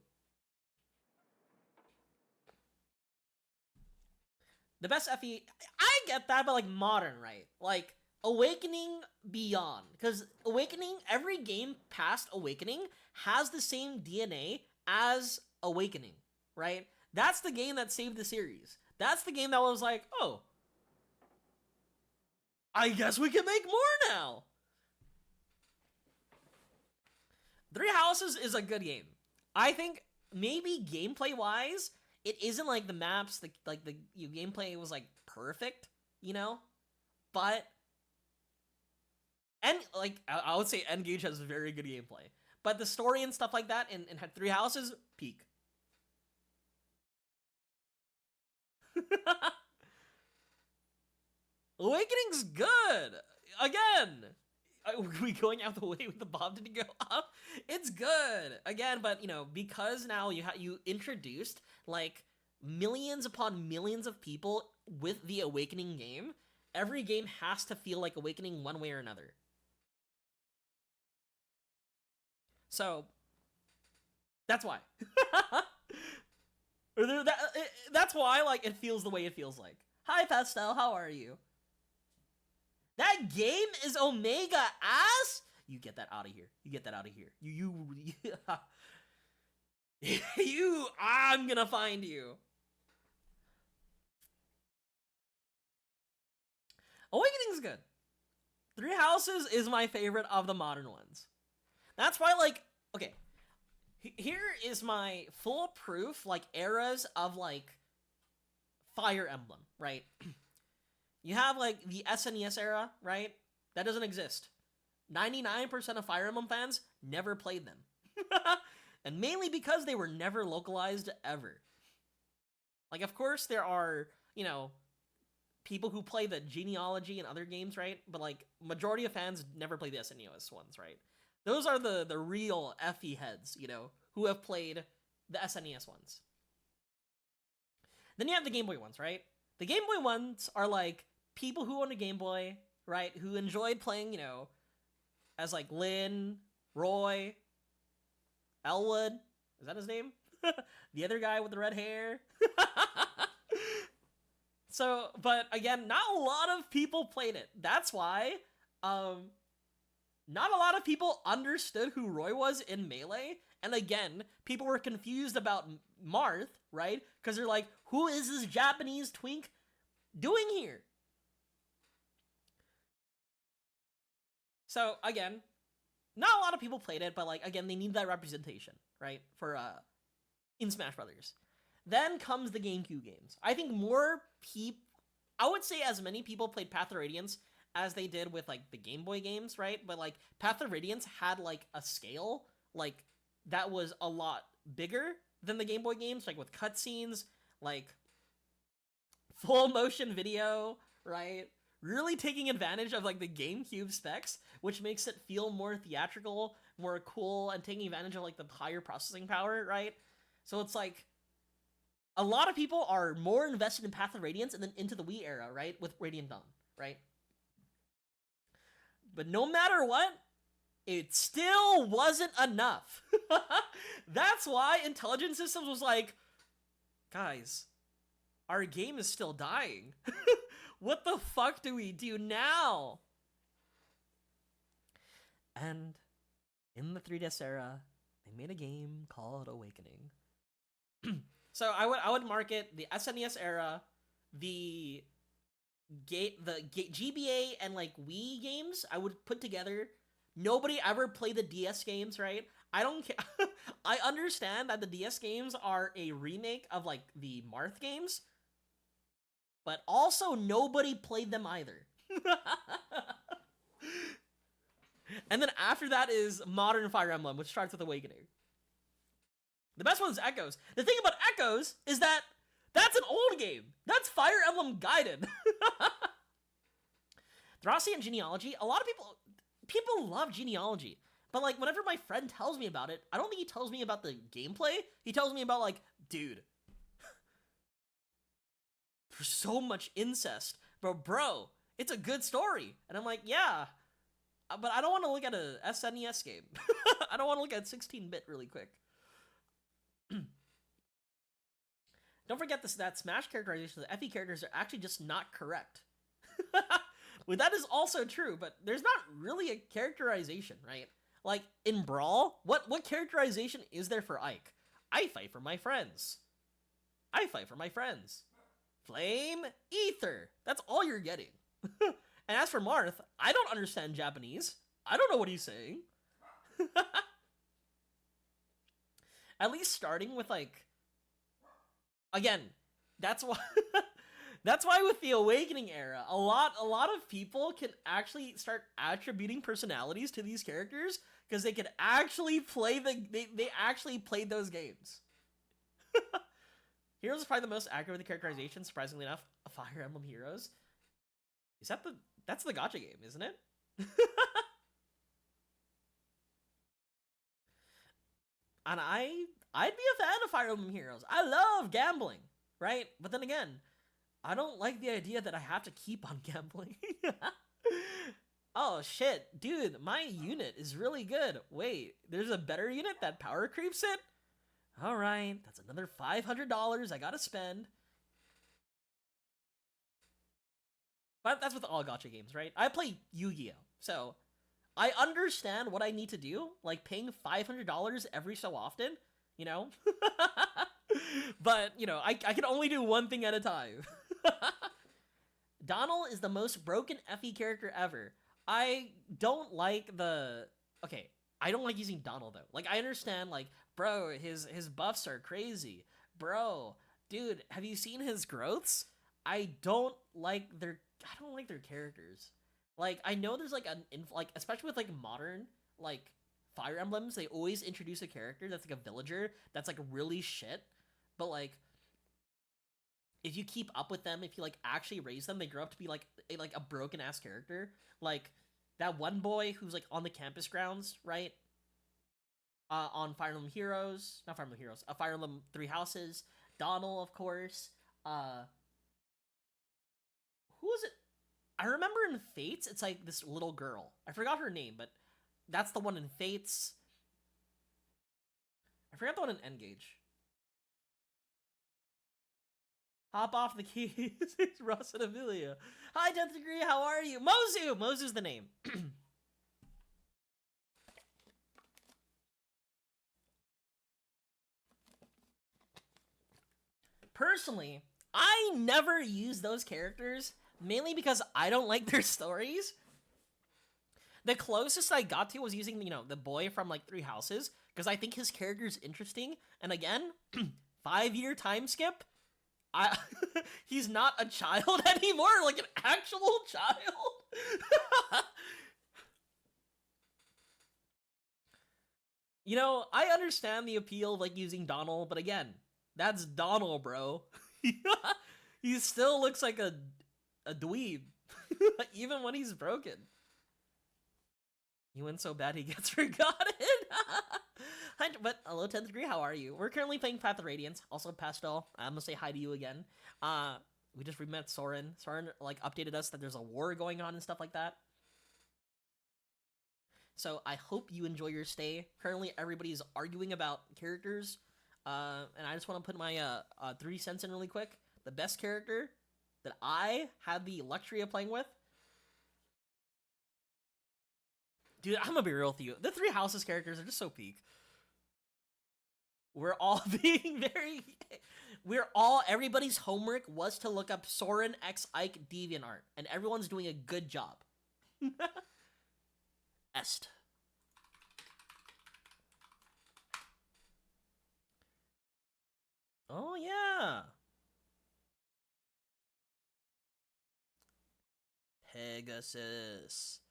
The best FE, I get that, but like modern, right? Like Awakening Beyond. Because Awakening, every game past Awakening has the same DNA as Awakening, right? That's the game that saved the series. That's the game that was like, oh, I guess we can make more now. Three Houses is a good game. I think maybe gameplay-wise, it isn't like the maps, the gameplay was like perfect, you know? But, and like, I would say Endgage has very good gameplay. But the story and stuff like that and had Three Houses, peak. Awakening's good! Again! Are we going out the way with the bomb to go up? It's good! Again, but, you know, because now you introduced, like, millions upon millions of people with the Awakening game, every game has to feel like Awakening one way or another. So, that's why. That's why, like, it feels the way it feels like. Hi, Pastel, how are you? That game is Omega ass? You get that out of here. You get that out of here. I'm gonna find you. Awakening's good. Three Houses is my favorite of the modern ones. That's why, like, okay. Here is my full proof, like, eras of, like, Fire Emblem, right? You have, like, the SNES era, right? That doesn't exist. 99% of Fire Emblem fans never played them. And mainly because they were never localized ever. Like, of course, there are, you know, people who play the Genealogy and other games, right? But, like, majority of fans never play the SNES ones, right? Those are the real FE heads, you know, who have played the SNES ones. Then you have the Game Boy ones, right? The Game Boy ones are, like, people who own a Game Boy, right? Who enjoyed playing, you know, as, like, Lynn, Roy, Elwood. Is that his name? The other guy with the red hair. So, but again, not a lot of people played it. That's why, not a lot of people understood who Roy was in Melee. And again, people were confused about Marth, right? Because they're like, who is this Japanese twink doing here? So, again, not a lot of people played it, but, like, again, they need that representation, right? For, in Smash Brothers. Then comes the GameCube games. I think more I would say as many people played Path of Radiance as they did with like the Game Boy games, right? But like Path of Radiance had like a scale like that was a lot bigger than the Game Boy games, like with cutscenes, like full motion video, right? Really taking advantage of like the GameCube specs, which makes it feel more theatrical, more cool, and taking advantage of like the higher processing power, right? So it's like a lot of people are more invested in Path of Radiance and then into the Wii era, right? With Radiant Dawn, right? But no matter what, it still wasn't enough. That's why Intelligent Systems was like, guys, our game is still dying. What the fuck do we do now? And in the 3DS era, they made a game called Awakening. So I would market the SNES era, the GBA and like Wii games. I would put together. Nobody ever played the DS games, right? I don't care. I understand that the DS games are a remake of like the Marth games, but also nobody played them either. And then after that is modern Fire Emblem, which starts with Awakening. The best one is Echoes. The thing about Echoes is that that's an old game. That's Fire Emblem Gaiden. Drosy and Genealogy, a lot of people love Genealogy. But like whenever my friend tells me about it, I don't think he tells me about the gameplay. He tells me about like, dude, there's so much incest. But bro, it's a good story. And I'm like, yeah. But I don't want to look at a SNES game. I don't want to look at 16-bit really quick. Don't forget this, that Smash characterization, the FE characters are actually just not correct. Well, that is also true, but there's not really a characterization, right? Like, in Brawl, what characterization is there for Ike? I fight for my friends. I fight for my friends. Flame, Ether. That's all you're getting. And as for Marth, I don't understand Japanese. I don't know what he's saying. At least starting with, like... Again, that's why... That's why with the Awakening era, a lot of people can actually start attributing personalities to these characters because they can actually play they actually played those games. Heroes is probably the most accurate with the characterization, surprisingly enough. Fire Emblem Heroes. Is that that's the gacha game, isn't it? And I'd be a fan of Fire Emblem Heroes. I love gambling, right? But then again, I don't like the idea that I have to keep on gambling. Oh shit, dude, my unit is really good. Wait, there's a better unit that power creeps it? Alright, that's another $500 I gotta spend. But that's with all gacha games, right? I play Yu-Gi-Oh! So, I understand what I need to do, like paying $500 every so often, you know? But, you know, I can only do one thing at a time. Donald is the most broken FE character ever. I don't like the... Okay, I don't like using Donald, though. Like, I understand, like, bro, his buffs are crazy. Bro, dude, have you seen his growths? I don't like their characters. Like, I know there's, like, especially with, like, modern, like, Fire Emblems, they always introduce a character that's, like, a villager that's, like, really shit. But, like, if you keep up with them, if you, like, actually raise them, they grow up to be, like a broken-ass character. Like, that one boy who's, like, on the campus grounds, right? On Fire Emblem Heroes. Not Fire Emblem Heroes. Fire Emblem Three Houses. Donald, of course. Who was it? I remember in Fates, it's, like, this little girl. I forgot her name, but that's the one in Fates. I forgot the one in N-Gage. Hop off the keys. It's Ross and Amelia. Hi, 10th degree. How are you? Mozu! Mozu's the name. Personally, I never use those characters, mainly because I don't like their stories. The closest I got to was using, you know, the boy from, like, Three Houses, because I think his character's interesting. And again, 5-year time skip. He's not a child anymore, like an actual child. You know, I understand the appeal of like using Donald, but again, that's Donald, bro. He still looks like a dweeb, even when he's broken. He went so bad he gets forgotten. But hello, 10th degree, how are you? We're currently playing Path of Radiance, also Pastel. I'm gonna say hi to you again. We just met Soren. Soren like updated us that there's a war going on and stuff like that. So I hope you enjoy your stay. Currently, everybody's arguing about characters, and I just want to put my 3 cents in really quick. The best character that I had the luxury of playing with, dude, I'm gonna be real with you. The 3 houses characters are just so peak. We're all being very. Everybody's homework was to look up Soren X Ike DeviantArt, and everyone's doing a good job. Est. Oh, yeah. Pegasus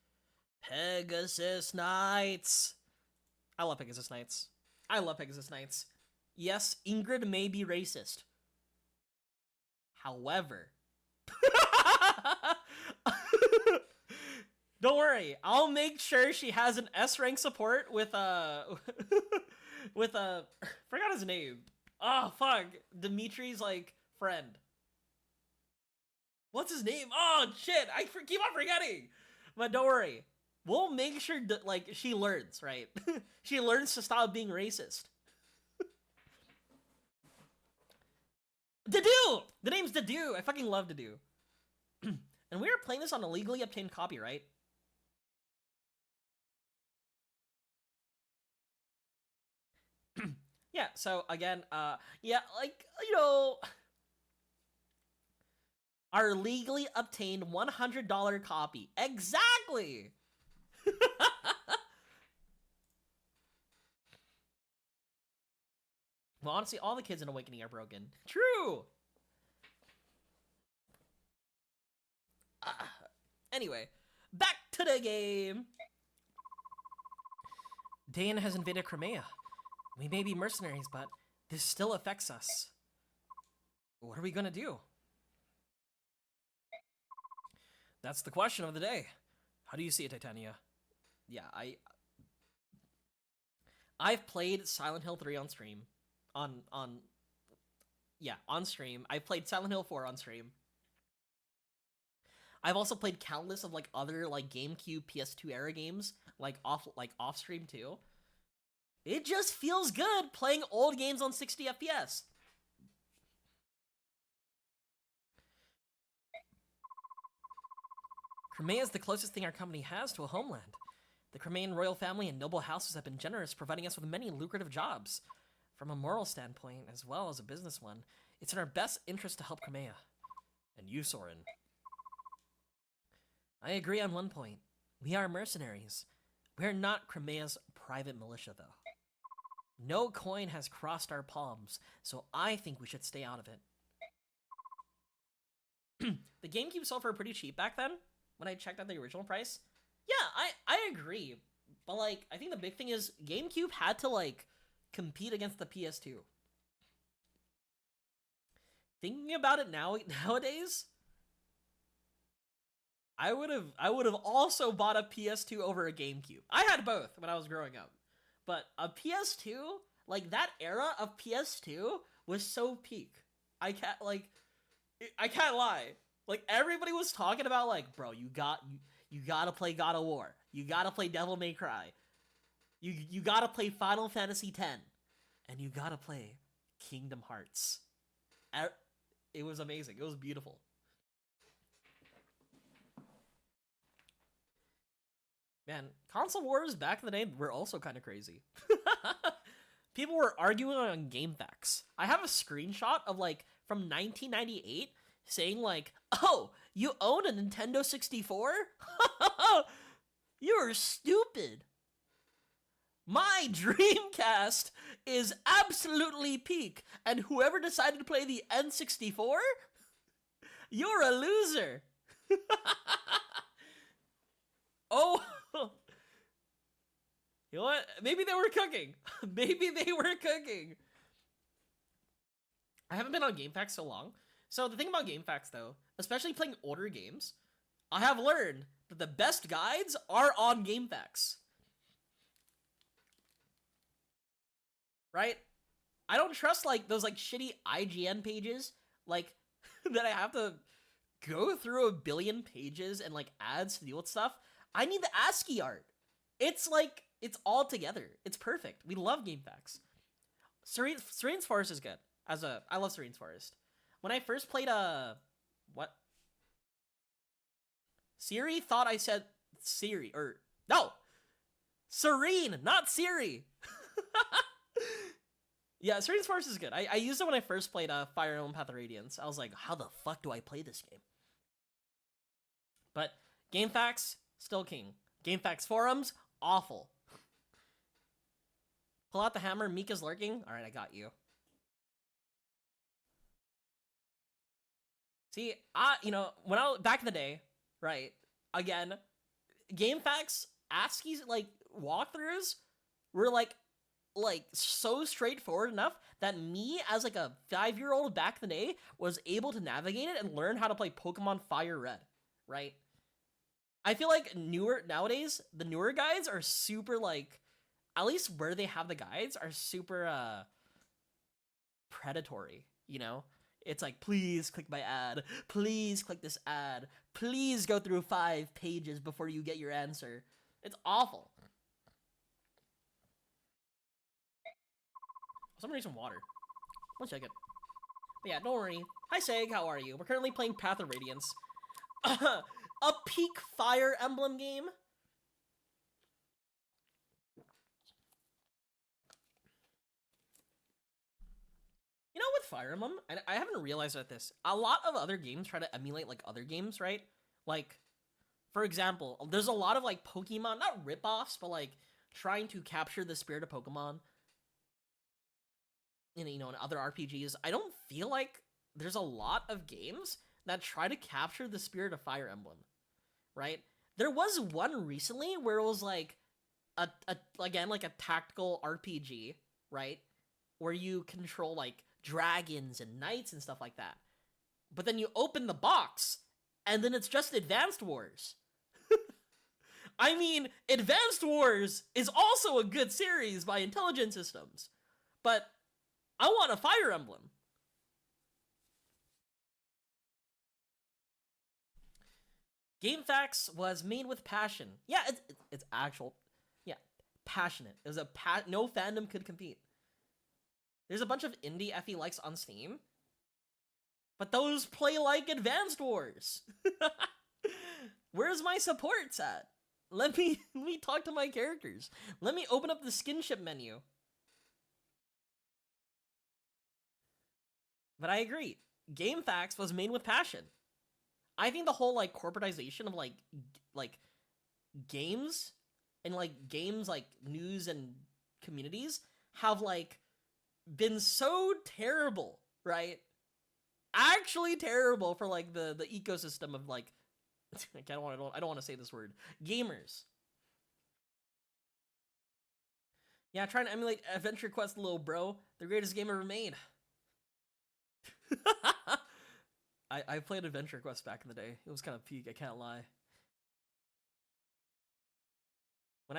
Knights. I love Pegasus Knights. Yes, Ingrid may be racist. However, don't worry, I'll make sure she has an S rank support with forgot his name. Oh fuck, Dimitri's like friend. What's his name? Oh shit, keep on forgetting. But don't worry, we'll make sure that like she learns, right? She learns to stop being racist. Dedu! The name's Dedu. I fucking love Dedu. And we are playing this on a legally obtained copyright. Yeah, so again, yeah, like, you know, our legally obtained $100 copy. Exactly! Well, honestly, all the kids in Awakening are broken. True! Anyway, back to the game! Dayan has invaded Crimea. We may be mercenaries, but this still affects us. What are we gonna do? That's the question of the day. How do you see it, Titania? Yeah, I've played Silent Hill 3 on stream. On stream. I've played Silent Hill 4 on stream. I've also played countless of like other like GameCube, PS2 era games, like off stream too. It just feels good playing old games on 60 FPS. Crimea is the closest thing our company has to a homeland. The Crimean royal family and noble houses have been generous, providing us with many lucrative jobs. From a moral standpoint, as well as a business one, it's in our best interest to help Crimea. And you, Soren. I agree on one point. We are mercenaries. We're not Crimea's private militia, though. No coin has crossed our palms, so I think we should stay out of it. The GameCube sold for pretty cheap back then, when I checked out the original price. Yeah, I agree. But, like, I think the big thing is GameCube had to, like, compete against the PS2. Thinking about it nowadays, I would have also bought a PS2 over a GameCube. I had both when I was growing up. But a PS2, like that era of PS2 was so peak. I can't lie. Like everybody was talking about like, bro, you gotta play God of War. You gotta play Devil May Cry. You gotta play Final Fantasy X. And you gotta play Kingdom Hearts. It was amazing. It was beautiful. Man, console wars back in the day were also kind of crazy. People were arguing on GameFAQs. I have a screenshot of like from 1998 saying like, "Oh, you own a Nintendo 64? You're stupid. My Dreamcast is absolutely peak, and whoever decided to play the N64, you're a loser." Oh! You know what? Maybe they were cooking. Maybe they were cooking. I haven't been on GameFAQs so long. So the thing about GameFAQs, though, especially playing older games, I have learned that the best guides are on GameFAQs. Right? I don't trust, like, those, like, shitty IGN pages, like, that I have to go through a billion pages and, like, ads to deal with stuff. I need the ASCII art. It's, like, it's all together. It's perfect. We love GameFAQs. Serene's Forest is good. I love Serene's Forest. When I first played, what? Siri thought I said Siri, or, no! Serene, not Siri! Yeah, Serene's Forest is good. I used it when I first played Fire Emblem Path of Radiance. I was like, how the fuck do I play this game? But GameFAQs, still king. GameFAQs forums, awful. Pull out the hammer, Mika's lurking. Alright, I got you. See, you know, when I was back in the day, right, again, GameFAQs, ASCII's, like, walkthroughs were, like, so straightforward enough that me, as, like, a 5-year-old back in the day, was able to navigate it and learn how to play Pokemon Fire Red, right? I feel like nowadays, the newer guides are super, like, at least where they have the guides, are super, predatory, you know? It's like, please click my ad. Please click this ad. Please go through 5 pages before you get your answer. It's awful. Someone need some water. One second. But yeah, don't worry. Hi, Seg. How are you? We're currently playing Path of Radiance. A peak Fire Emblem game. You know, with Fire Emblem, I haven't realized that this. A lot of other games try to emulate, like, other games, right? Like, for example, there's a lot of, like, Pokemon, not ripoffs, but, like, trying to capture the spirit of Pokemon in, you know, in other RPGs. I don't feel like there's a lot of games that try to capture the spirit of Fire Emblem, right? There was one recently where it was, like, again, like, a tactical RPG, right? Where you control, like, dragons and knights and stuff like that. But then you open the box, and then it's just Advanced Wars. I mean, Advanced Wars is also a good series by Intelligent Systems. But I want a Fire Emblem. GameFAQs was made with passion. Yeah, it's actual, yeah, passionate. It was no fandom could compete. There's a bunch of indie FE likes on Steam, but those play like Advanced Wars. Where's my supports at? Let me talk to my characters. Let me open up the skinship menu. But I agree. GameFAQs was made with passion. I think the whole, like, corporatization of, like games and, like, games, like, news and communities have, like, been so terrible, right? Actually terrible for, like, the ecosystem of, like, I don't want to say this word, gamers. Yeah, trying to emulate Adventure Quest, little bro, the greatest game ever made. I played Adventure Quest back in the day. It was kind of peak, I can't lie. When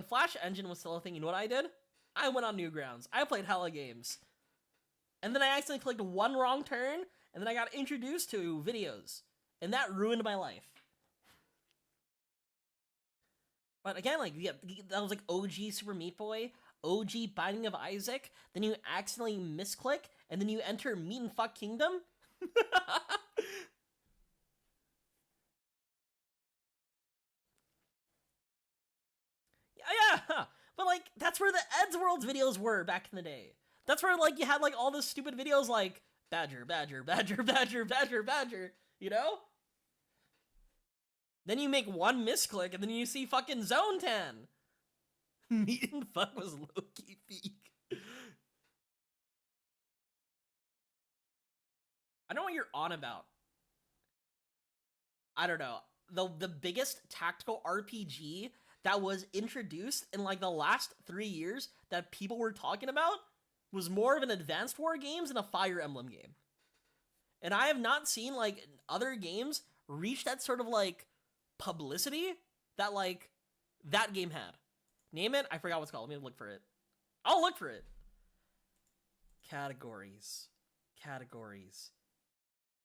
Flash Engine was still a thing, you know what I did? I went on Newgrounds. I played hella games. And then I accidentally clicked one wrong turn, and then I got introduced to videos. And that ruined my life. But again, like, yeah, that was like OG Super Meat Boy, OG Binding of Isaac, then you accidentally misclick, and then you enter Meat and Fuck Kingdom? Yeah, but, like, that's where the Eddsworlds videos were back in the day. That's where, like, you had, like, all those stupid videos like, Badger, Badger, Badger, Badger, Badger, Badger, you know? Then you make one misclick, and then you see fucking Zone 10. Meat and Fuck was low-key peak. I don't know what you're on about. I don't know. the biggest tactical RPG that was introduced in like the last 3 years that people were talking about was more of an Advanced War games than a Fire Emblem game. And I have not seen like other games reach that sort of like publicity that like that game had. Name it? I forgot what's called. Let me look for it. I'll look for it. Categories.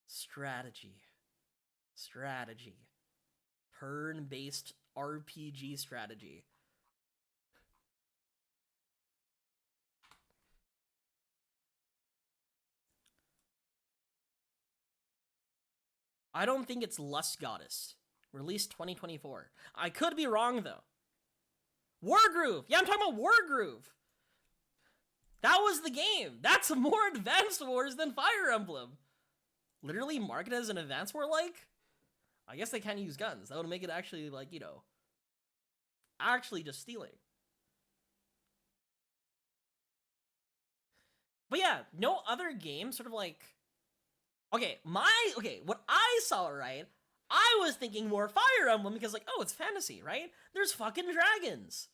Strategy. Turn-based RPG strategy. I don't think it's Lust Goddess. Released 2024. I could be wrong, though. Wargroove! Yeah, I'm talking about Wargroove! That was the game! That's more Advanced Wars than Fire Emblem! Literally marketed as an Advanced War-like? I guess they can't use guns. That would make it actually, like, you know, actually just stealing. But yeah, no other game sort of like... Okay, what I saw, right? I was thinking more Fire Emblem because, like, oh, it's fantasy, right? There's fucking dragons.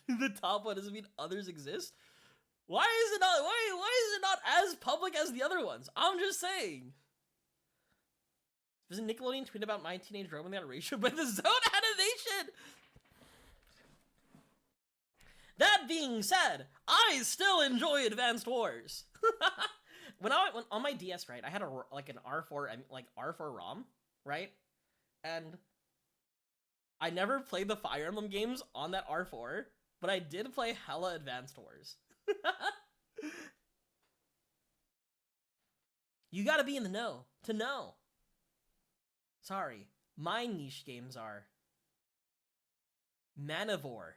The top one doesn't mean others exist. Why is it not? Why is it not as public as the other ones? I'm just saying. Doesn't Nickelodeon tweet about My Teenage Robot got ratio by the Zone animation? That being said, I still enjoy Advanced Wars. when on my DS, right, I had an R4 ROM, right, and I never played the Fire Emblem games on that R4, but I did play hella Advanced Wars. You gotta be in the know to know. Sorry, my niche games are Manivore.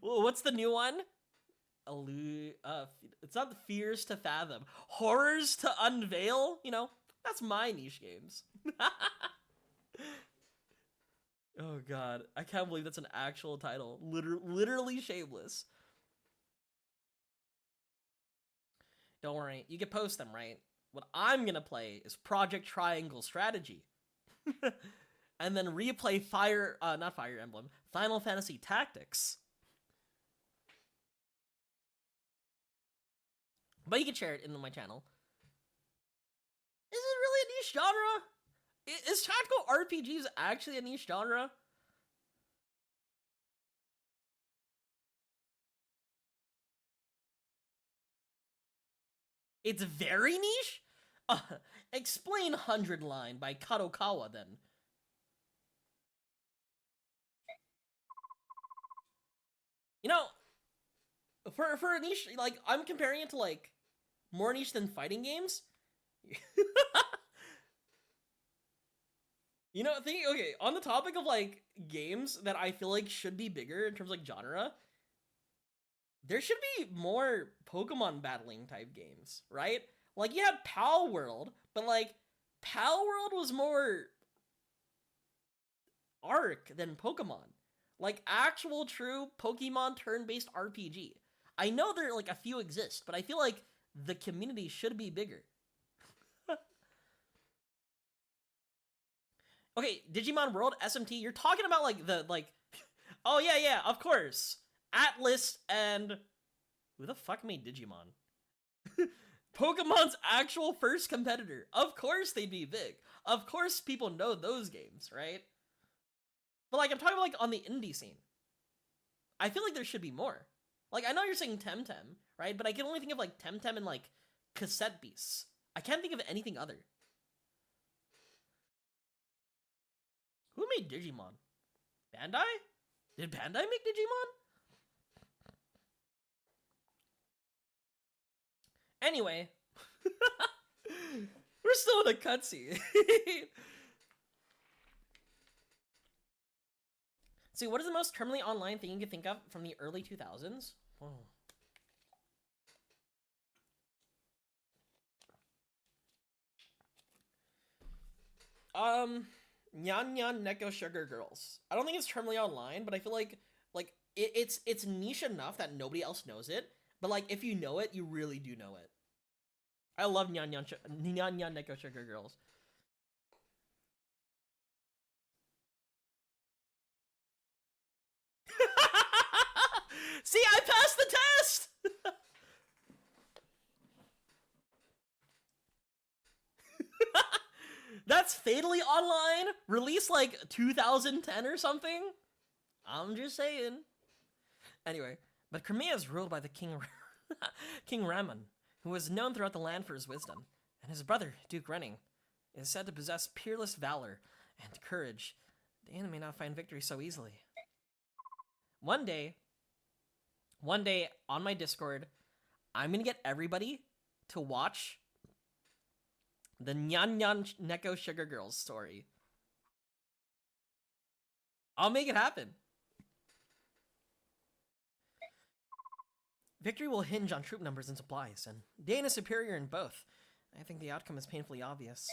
Well, what's the new one? It's not the Fears to Fathom. Horrors to Unveil? You know, that's my niche games. Oh god, I can't believe that's an actual title. Literally shameless. Don't worry, you can post them, right? What I'm gonna play is Project Triangle Strategy. And then replay not Fire Emblem, Final Fantasy Tactics. But you can share it in my channel. Is it really a niche genre? Is tactical RPGs actually a niche genre? It's very niche? Explain 100 Line by Kadokawa, then. You know, for a niche, like, I'm comparing it to, like, more niche than fighting games. You know, okay, on the topic of, like, games that I feel like should be bigger in terms of, like, genre, there should be more Pokemon battling type games, right? Like, you had Pal World, but, like, Pal World was more Arc than Pokemon. Like, actual true Pokemon turn-based RPG. I know there, like, a few exist, but I feel like the community should be bigger. Okay, Digimon World, SMT, you're talking about, like, oh, yeah, of course. Atlas and... Who the fuck made Digimon? Pokemon's actual first competitor. Of course they'd be big. Of course people know those games, right? But, like, I'm talking about, like, on the indie scene. I feel like there should be more. Like, I know you're saying Temtem, right? But I can only think of, like, Temtem and, like, Cassette Beasts. I can't think of anything other. Who made Digimon? Bandai? Did Bandai make Digimon? Anyway. We're still in a cutscene. See, what is the most terminally online thing you can think of from the early 2000s? Oh. Nyan Nyan Neko Sugar Girls. I don't think it's terminally online, but I feel like it's niche enough that nobody else knows it, But like, if you know it, you really do know it. I love Nyan Nyan Neko Sugar Girls. See, I passed the test! That's Fatally Online, released like 2010 or something. I'm just saying. Anyway, but Crimea is ruled by the King King Ramon, who is known throughout the land for his wisdom, and his brother, Duke Renning, is said to possess peerless valor and courage. Dana may not find victory so easily. One day on my Discord, I'm gonna get everybody to watch the Nyan Nyan Neko Sugar Girls story. I'll make it happen. Victory will hinge on troop numbers and supplies, and Dane is superior in both. I think the outcome is painfully obvious.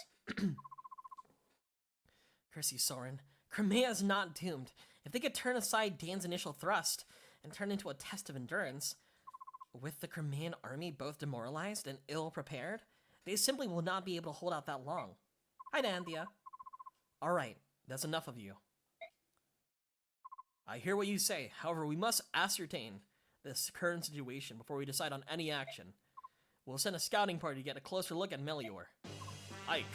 Curse you, Soren. Crimea is not doomed. If they could turn aside Dane's initial thrust and turn into a test of endurance, with the Crimean army both demoralized and ill-prepared, they simply will not be able to hold out that long. Hi, Danthea. Alright, that's enough of you. I hear what you say, however, we must ascertain this current situation before we decide on any action. We'll send a scouting party to get a closer look at Melior. Ike,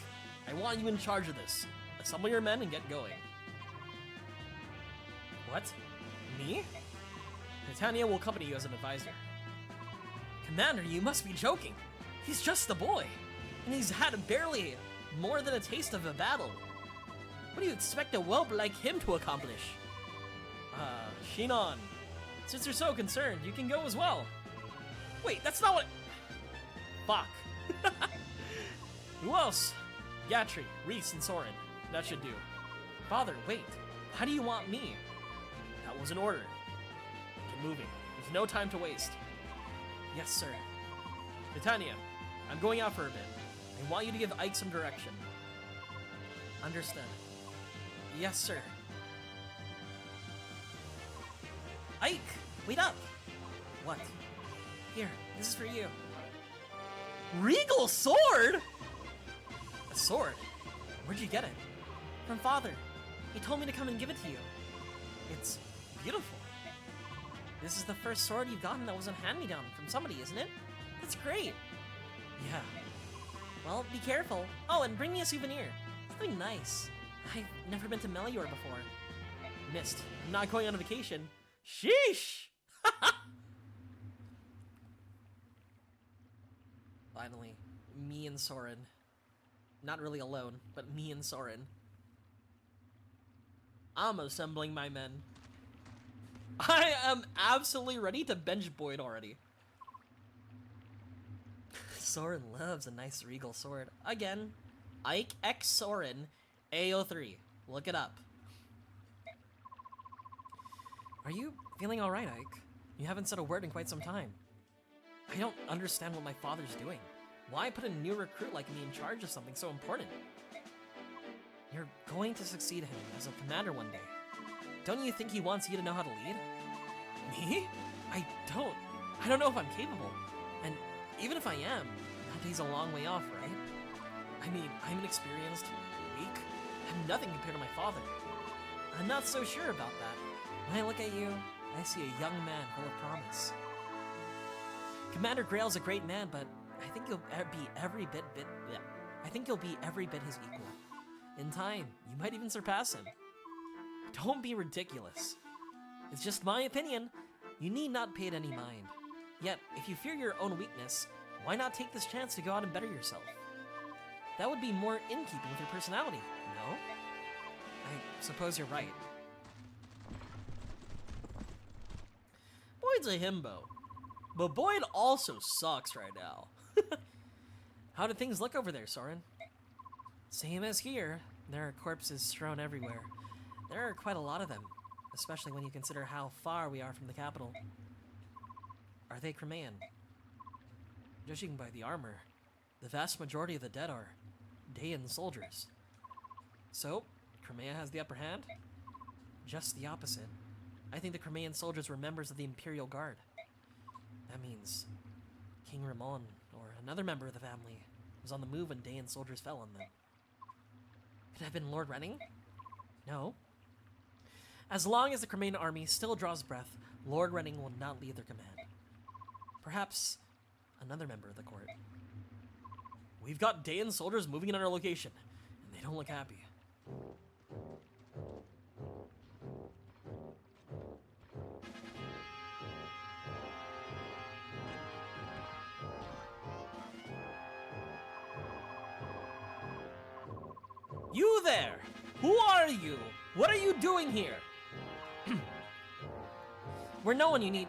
I want you in charge of this. Assemble your men and get going. What? Me? Titania will accompany you as an advisor. Commander, you must be joking. He's just a boy, and he's had barely more than a taste of a battle. What do you expect a whelp like him to accomplish? Shinon, since you're so concerned, you can go as well. Wait, that's not what... Fuck. Who else? Gatry, Reese, and Soren. That should do. Father, wait. How do you want me? That was an order. Get moving. There's no time to waste. Yes, sir. Titania, I'm going out for a bit. I want you to give Ike some direction. Understood. Yes, sir. Ike, wait up! What? Here, this is for you. Regal sword? A sword? Where'd you get it? From Father. He told me to come and give it to you. It's beautiful. This is the first sword you've gotten that was a hand-me-down from somebody, isn't it? That's great. Yeah. Well, be careful. Oh, and bring me a souvenir. Something nice. I've never been to Melior before. Missed. I'm not going on a vacation. Sheesh! Finally, me and Soren. Not really alone, but me and Soren. I'm assembling my men. I am absolutely ready to bench Boyd already. Soren loves a nice regal sword. Again, Ike X Soren AO3. Look it up. Are you feeling alright, Ike? You haven't said a word in quite some time. I don't understand what my father's doing. Why put a new recruit like me in charge of something so important? You're going to succeed him as a commander one day. Don't you think he wants you to know how to lead? Me? I don't know if I'm capable. And even if I am, that day's a long way off, right? I mean, I'm inexperienced, weak, and nothing compared to my father. I'm not so sure about that. When I look at you, I see a young man full of promise. Commander Grail's a great man, but I think you'll be every bit his equal. In time, you might even surpass him. Don't be ridiculous. It's just my opinion. You need not pay it any mind. Yet, if you fear your own weakness, why not take this chance to go out and better yourself? That would be more in keeping with your personality, no? I suppose you're right. Boyd's a himbo. But Boyd also sucks right now. How do things look over there, Soren? Same as here. There are corpses strewn everywhere. There are quite a lot of them, especially when you consider how far we are from the capital. Are they Crimean? Judging by the armor, the vast majority of the dead are Daean soldiers. So, Crimea has the upper hand? Just the opposite. I think the Crimean soldiers were members of the Imperial Guard. That means King Ramon, or another member of the family, was on the move when Daean soldiers fell on them. Could it have been Lord Renning? No. As long as the Cremain army still draws breath, Lord Renning will not leave their command. Perhaps another member of the court. We've got Daean soldiers moving in on our location, and they don't look happy. You there! Who are you? What are you doing here? We're no one you need.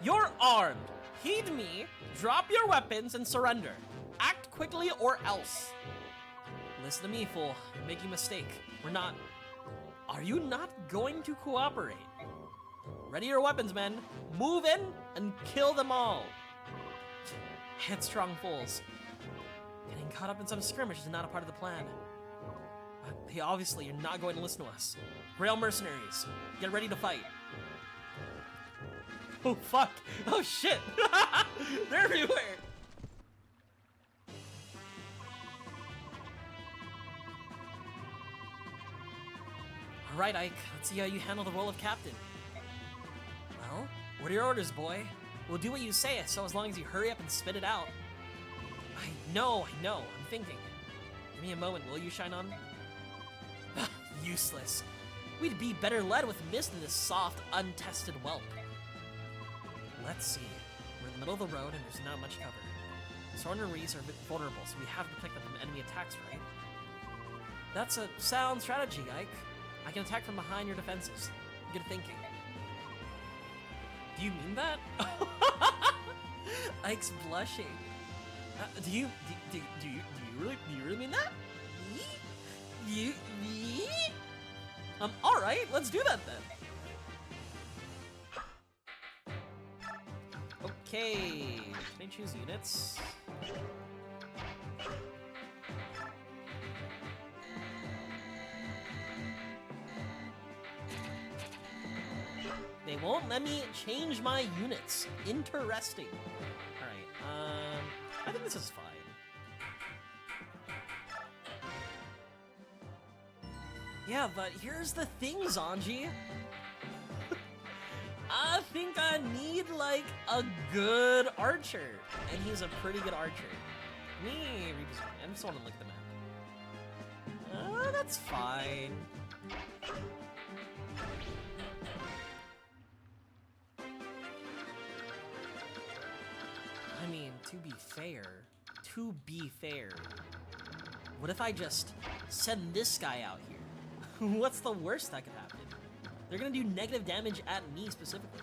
You're armed. Heed me, drop your weapons, and surrender. Act quickly or else. Listen to me, fool. You're making a mistake. We're not... Are you not going to cooperate? Ready your weapons, men. Move in and kill them all. Headstrong fools. Getting caught up in some skirmish is not a part of the plan. Hey, obviously, you're not going to listen to us. Grail mercenaries, get ready to fight. Oh, fuck. Oh, shit. They're everywhere. All right, Ike. Let's see how you handle the role of captain. Well, what are your orders, boy? We'll do what you say, so as long as you hurry up and spit it out. I know. I'm thinking. Give me a moment, will you, Shine On? Useless. We'd be better led with mist than this soft, untested whelp. Let's see. We're in the middle of the road and there's not much cover. Soren and Reese are a bit vulnerable, so we have to protect them from enemy attacks, right? That's a sound strategy, Ike. I can attack from behind your defenses. Good thinking. Do you mean that? Ike's blushing. Do you really mean that? Me? All right, let's do that then. Okay, can I choose units? They won't let me change my units. Interesting. All right, I think this is fine. Yeah, but here's the thing, Zanji. I think I need, like, a good archer. And he's a pretty good archer. I just want to look at the map. That's fine. I mean, to be fair, what if I just send this guy out here? What's the worst that could happen? They're gonna do negative damage at me specifically.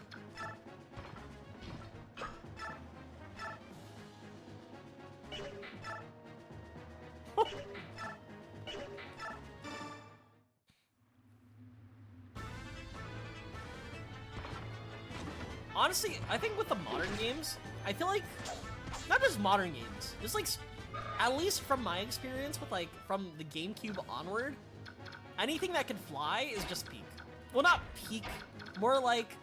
Honestly, I think with the modern games, I feel like, not just modern games, just like, at least from my experience with like, from the GameCube onward, anything that can fly is just peak. Well, not peak, more like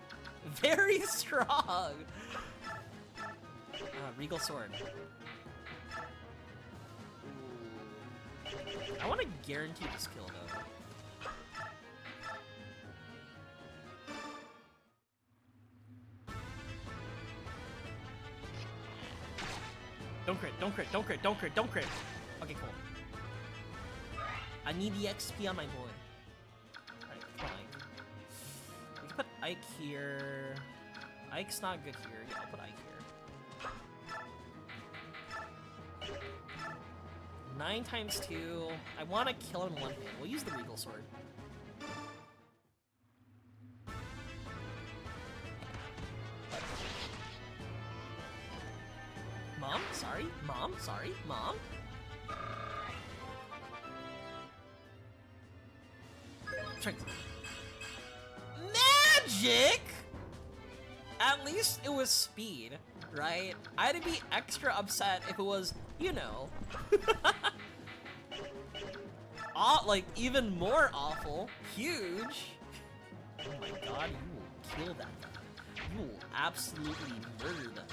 very strong. Regal Sword. I want to guarantee this kill though. Don't crit. Okay, cool. I need the XP on my boy. Alright, come on, Ike. We can put Ike here. Ike's not good here. Yeah, I'll put Ike here. 9 times 2. I want to kill him in one hit. We'll use the Regal Sword. Mom? Sorry? Mom? Sorry? Mom? Strength. Magic? At least it was speed, right? I'd be extra upset if it was, you know, like even more awful, huge. Oh my god, you will kill that guy. You will absolutely murder them.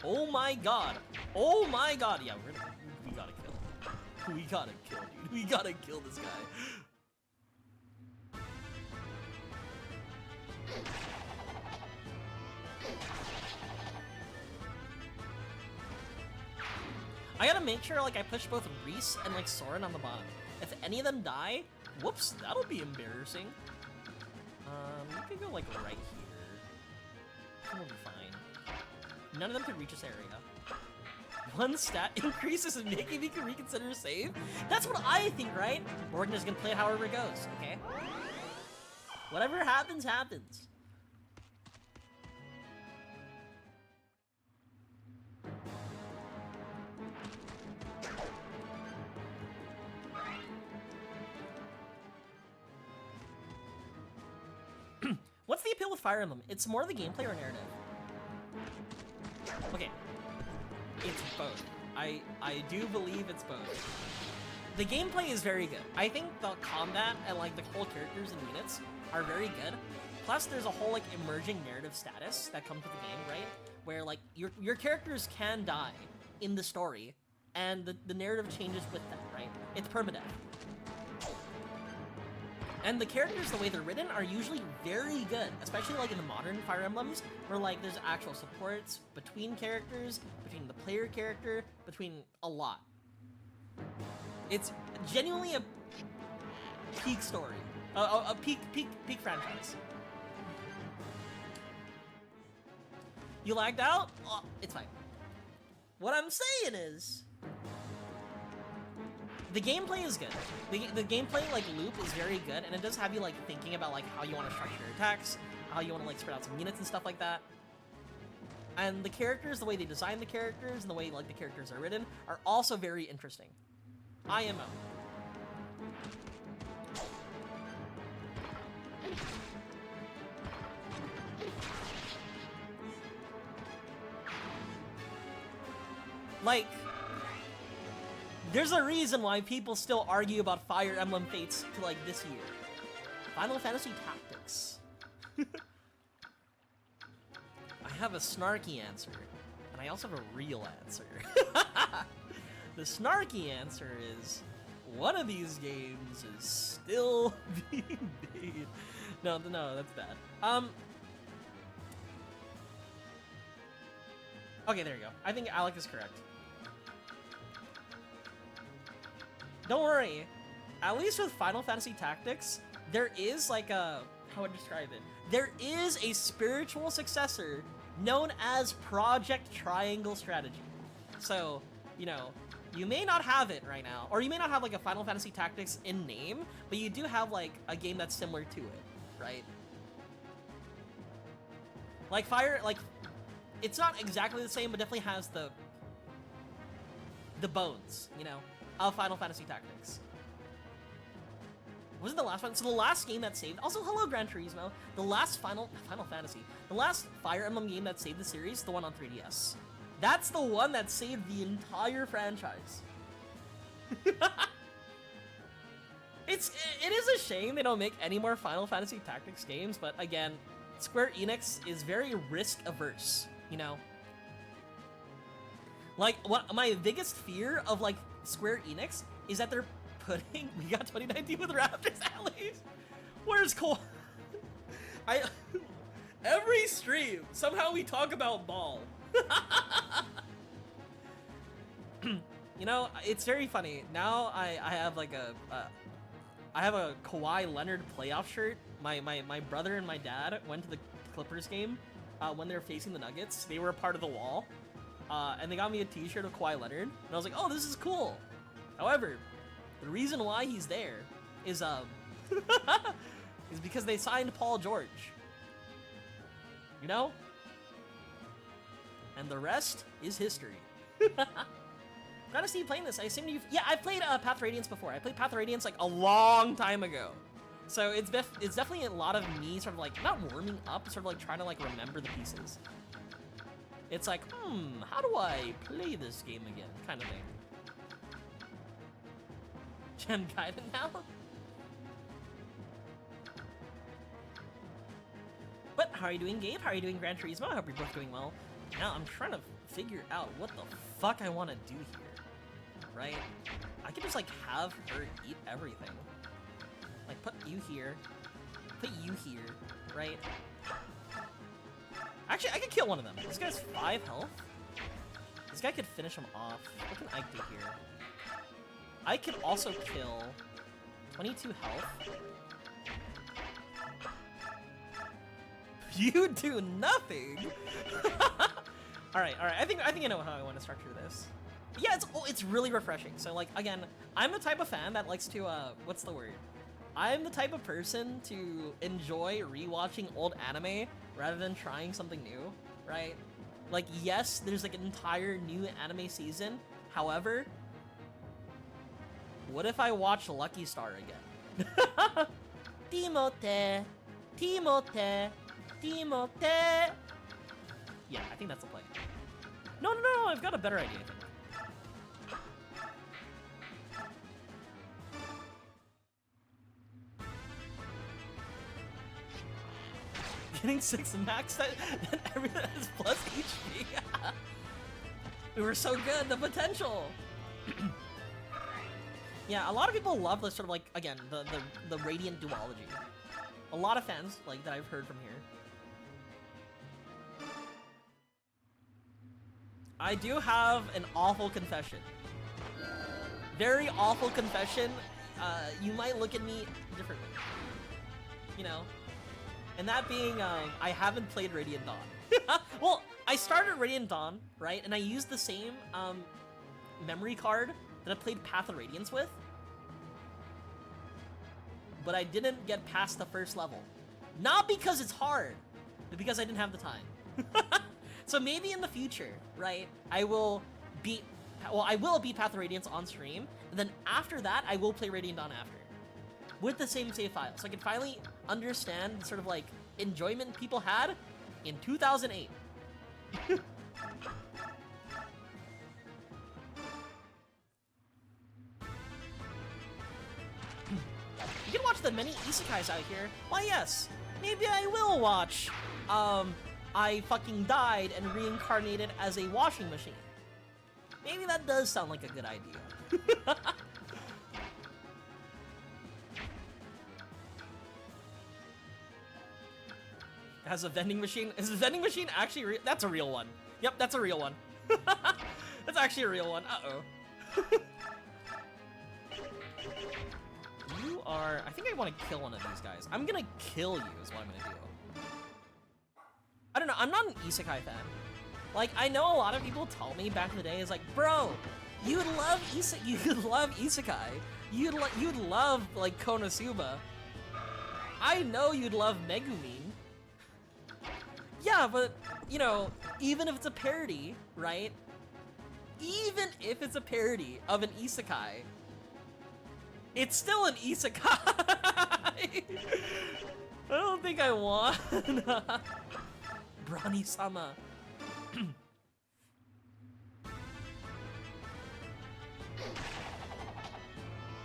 Oh my god. Oh my god. Yeah, we gotta kill. We gotta kill, dude. We gotta kill this guy. I gotta make sure like I push both Reese and like Soren on the bottom. If any of them die, whoops, that'll be embarrassing. We could go like right here. We'll be fine. None of them could reach this area. One stat increase is making me reconsider a save? That's what I think, right? We're just gonna play it however it goes, okay? Whatever happens, happens. What's the appeal with Fire Emblem? It's more the gameplay or narrative? Okay. It's both. I do believe it's both. The gameplay is very good. I think the combat and like the whole characters and units are very good. Plus there's a whole like emerging narrative status that comes with the game, right? Where like your characters can die in the story and the narrative changes with them, right? It's permadeath. And the characters, the way they're written, are usually very good, especially like in the modern Fire Emblems, where like there's actual supports between characters, between the player character, between a lot. It's genuinely a peak story, a peak franchise. You lagged out? Oh, it's fine. What I'm saying is, the gameplay is good. The gameplay like loop is very good, and it does have you like thinking about like how you want to structure your attacks, how you want to like spread out some units and stuff like that. And the characters, the way they design the characters, and the way like the characters are written, are also very interesting. IMO. Like, there's a reason why people still argue about Fire Emblem Fates to like this year. Final Fantasy Tactics. I have a snarky answer, and I also have a real answer. The snarky answer is, one of these games is still being made. No, that's bad. Okay, there you go. I think Alec is correct. Don't worry, at least with Final Fantasy Tactics, there is like a, how would I describe it? There is a spiritual successor known as Project Triangle Strategy. So, you know, you may not have it right now, or you may not have like a Final Fantasy Tactics in name, but you do have like a game that's similar to it, right? Like it's not exactly the same, but definitely has the bones, you know, of Final Fantasy Tactics. Wasn't the last one? So the last game that saved, also hello Gran Turismo, the last Final Fantasy, the last Fire Emblem game that saved the series, the one on 3DS. That's the one that saved the entire franchise. It is a shame they don't make any more Final Fantasy Tactics games, but again, Square Enix is very risk averse, you know? Like, what my biggest fear of like Square Enix is that they're putting, we got 2019 with Raptors at least. Where's Cole? Every stream, somehow we talk about ball. You know, it's very funny. Now I have like I have a Kawhi Leonard playoff shirt. My brother and my dad went to the Clippers game when they were facing the Nuggets. They were a part of the wall. And they got me a t-shirt of Kawhi Leonard. And I was like, oh, this is cool. However, the reason why he's there is is because they signed Paul George. You know? And the rest is history. Gotta see you playing this. I assume you've... Yeah, I played Path Radiance before. I played Path Radiance like a long time ago. So it's definitely a lot of me sort of like, not warming up, sort of like trying to like remember the pieces. It's like, how do I play this game again? Kind of thing. Gen Gaiden now? But How are you doing, Gabe? How are you doing, Gran Turismo? I hope you're both doing well. Now I'm trying to figure out what the fuck I want to do here, right? I could just like have her eat everything. Like put you here, put you here, right? Actually, I could kill one of them. This guy's 5 health. This guy could finish him off. What can Ike do here? I could also kill 22 health. You do nothing. All right. I think I know how I want to structure this. Yeah, it's really refreshing. So like again, I'm the type of fan that likes to what's the word? I'm the type of person to enjoy rewatching old anime rather than trying something new, right? Like yes, there's like an entire new anime season. However, what if I watch Lucky Star again? Timote, Timote, Timote. Yeah, I think that's the play. No, I've got a better idea, I think. Getting 6 max, then everything is plus HP. We were so good, the potential. Yeah, a lot of people love the sort of like, again, the Radiant duology. A lot of fans, like, that I've heard from here. I do have an awful confession. Very awful confession. You might look at me differently. You know? And that being, I haven't played Radiant Dawn. Well, I started Radiant Dawn, right? And I used the same memory card that I played Path of Radiance with. But I didn't get past the first level. Not because it's hard, but because I didn't have the time. So maybe in the future, right, I will beat Path of Radiance on stream, and then after that, I will play Radiant Dawn after. With the same save file, so I can finally understand the sort of like enjoyment people had in 2008. You can watch the many isekais out here. Why yes, maybe I will watch, I fucking died and reincarnated as a washing machine. Maybe that does sound like a good idea. Has a vending machine? Is the vending machine actually real? That's a real one. Yep, that's a real one. That's actually a real one. Uh-oh. You are... I think I want to kill one of these guys. I'm gonna kill you is what I'm gonna do. I don't know, I'm not an isekai fan. Like, I know a lot of people told me back in the day, is like, bro, you'd love isekai. You'd love, like, Konosuba. I know you'd love Megumin. Yeah, but, you know, even if it's a parody, right? Even if it's a parody of an isekai, it's still an isekai! I don't think I want Brani-sama.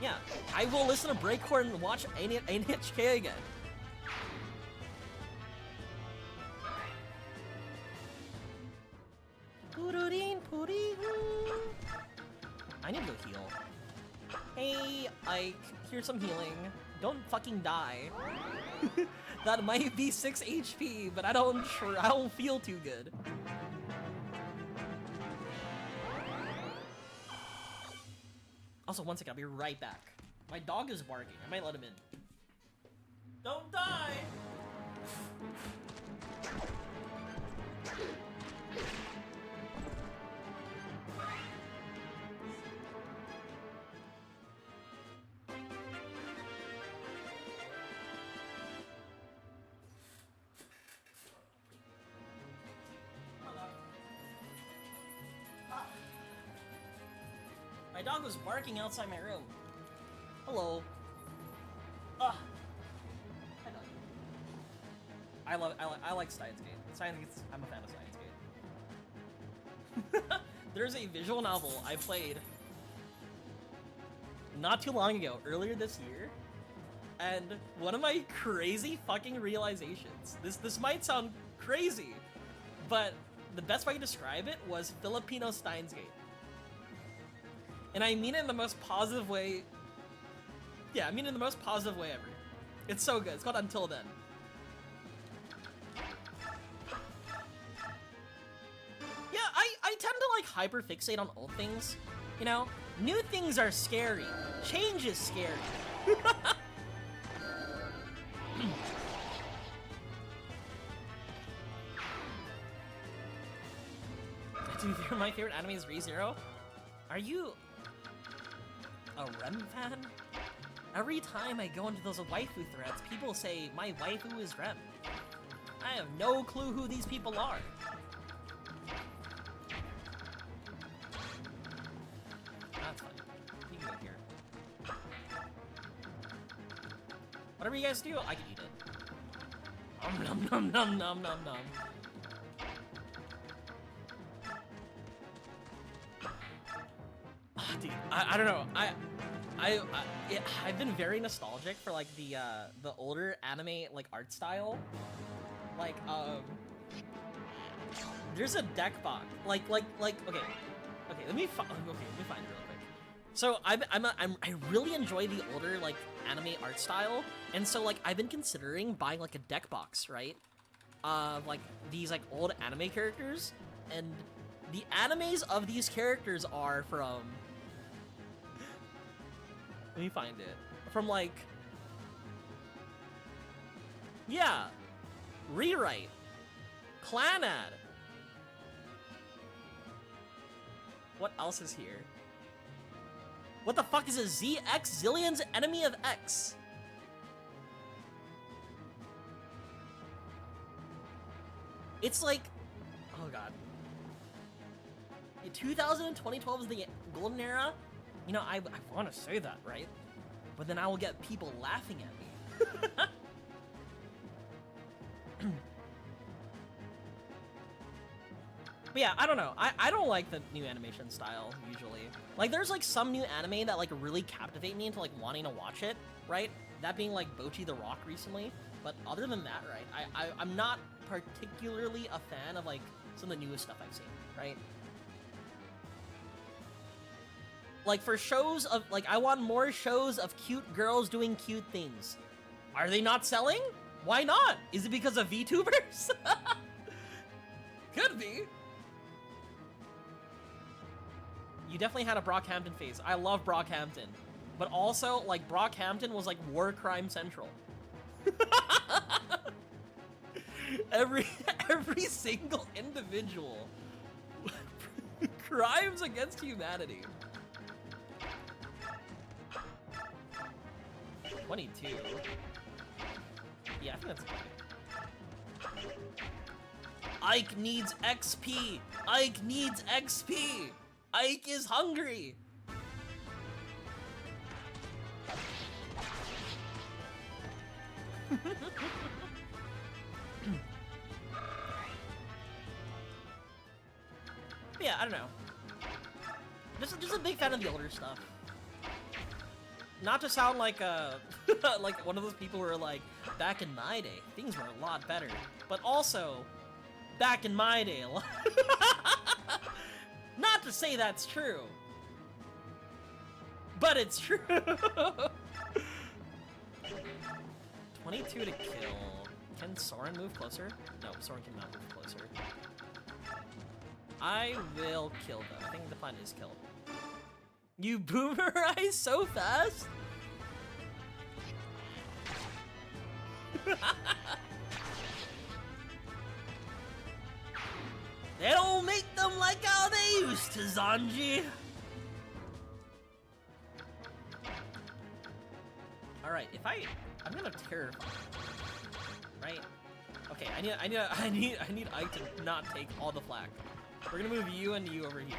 Yeah, I will listen to Breakcore and watch NHK again. I need to go heal. Hey, Ike, here's some healing. Don't fucking die. That might be 6 HP, but I don't feel too good. Also, one second, I'll be right back. My dog is barking. I might let him in. Don't die! My dog was barking outside my room. Hello. Hi, dog. I like Steins Gate. I'm a fan of Steins Gate. There's a visual novel I played not too long ago, earlier this year, And one of my crazy fucking realizations, this might sound crazy, but the best way to describe it was Filipino Steins Gate. And I mean it in the most positive way. Yeah, I mean it in the most positive way ever. It's so good. It's called Until Then. Yeah, I tend to like hyperfixate on old things. You know, new things are scary. Change is scary. Dude, my favorite anime is ReZero. Are you a Rem fan? Every time I go into those waifu threads, people say my waifu is Rem. I have no clue who these people are. That's fine. You can go here. Whatever you guys do, I can eat it. Nom nom nom nom nom nom. Dude, I don't know. I've been very nostalgic for like the older anime like art style. Like there's a deck box. Like okay, let me find it real quick. So I really enjoy the older like anime art style, and so like I've been considering buying like a deck box, right? Like these like old anime characters, and the animes of these characters are from. Let me find it. From like, yeah, Rewrite, Clanad. What else is here? What the fuck is a ZX Zillion's Enemy of X? It's like, oh god. 2000 and 2012 is the golden era. You know, I want to say that, right? But then I will get people laughing at me. But yeah, I don't know. I don't like the new animation style, usually. Like, there's, like, some new anime that, like, really captivate me into, like, wanting to watch it, right? That being, like, Bocchi the Rock recently. But other than that, right, I'm not particularly a fan of, like, some of the newest stuff I've seen, right? Like, for shows of, like, I want more shows of cute girls doing cute things. Are they not selling? Why not? Is it because of VTubers? Could be. You definitely had a Brockhampton phase. I love Brockhampton. But also, like, Brockhampton was, like, war crime central. every single individual. Crimes against humanity. 22. Yeah, I think that's okay. Ike needs XP! Ike needs XP! Ike is hungry! Yeah, I don't know. Just a big fan of the older stuff. Not to sound like like one of those people who are like, back in my day, things were a lot better. But also, back in my day, a lot. Not to say that's true. But it's true. 22 to kill. Can Soren move closer? No, Soren cannot move closer. I will kill them. I think the plan is kill. You boomerize so fast? They don't make them like how they used to, Zanji. Alright, I'm gonna terrify him, right? Okay, I need Ike to not take all the flak. We're gonna move you and you over here.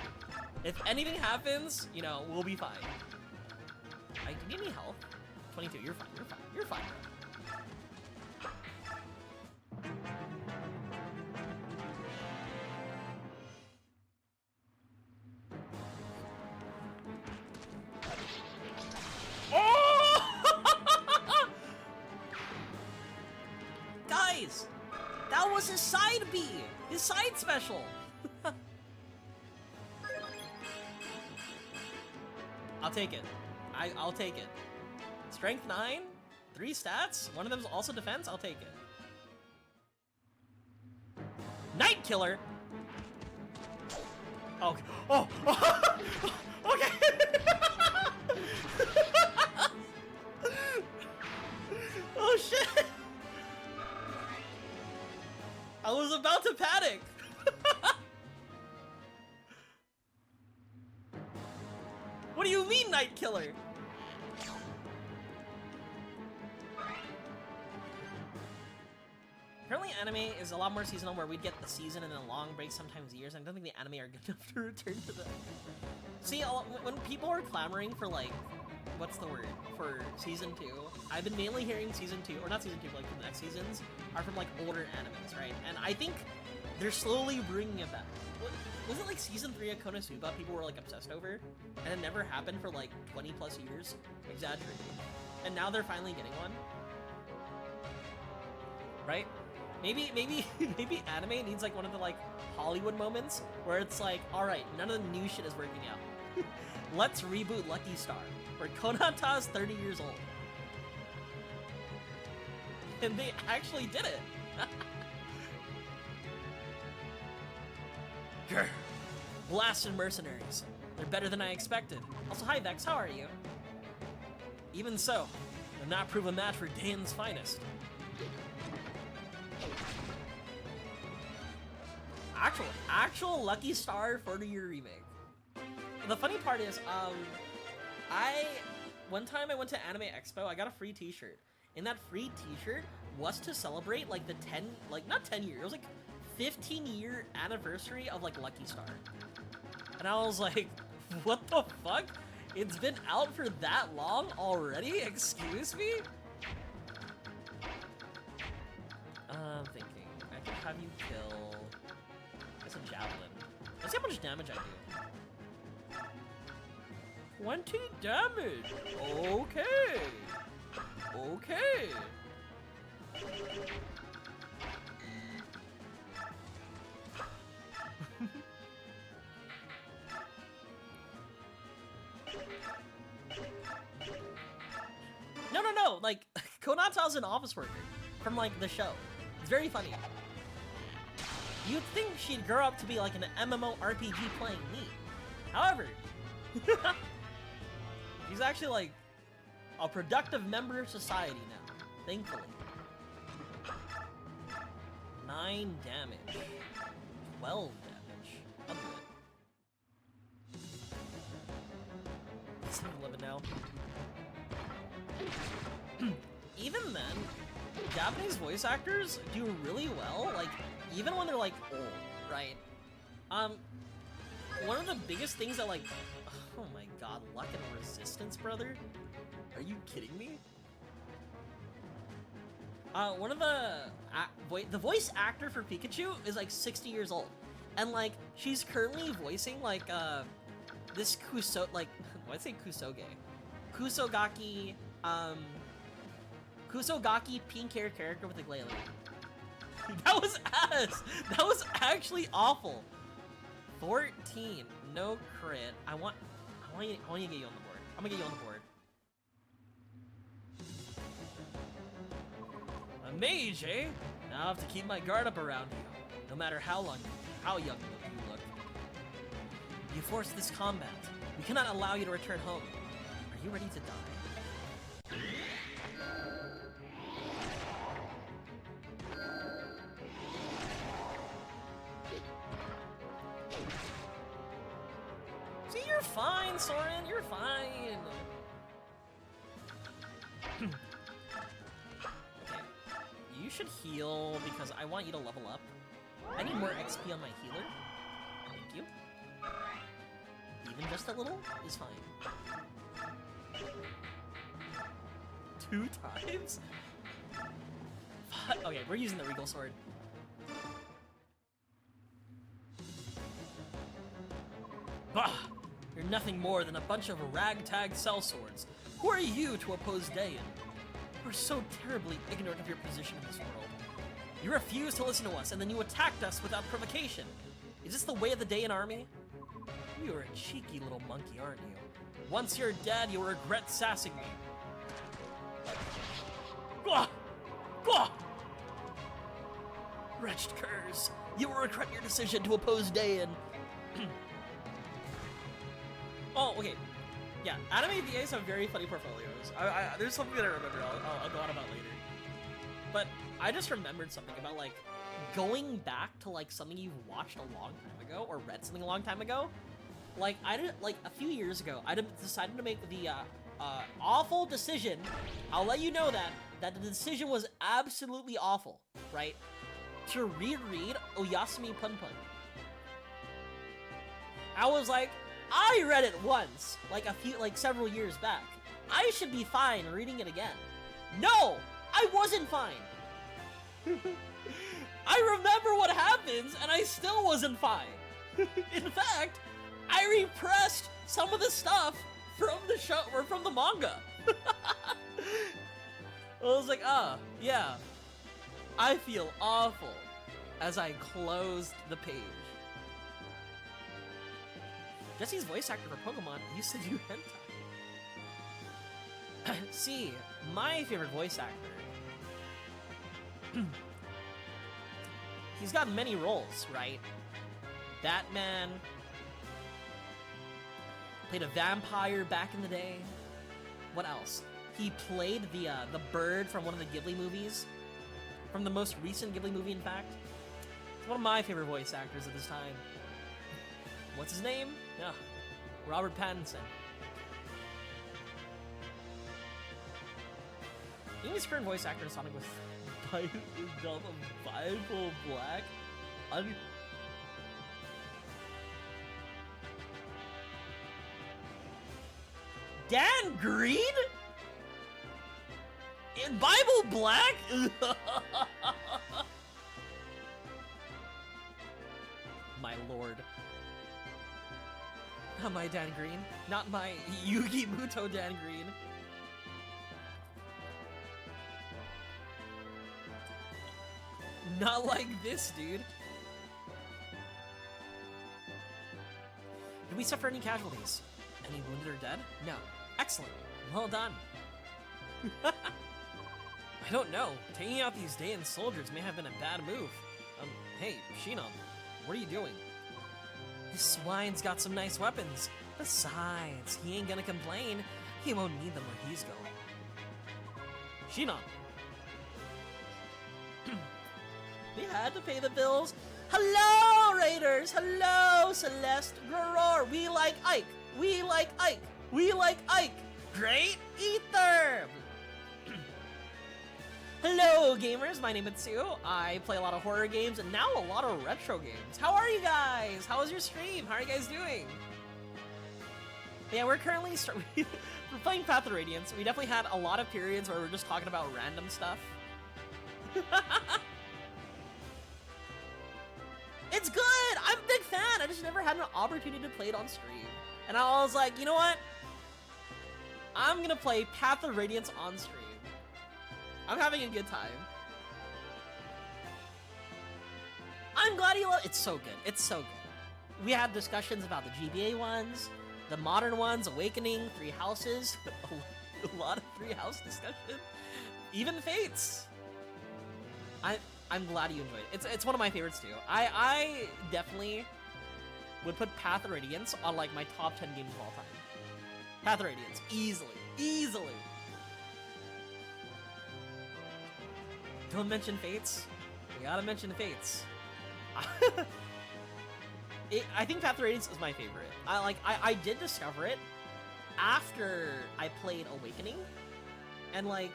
If anything happens, you know, we'll be fine. Ike, do you need any health? 22, you're fine, you're fine, bro. Oh! his side special. I'll take it. I'll take it. Strength 9, 3 stats. One of them's also defense. I'll take it. Night Killer. Oh, oh, okay. Oh shit! I was about to panic. What do you mean, Night Killer? Apparently anime is a lot more seasonal, where we'd get the season and then a long break, sometimes years, and I don't think the anime are good enough to return to that. See, when people are clamoring for, like, what's the word, for season 2, I've been mainly hearing season 2, or not season 2, but like the next seasons, are from like older animes, right? And I think they're slowly bringing it back. Was it like season 3 of Konosuba people were like obsessed over? And it never happened for like 20 plus years? Exaggerating. And now they're finally getting one? Right? Maybe anime needs like one of the like Hollywood moments where it's like, alright, none of the new shit is working out. Let's reboot Lucky Star, where Konata's 30 years old. And they actually did it! Grr. Blasted mercenaries. They're better than I expected. Also, hi Vex, how are you? Even so, they'll not prove a match for Dane's finest. Actual Lucky Star 40-year remake. The funny part is, one time I went to Anime Expo, I got a free t-shirt. And that free t-shirt was to celebrate like the not 10 year, it was like 15-year anniversary of like Lucky Star. And I was like, what the fuck? It's been out for that long already? Excuse me? I'm thinking, I could have you kill, I guess a javelin. Let's see how much damage I do. 20 damage! Okay! Okay! No, like, Konata's an office worker from, like, the show. It's very funny. You'd think she'd grow up to be, like, an MMORPG playing me. However, she's actually, like, a productive member of society now, thankfully. 9 damage. 12 damage. I'll do it. It's 11 now. Even then, Japanese voice actors do really well, like, even when they're, like, old, right? One of the biggest things that, like, oh my god, luck and resistance, brother? Are you kidding me? One of the voice actor for Pikachu is like 60 years old, and like she's currently voicing like this why'd I say Kusoge? Kusogaki pink hair character with a glalie. That was ass. That was actually awful. 14, no crit. I want to get you on the board. I'm gonna get you on the board. A mage, eh? Now I have to keep my guard up around you, no matter how young you look. You forced this combat. We cannot allow you to return home. Are you ready to die? See, you're fine, Soren. You're fine. You should heal because I want you to level up. I need more XP on my healer. Thank you. Even just a little is fine. 2 times? Okay, we're using the Regal Sword. Bah! You're nothing more than a bunch of ragtag sellswords. Who are you to oppose Dayan? We're so terribly ignorant of your position in this world. You refused to listen to us, and then you attacked us without provocation. Is this the way of the day in army? You are a cheeky little monkey, aren't you? Once you're dead, you'll regret sassing me. Gah! Gah! Wretched curs, you will regret your decision to oppose Dayan. Oh, okay. Yeah, anime VAs have very funny portfolios. There's something that I remember I'll go on about later. But I just remembered something about, like, going back to, like, something you've watched a long time ago or read something a long time ago. Like, a few years ago, I decided to make the awful decision. I'll let you know that the decision was absolutely awful, right? To reread Oyasumi Pun Pun. I was like, I read it once, like several years back. I should be fine reading it again. No, I wasn't fine. I remember what happens, and I still wasn't fine. In fact, I repressed some of the stuff from the show or from the manga. I was like, yeah, I feel awful as I closed the page. Jesse's voice actor for Pokemon used to do hentai. See, my favorite voice actor. He's got many roles, right? Batman. Played a vampire back in the day. What else? He played the bird from one of the Ghibli movies. From the most recent Ghibli movie, in fact. He's one of my favorite voice actors at this time. What's his name? Yeah, Robert Pattinson. Amy's current voice actor in Sonic was Bible Black. Dan Green? In Bible Black? My lord. Not my Dan Green. Not my Yugi Muto Dan Green. Not like this, dude. Did we suffer any casualties? Any wounded or dead? No. Excellent. Well done. I don't know. Taking out these Dayan soldiers may have been a bad move. Hey, Shinon, what are you doing? This swine's got some nice weapons. Besides, he ain't gonna complain. He won't need them where he's going. Shinon. We had to pay the bills. Hello, Raiders. Hello, Celeste. Gror. We like Ike. We like Ike. We like Ike. Great Ether. Hello, gamers. My name is Sue. I play a lot of horror games and now a lot of retro games. How are you guys? How was your stream? How are you guys doing? Yeah, we're currently we're playing Path of Radiance. We definitely had a lot of periods where we're just talking about random stuff. It's good! I'm a big fan! I just never had an opportunity to play it on stream. And I was like, you know what? I'm gonna play Path of Radiance on stream. I'm having a good time. I'm glad you love it. It's so good. It's so good. We had discussions about the GBA ones, the modern ones, Awakening, Three Houses. A lot of Three House discussion. Even Fates. I'm glad you enjoyed it. It's one of my favorites too. I definitely would put Path of Radiance on like my top 10 games of all time. Path of Radiance, easily. Don't mention Fates. We gotta mention Fates. I think Path of Radiance is my favorite. I did discover it after I played Awakening, and like,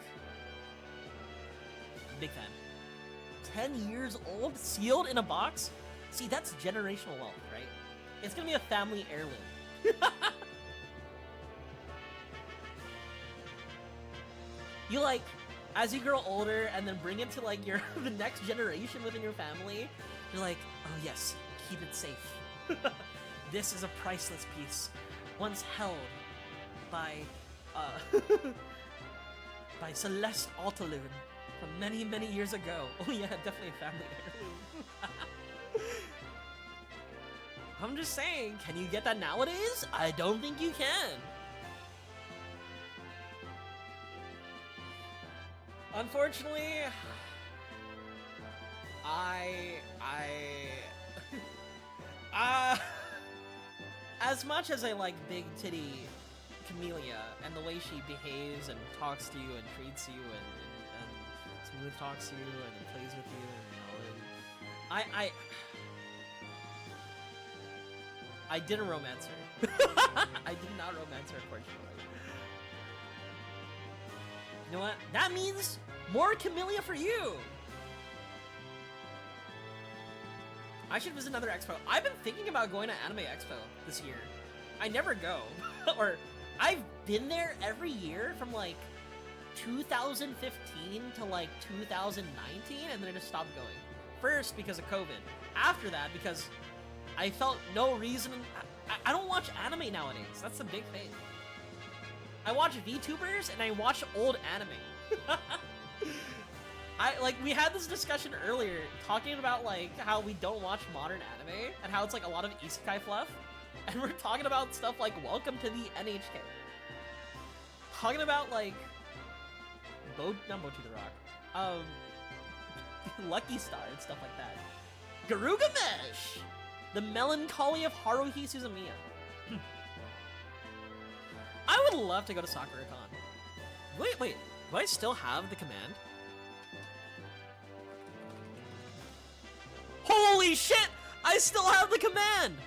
big fan. 10 years old, sealed in a box. See, that's generational wealth, right? It's gonna be a family heirloom. You like, as you grow older and then bring it to like the next generation within your family, you're like, oh yes, keep it safe. This is a priceless piece, once held by by Celeste Altaloon from many, many years ago. Oh yeah, definitely a family heirloom. I'm just saying, can you get that nowadays? I don't think you can. Unfortunately, as much as I like Big Titty Camellia and the way she behaves and talks to you and treats you and smooth talks to you and then plays with you and I didn't romance her. I did not romance her, unfortunately. You know what? That means more Camellia for you! I should visit another expo. I've been thinking about going to Anime Expo this year. I never go. Or, I've been there every year from like 2015 to like 2019, and then I just stopped going. First, because of COVID. After that, because I felt no reason. I don't watch anime nowadays. That's the big thing. I watch VTubers and I watch old anime. We had this discussion earlier, talking about like how we don't watch modern anime and how it's like a lot of isekai fluff, and we're talking about stuff like Welcome to the NHK. Talking about like not Boat to the Rock, Lucky Star and stuff like that. Garugamesh! The Melancholy of Haruhi Suzumiya. I would love to go to SakuraCon. Wait, do I still have the command? Holy shit! I still have the command!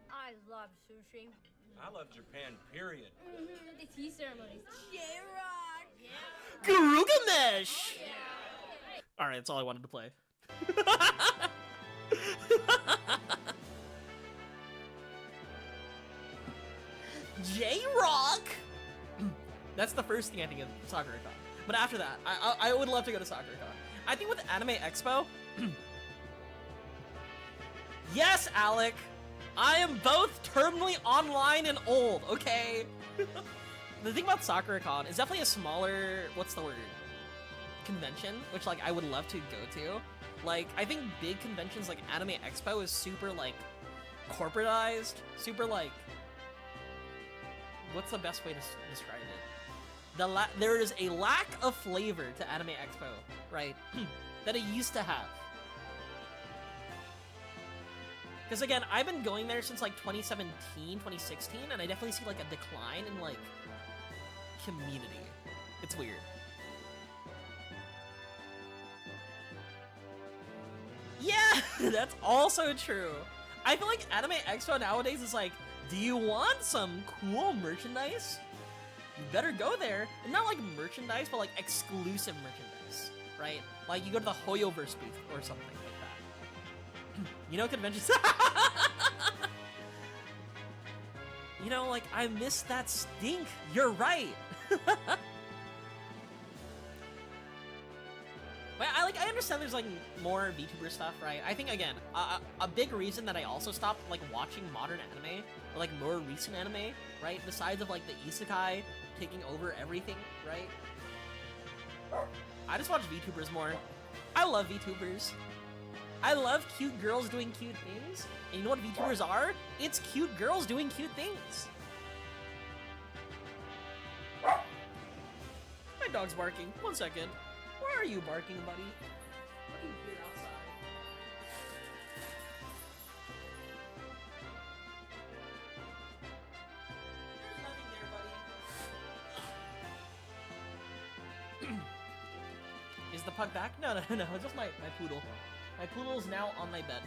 I love sushi. I love Japan, period. The tea ceremonies. J-Rock! Yeah. Garugamesh! Alright, that's all I wanted to play. J-Rock! That's the first thing I think of SakuraCon. But after that, I would love to go to SakuraCon. I think with Anime Expo... Yes, Alec! I am both terminally online and old, okay? The thing about SakuraCon is definitely a smaller, what's the word? Convention, which like I would love to go to. Like, I think big conventions like Anime Expo is super like corporatized, super like, what's the best way to describe it? There is a lack of flavor to Anime Expo, right? That it used to have. Because again, I've been going there since like 2017, 2016, and I definitely see like a decline in like community. It's weird. Yeah, that's also true. I feel like Anime Expo nowadays is like, do you want some cool merchandise? You better go there. And not like merchandise, but like exclusive merchandise, right? Like you go to the Hoyoverse booth or something like that. You know, conventions. You know, like I miss that stink. You're right. But I understand there's like more VTuber stuff, right? I think again, a big reason that I also stopped like watching modern anime or like more recent anime, right? Besides of like the isekai taking over everything, right? I just watch VTubers more. I love VTubers. I love cute girls doing cute things. And you know what VTubers are? It's cute girls doing cute things. My dog's barking. 1 second. Why are you barking, buddy? What are you doing outside? There's nothing there, buddy. Is the pug back? No, it's just my poodle. My poodle is now on my bed.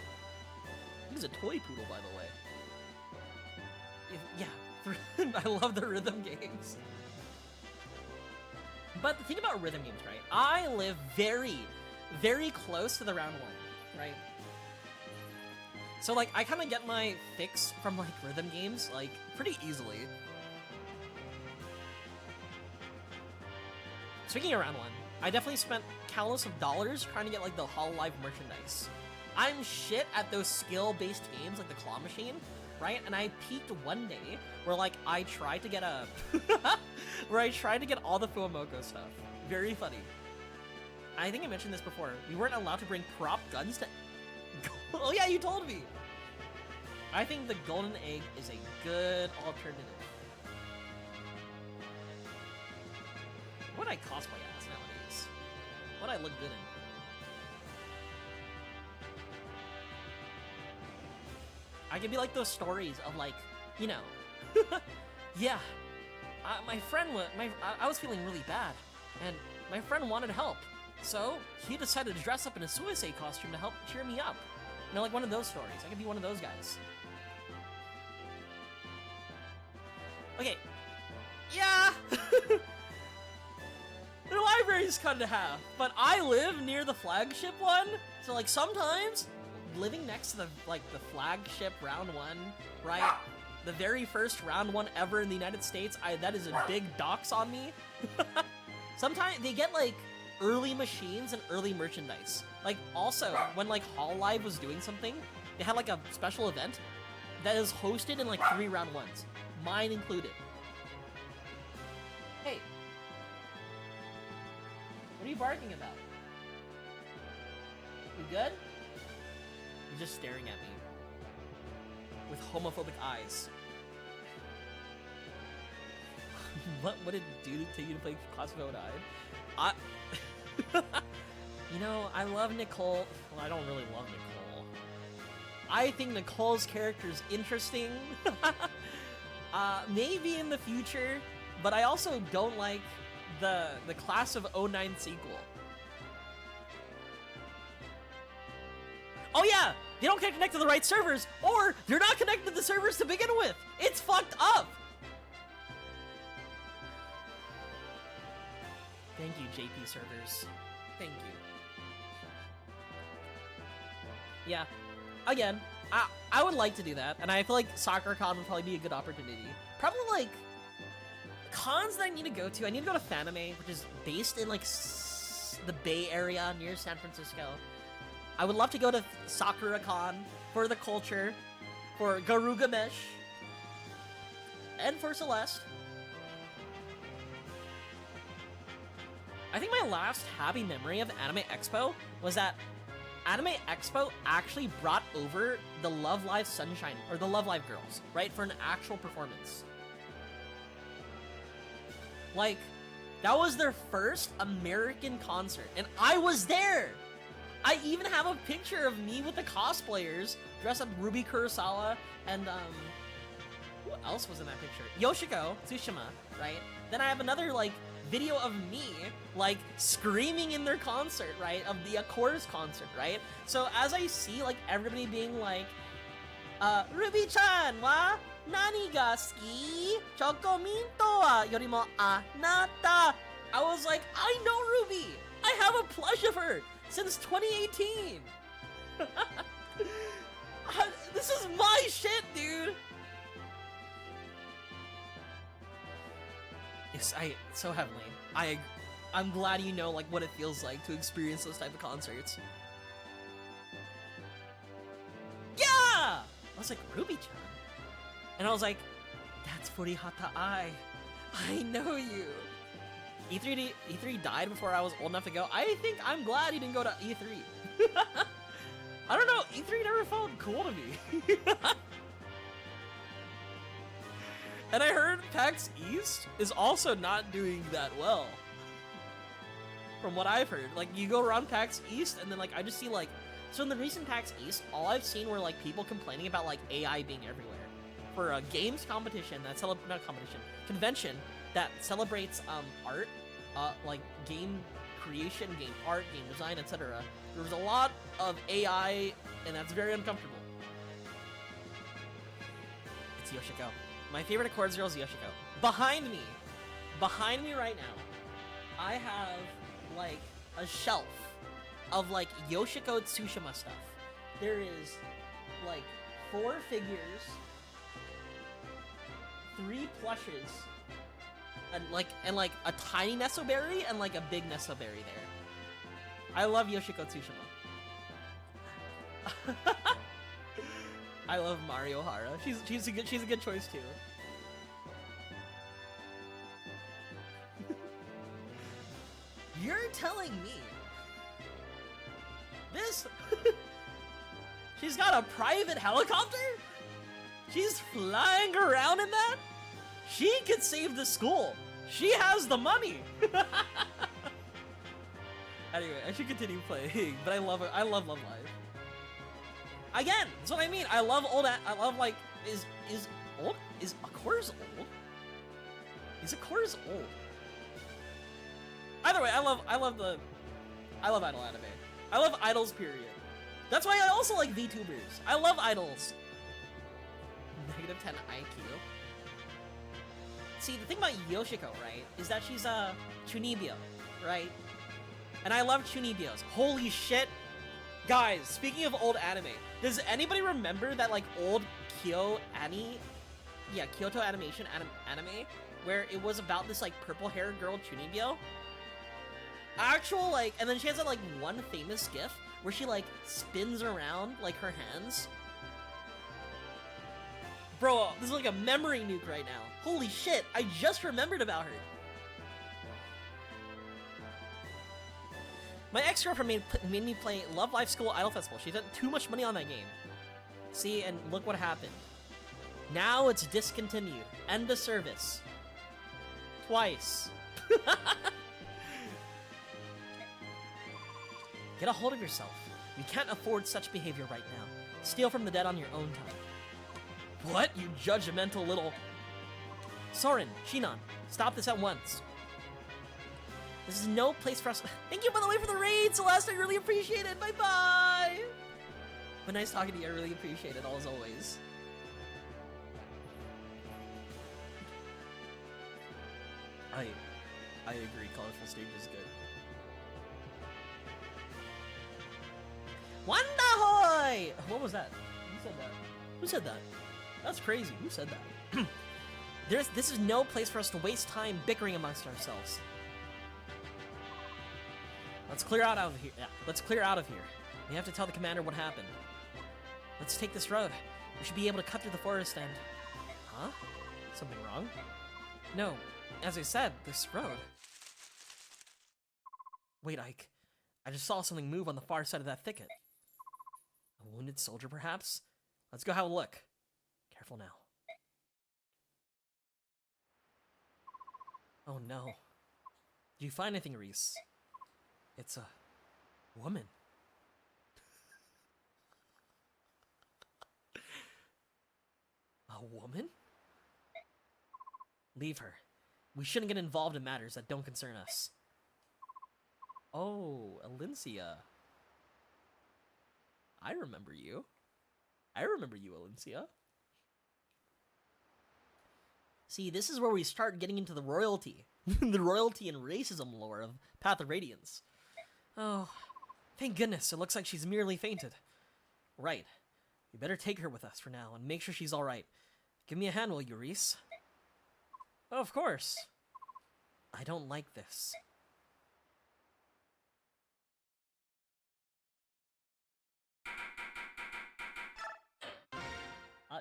He's a toy poodle, by the way. Yeah, I love the rhythm games. But the thing about rhythm games, right? I live very, very close to the round one, right? So, like, I kind of get my fix from, like, rhythm games, like, pretty easily. Speaking of round one, I definitely spent countless of dollars trying to get, like, the Hololive merchandise. I'm shit at those skill-based games, like the Claw Machine, right? And I peaked one day where like I tried to get a where I tried to get all the Fuamoko stuff. Very funny. I think I mentioned this before. We weren't allowed to bring prop guns to Oh yeah, you told me. I think the golden egg is a good alternative. What would I cosplay as nowadays? What would I look good in? I could be like those stories of like, you know, yeah, my friend I was feeling really bad, and my friend wanted help, so he decided to dress up in a suicide costume to help cheer me up. You know, like one of those stories. I could be one of those guys. Okay. Yeah! The library's cut in half, but I live near the flagship one, so like sometimes living next to the flagship round one, right? The very first round one ever in the United States, that is a big dox on me. Sometimes they get like early machines and early merchandise. Like also when like Hall Live was doing something, they had like a special event that is hosted in like 3 round ones, mine included. Hey, what are you barking about? You good? You're just staring at me with homophobic eyes. What would it do to you to play Cosmo Died? You know, I love Nicole. Well, I don't really love Nicole. I think Nicole's character is interesting. Maybe in the future, but I also don't like the Class of '09 sequel. Oh yeah, they don't get connected to the right servers, or they're not connected to the servers to begin with. It's fucked up. Thank you, JP servers. Thank you. Yeah, again, I would like to do that, and I feel like SoccerCon would probably be a good opportunity. Probably like cons that I need to go to. I need to go to Fanime, which is based in like the Bay Area near San Francisco. I would love to go to SakuraCon for the culture, for Garugamesh, and for Celeste. I think my last happy memory of Anime Expo was that Anime Expo actually brought over the Love Live Sunshine, or the Love Live Girls, right, for an actual performance. Like, that was their first American concert, and I was there! I even have a picture of me with the cosplayers, dressed up Ruby Kurosawa, and, who else was in that picture? Yoshiko Tsushima, right? Then I have another, like, video of me, like, screaming in their concert, right? Of the Accords concert, right? So as I see, like, everybody being like, Ruby-chan wa nani ga suki? Chocominto wa yorimo anata. I was like, I know Ruby! I have a plush of her since 2018! This is my shit, dude! Yes, so heavenly. I'm glad you know like what it feels like to experience those type of concerts. Yeah! I was like, Ruby-chan? And I was like, that's Furihata Ai. I know you. E3 died before I was old enough to go. I think I'm glad he didn't go to E3. I don't know, E3 never felt cool to me. And I heard PAX East is also not doing that well. From what I've heard. Like, you go around PAX East, and then, like, I just see, like... So in the recent PAX East, all I've seen were, like, people complaining about, like, AI being everywhere. For a games competition that not competition, convention that celebrates, art, like, game creation, game art, game design, etc. There was a lot of AI, and that's very uncomfortable. It's Yoshiko. My favorite Accords girl is Yoshiko. Behind me right now, I have, like, a shelf of, like, Yoshiko Tsushima stuff. There is, like, 4 figures, 3 plushes, and like a tiny Nesoberry and, like, a big Nesoberry there. I love Yoshiko Tsushima. I love Mario Hara. She's a good choice too. You're telling me this? She's got a private helicopter? She's flying around in that? She could save the school. She has the money. Anyway, I should continue playing, but I love it. I love Love Live. Again, that's what I mean. I love like is old? Is Akkora's old? Is Akkora's old? Either way, I love idol anime. I love idols, period. That's why I also like VTubers. I love idols. Negative 10 IQ. See, the thing about Yoshiko, right, is that she's a Chunibyo, right? And I love Chunibyos. Holy shit. Guys, speaking of old anime, does anybody remember that, like, old Kyoto animation anime, where it was about this, like, purple-haired girl Chunibyo? Actual, like, and then she has that, like, one famous gif where she, like, spins around, like, her hands. Bro, this is like a memory nuke right now. Holy shit, I just remembered about her. My ex-girlfriend made me play Love Live School Idol Festival. She spent too much money on that game. See, and look what happened. Now it's discontinued. End of service. Twice. Get a hold of yourself. You can't afford such behavior right now. Steal from the dead on your own time. What? You judgmental little... Soren, Shinon, stop this at once. This is no place for us. Thank you, by the way, for the raid, Celeste. I really appreciate it. Bye-bye. But nice talking to you. I really appreciate it, as always. I agree. Colorful Stage is good. Wandahoy! What was that? Who said that? Who said that? That's crazy. Who said that? This is no place for us to waste time bickering amongst ourselves. Let's clear out of here. Yeah, let's clear out of here. We have to tell the commander what happened. Let's take this road. We should be able to cut through the forest and... Huh? Something wrong? No. As I said, this road. Wait, Ike. I just saw something move on the far side of that thicket. A wounded soldier, perhaps? Let's go have a look. Careful now. Oh no. Did you find anything, Reese? It's a woman. A woman? Leave her. We shouldn't get involved in matters that don't concern us. Oh, Alincia. I remember you. I remember you, Alincia. See, this is where we start getting into the royalty. The royalty and racism lore of Path of Radiance. Oh, thank goodness. It looks like she's merely fainted. Right. We better take her with us for now and make sure she's alright. Give me a hand, will you, Reese? Oh, of course. I don't like this.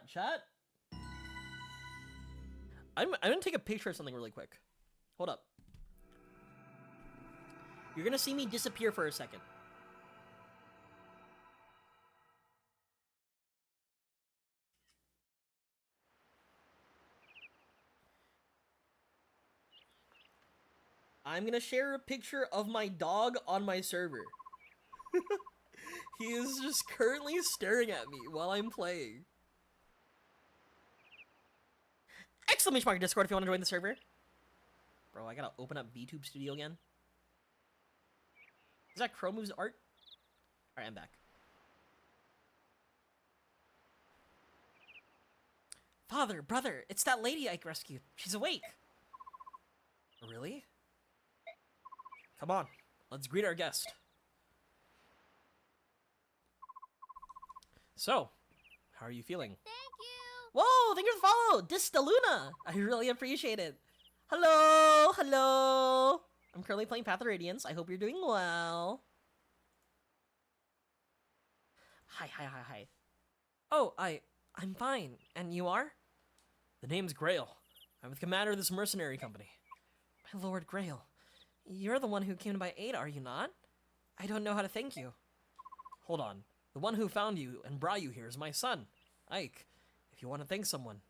Chat? I'm gonna take a picture of something really quick. Hold up. You're gonna see me disappear for a second. I'm gonna share a picture of my dog on my server. He is just currently staring at me while I'm playing. Exclamation mark Discord if you want to join the server. Bro, I gotta open up VTube Studio again. Is that Chromove's art? Alright, I'm back. Father, brother, it's that lady Ike rescued. She's awake. Really? Come on, let's greet our guest. So, how are you feeling? Thank you. Whoa, thank you for the follow, Distaluna. I really appreciate it. Hello, hello. I'm currently playing Path of Radiance. I hope you're doing well. Hi. Oh, I'm fine. And you are? The name's Grail. I'm the commander of this mercenary company. My lord Grail, you're the one who came to my aid, are you not? I don't know how to thank you. Hold on. The one who found you and brought you here is my son, Ike. If you want to thank someone,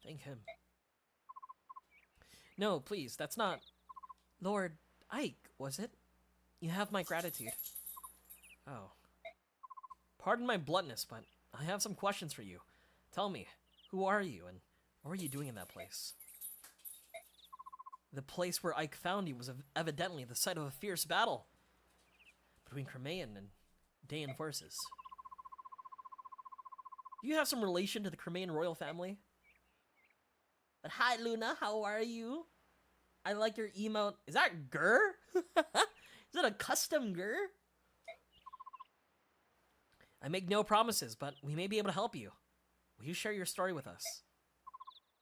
thank him. No, please, that's not... Lord Ike, was it? You have my gratitude. Oh. Pardon my bluntness, but I have some questions for you. Tell me, who are you, and what were you doing in that place? The place where Ike found you was evidently the site of a fierce battle between Crimean and Dayan forces. Do you have some relation to the Crimean royal family? But hi, Luna, how are you? I like your emote. Is that Gur? Is that a custom Gur? I make no promises, but we may be able to help you. Will you share your story with us?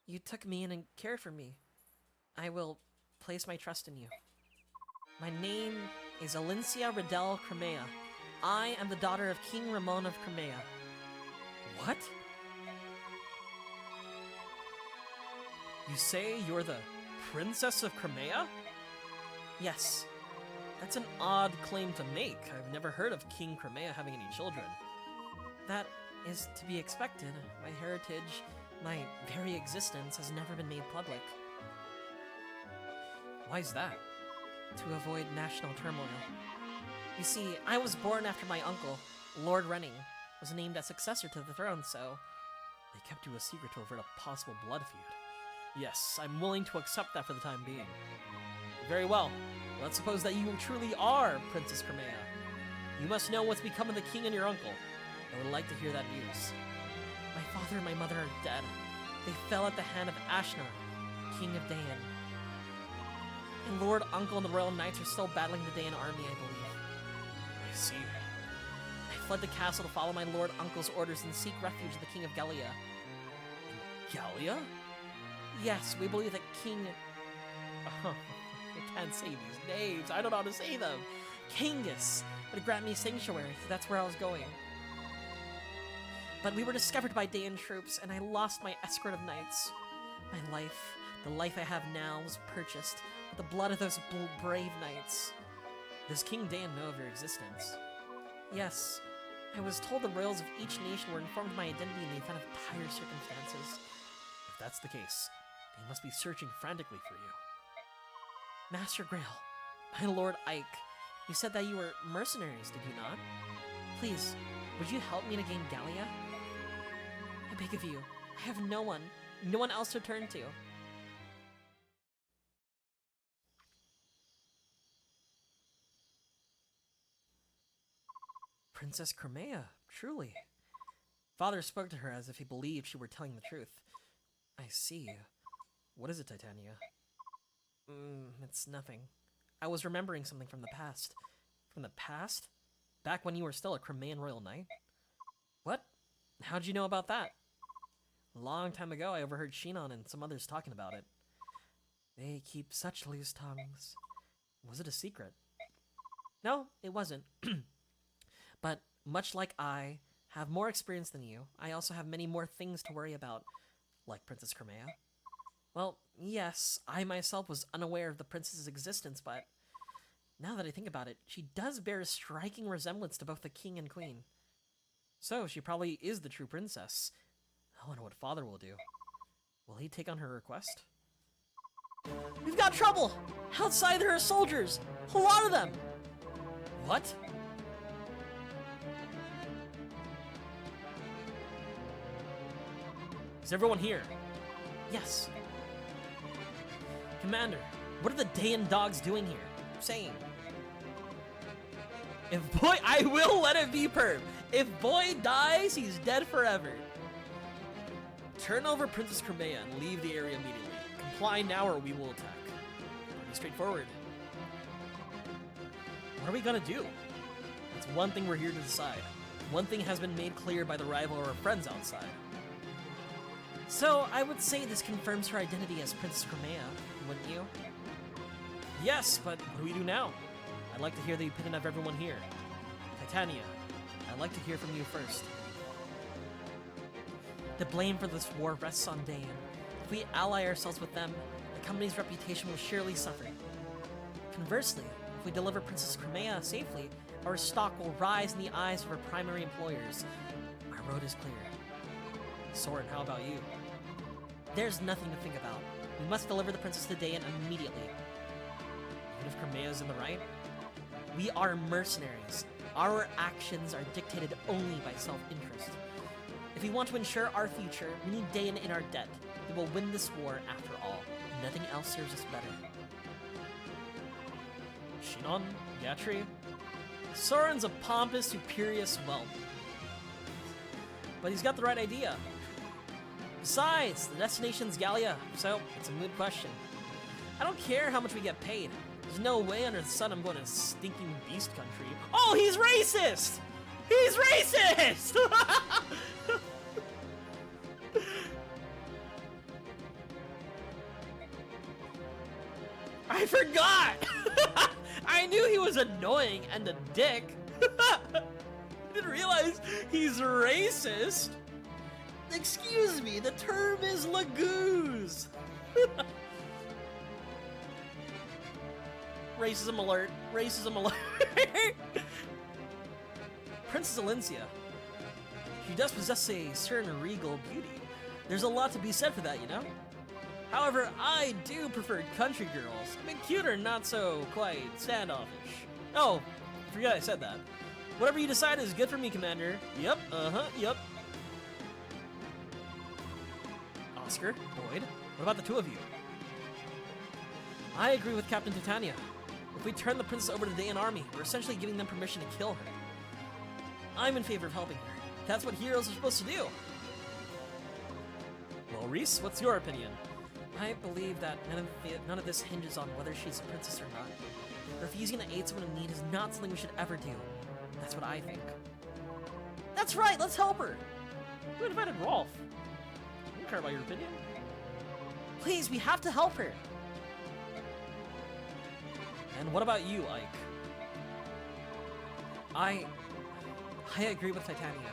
You took me in and cared for me. I will place my trust in you. My name is Alincia Riddell Crimea. I am the daughter of King Ramon of Crimea. What? You say you're the Princess of Crimea? Yes. That's an odd claim to make. I've never heard of King Crimea having any children. That is to be expected. My heritage, my very existence, has never been made public. Why is that? To avoid national turmoil. You see, I was born after my uncle, Lord Renning, was named as successor to the throne, so they kept you a secret to avert a possible blood feud. Yes, I'm willing to accept that for the time being. Very well. Let's suppose that you truly are Princess Crimea. You must know what's become of the king and your uncle. I would like to hear that news. My father and my mother are dead. They fell at the hand of Ashnar, King of Dayan. And Lord Uncle and the Royal Knights are still battling the Dayan army, I believe. I see. I fled the castle to follow my Lord Uncle's orders and seek refuge in the King of Gallia. Gallia? Yes, we believe that King... Oh, I can't say these names. I don't know how to say them. Kangas would grant me sanctuary, so that's where I was going. But we were discovered by Dayan troops, and I lost my escort of knights. My life, the life I have now, was purchased with the blood of those brave knights. Does King Dayan know of your existence? Yes. I was told the royals of each nation were informed of my identity in the event of dire circumstances. If that's the case, they must be searching frantically for you. Master Grail, my Lord Ike, you said that you were mercenaries, did you not? Please, would you help me to gain Gallia? I beg of you, I have no one else to turn to. Princess Crimea, truly. Father spoke to her as if he believed she were telling the truth. I see. What is it, Titania? It's nothing. I was remembering something from the past. From the past? Back when you were still a Crimean royal knight? What? How'd you know about that? A long time ago, I overheard Shinon and some others talking about it. They keep such loose tongues. Was it a secret? No, it wasn't. But much like I have more experience than you, I also have many more things to worry about, like Princess Crimea. Well, yes, I myself was unaware of the princess's existence, but now that I think about it, she does bear a striking resemblance to both the king and queen. So, she probably is the true princess. I wonder what Father will do. Will he take on her request? We've got trouble! Outside there are soldiers! A lot of them! What? Is everyone here? Yes. Commander, what are the Dayan dogs doing here? Saying. If boy, I will let it be perp. If boy dies, he's dead forever. Turn over Princess Crimea and leave the area immediately. Comply now or we will attack. Pretty straightforward. What are we gonna do? That's one thing we're here to decide. One thing has been made clear by the rival of our friends outside. So, I would say this confirms her identity as Princess Crimea, wouldn't you? Yes, but what do we do now? I'd like to hear the opinion of everyone here. Titania, I'd like to hear from you first. The blame for this war rests on Dayan. If we ally ourselves with them, the company's reputation will surely suffer. Conversely, if we deliver Princess Crimea safely, our stock will rise in the eyes of our primary employers. Our road is clear. Soren, how about you? There's nothing to think about. We must deliver the princess to Dayan immediately. Even if Crimea's in the right? We are mercenaries. Our actions are dictated only by self-interest. If we want to ensure our future, we need Dayan in our debt. We will win this war after all. Nothing else serves us better. Shinon? Gatri? Soren's a pompous, superious whelp. But he's got the right idea. Besides, the destination's Gallia, so it's a moot question. I don't care how much we get paid. There's no way under the sun I'm going to stinking beast country. Oh, he's racist! He's racist! I forgot! I knew he was annoying and a dick. I didn't realize he's racist. Excuse me, the term is lagoose. Racism alert. Racism alert. Princess Alencia. She does possess a certain regal beauty. There's a lot to be said for that, you know? However, I do prefer country girls. I mean, cuter, not so quite standoffish. Oh, forgot I said that. Whatever you decide is good for me, Commander. Yep, yep. Oscar, Boyd, what about the two of you? I agree with Captain Titania. If we turn the princess over to the Dayan army, we're essentially giving them permission to kill her. I'm in favor of helping her. That's what heroes are supposed to do. Well, Reese, what's your opinion? I believe that none of this hinges on whether she's a princess or not. Refusing to aid someone in need is not something we should ever do. That's what I think. That's right, let's help her! Who invited Rolf? I don't care about your opinion. Please, we have to help her! And what about you, Ike? I agree with Titania.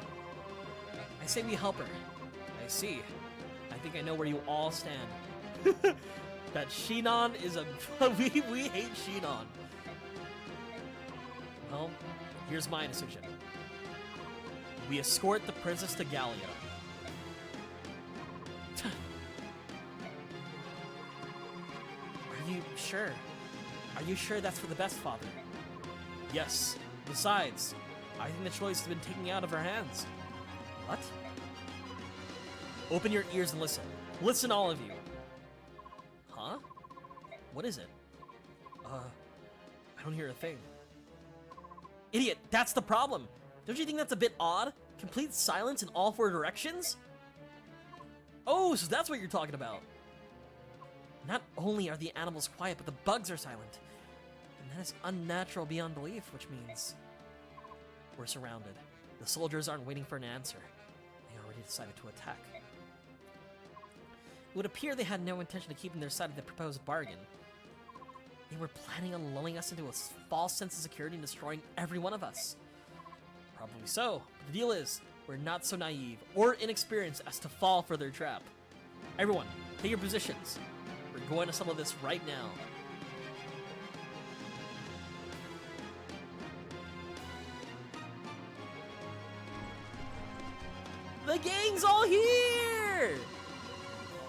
I say we help her. I see. I think I know where you all stand. That Shinon is a... we hate Shinon. Well, here's my decision. We escort the princess to Gallia. Are you sure? Are you sure that's for the best, Father? Yes. Besides, I think the choice has been taken out of our hands. What? Open your ears and listen. Listen, all of you. Huh? What is it? I don't hear a thing. Idiot, that's the problem. Don't you think that's a bit odd? Complete silence in all four directions? Oh, so that's what you're talking about. Not only are the animals quiet, but the bugs are silent. And that is unnatural beyond belief, which means we're surrounded. The soldiers aren't waiting for an answer. They already decided to attack. It would appear they had no intention of keeping their side of the proposed bargain. They were planning on lulling us into a false sense of security and destroying every one of us. Probably so, but the deal is, we're not so naive or inexperienced as to fall for their trap. Everyone, take your positions. We're going to settle this right now. The gang's all here!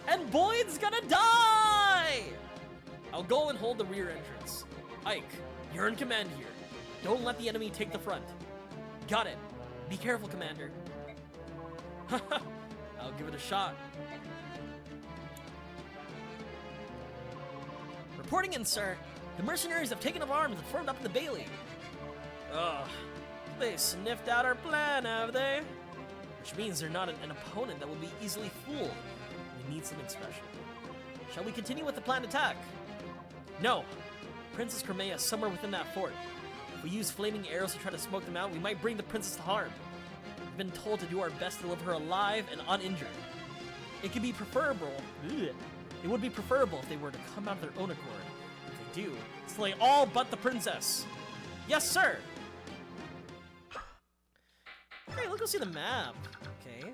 And Boyd's gonna die! I'll go and hold the rear entrance. Ike, you're in command here. Don't let the enemy take the front. Got it. Be careful, Commander. Haha, I'll give it a shot. Reporting in, sir. The mercenaries have taken up arms and formed up in the Bailey. Ugh. They sniffed out our plan, have they? Which means they're not an opponent that will be easily fooled. We need something special. Shall we continue with the planned attack? No. Princess Crimea is somewhere within that fort. If we use flaming arrows to try to smoke them out, we might bring the princess to harm. We've been told to do our best to deliver her alive and uninjured. It could be preferable. It would be preferable if they were to come out of their own accord. If they do, slay all but the princess. Yes, sir. Okay, let's go see the map. Okay.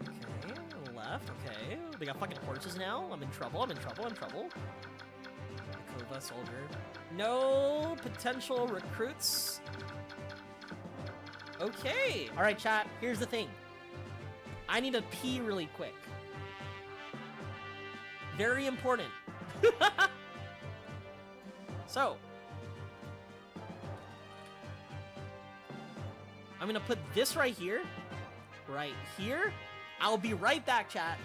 left. Okay. They got fucking horses now. I'm in trouble. I'm in trouble. I'm in trouble. Kova soldier. No potential recruits. Okay. All right, chat. Here's the thing. I need to pee really quick. Very important. So. I'm gonna put this right here. Right here. I'll be right back, chat.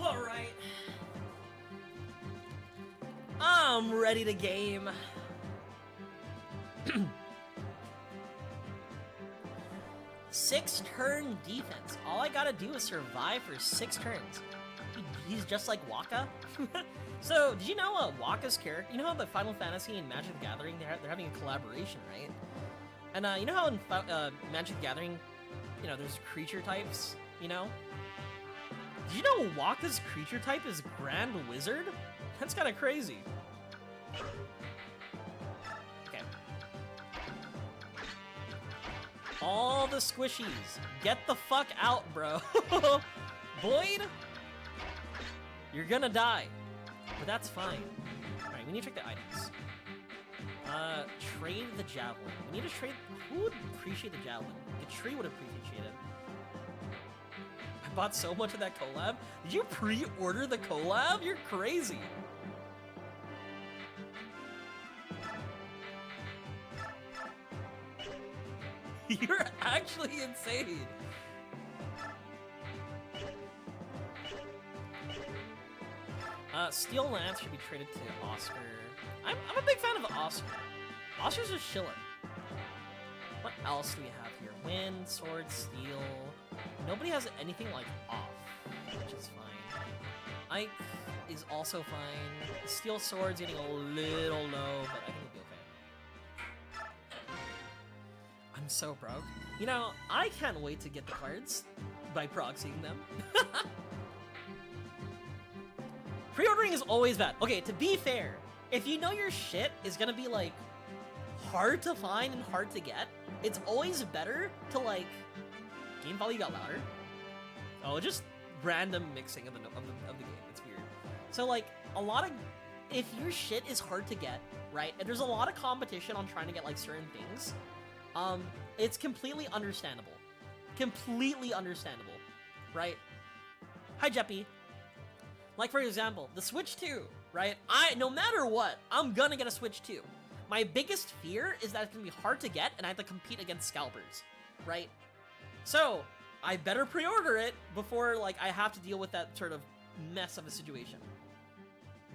Alright. I'm ready to game. Six-turn defense. All I gotta do is survive for 6 turns. He's just like Waka. So, did you know Waka's character? You know how the Final Fantasy and Magic the Gathering, they're having a collaboration, right? And you know how in Magic the Gathering, you know, there's creature types, you know? Did you know Waka's creature type is Grand Wizard? That's kind of crazy. Okay. All the squishies. Get the fuck out, bro. Boyd? You're gonna die. But that's fine. Alright, we need to check the items. Trade the javelin. We need to trade... Who would appreciate the javelin? The tree would appreciate it. I bought so much of that collab. Did you pre-order the collab? You're crazy. You're actually insane. Steel Lance should be traded to Oscar. I'm a big fan of Oscar. Oscar's just chillin'. What else do we have here? Wind, sword, steel. Nobody has anything like off, which is fine. Ike is also fine. The steel sword's getting a little low, but I think it'll be okay. I'm so broke. You know, I can't wait to get the cards by proxying them. Pre-ordering is always bad. Okay, to be fair, if you know your shit is gonna be like hard to find and hard to get, it's always better to like game volume got louder. Oh, just random mixing of the game. It's weird. So like a lot of if your shit is hard to get, right? And there's a lot of competition on trying to get like certain things. It's completely understandable. Completely understandable, right? Hi, Jeppy. Like for example, the Switch 2, right? No matter what, I'm gonna get a Switch 2. My biggest fear is that it's gonna be hard to get and I have to compete against scalpers, right? So, I better pre-order it before like I have to deal with that sort of mess of a situation.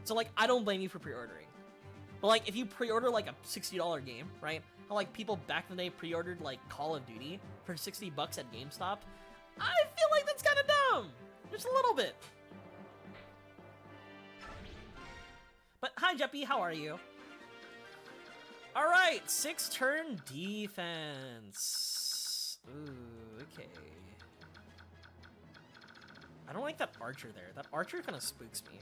So like, I don't blame you for pre-ordering. But like, if you pre-order like a $60 game, right? How like people back in the day pre-ordered like Call of Duty for $60 at GameStop, I feel like that's kind of dumb. Just a little bit. But hi, Jeppy, how are you? All right, 6-turn defense. Ooh, okay. I don't like that archer there. That archer kind of spooks me.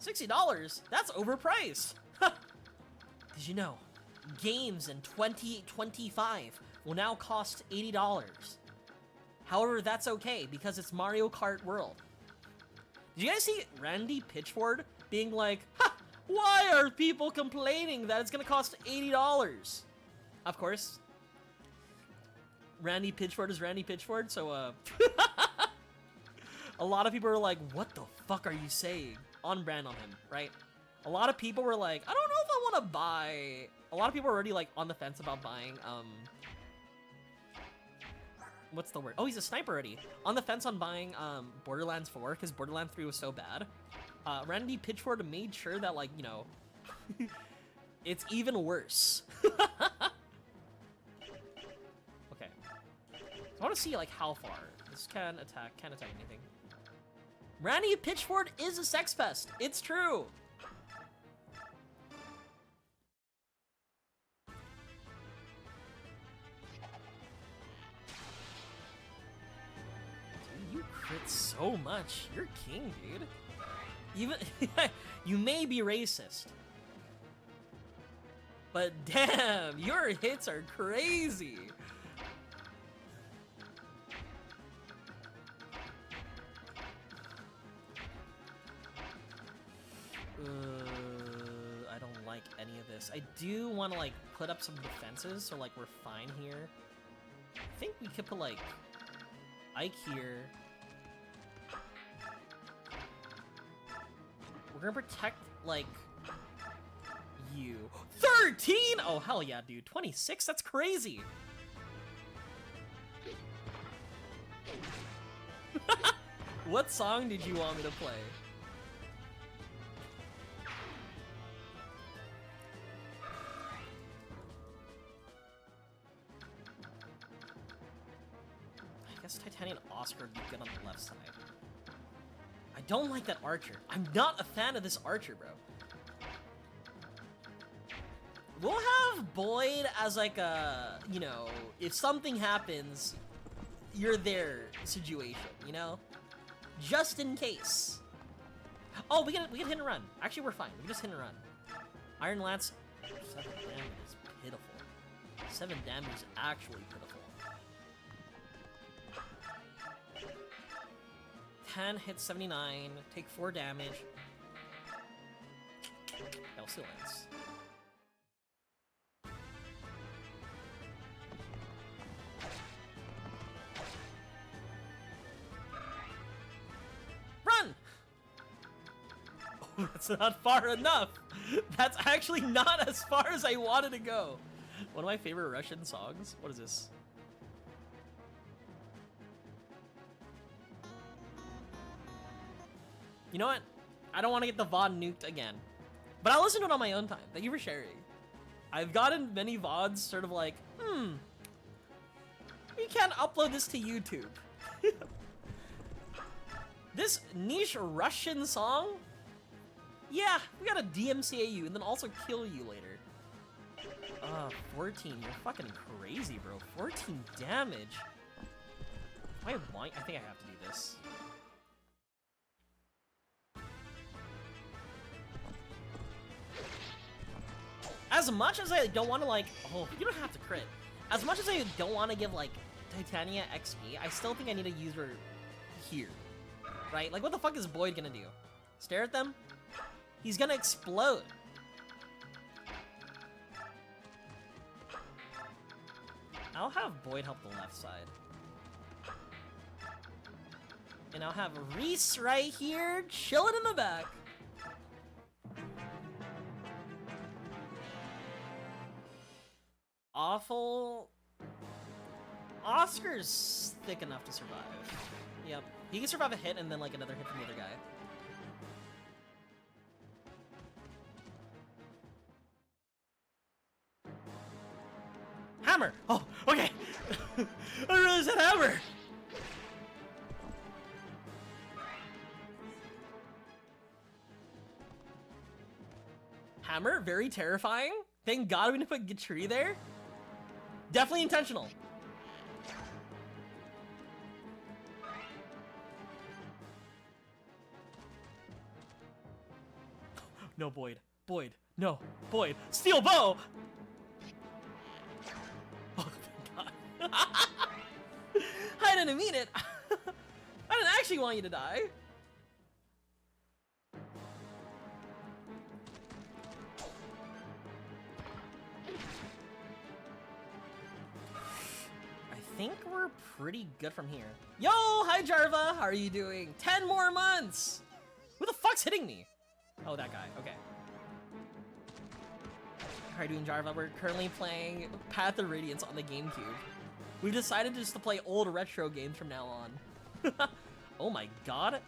$60? That's overpriced. Did you know? Games in 2025 will now cost $80. However, that's okay because it's Mario Kart World. Did you guys see Randy Pitchford being like, ha, why are people complaining that it's gonna cost $80? Of course, Randy Pitchford is Randy Pitchford, so A lot of people were like, what the fuck are you saying? On brand on him, right? A lot of people were like, I don't know if I want to buy... A lot of people were already like on the fence about buying, what's the word? Oh, he's a sniper already. On the fence on buying Borderlands 4 because Borderlands 3 was so bad. Randy Pitchford made sure that, like, you know, it's even worse. Okay. So I want to see, like, how far. This can't attack anything. Randy Pitchford is a sex pest. It's true. You crit so much. You're king, dude. Even you may be racist, but damn, your hits are crazy. I don't like any of this. I do want to like put up some defenses, so like we're fine here. I think we could put like Ike here. We're gonna protect, like, you. 13! Oh, hell yeah, dude. 26? That's crazy. What song did you want me to play? I guess Titanian Oscar would be good on the left side. I don't like that archer. I'm not a fan of this archer, bro. We'll have Boyd as like a, you know, if something happens, you're there situation, you know? Just in case. Oh, we can hit and run. Actually, we're fine. We can just hit and run. Iron Lance, 7 damage is pitiful. 7 damage is actually pitiful. 10 hits 79, take 4 damage. That'll still ends. Run! Oh, that's not far enough. That's actually not as far as I wanted to go. One of my favorite Russian songs. What is this? You know what? I don't want to get the VOD nuked again. But I'll listen to it on my own time. Thank you for sharing. I've gotten many VODs sort of like, we can't upload this to YouTube. This niche Russian song? Yeah, we gotta DMCA you and then also kill you later. 14. You're fucking crazy, bro. 14 damage. I think I have to do this. As much as I don't want to, like, oh, you don't have to crit. As much as I don't want to give, like, Titania XP, I still think I need to use her here. Right? Like, what the fuck is Boyd gonna do? Stare at them? He's gonna explode. I'll have Boyd help the left side. And I'll have Reese right here, chilling in the back. Awful. Oscar's thick enough to survive. Yep. He can survive a hit and then like another hit from the other guy. Hammer! Oh, okay! I realized that hammer! Hammer, very terrifying. Thank God we didn't put Gatri there. Definitely intentional. No, Boyd. Boyd. No. Boyd. Steel bow! Oh, thank God. I didn't mean it. I didn't actually want you to die. I think we're pretty good from here. Yo, hi Jarva, how are you doing? 10 more months! Who the fuck's hitting me? Oh, that guy, okay. How are you doing, Jarva? We're currently playing Path of Radiance on the GameCube. We've decided just to play old retro games from now on. Oh my god.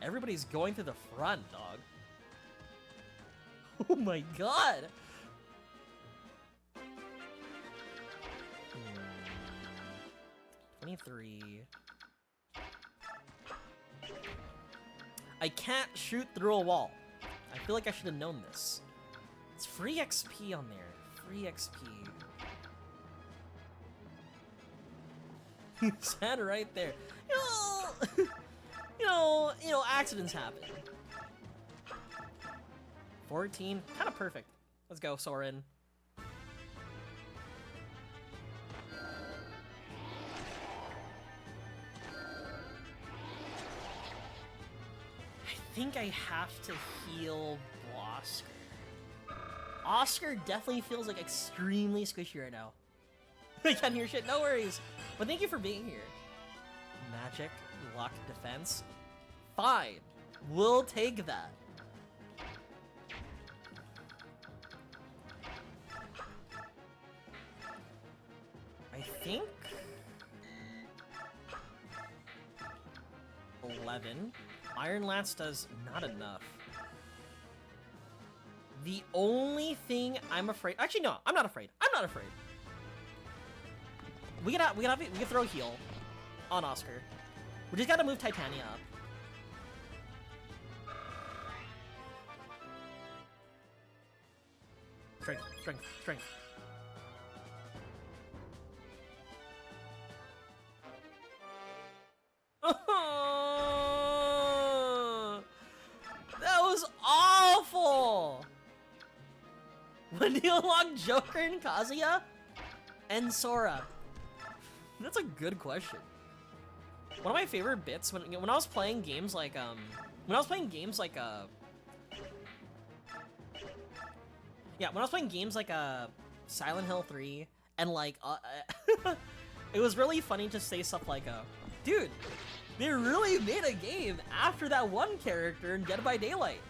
Everybody's going to the front, dog. Oh my god. 23. I can't shoot through a wall. I feel like I should have known this. It's free XP on there. Free XP. Sad right there. You know, accidents happen. 14, kind of perfect. Let's go, Soren. I think I have to heal Oscar. Oscar definitely feels like extremely squishy right now. I can't hear shit, no worries. But thank you for being here. Magic, luck, defense. Fine. We'll take that. I think 11. Iron Lance does not enough. The only thing I'm afraid. Actually, no, I'm not afraid. I'm not afraid. We can throw a heal on Oscar. We just gotta move Titania up. Strength, strength, strength. That was awful! When you unlock Joker and Kazuya? And Sora? That's a good question. One of my favorite bits when I was playing games like when I was playing games like Silent Hill 3 and like it was really funny to say stuff like dude, they really made a game after that one character in Dead by Daylight.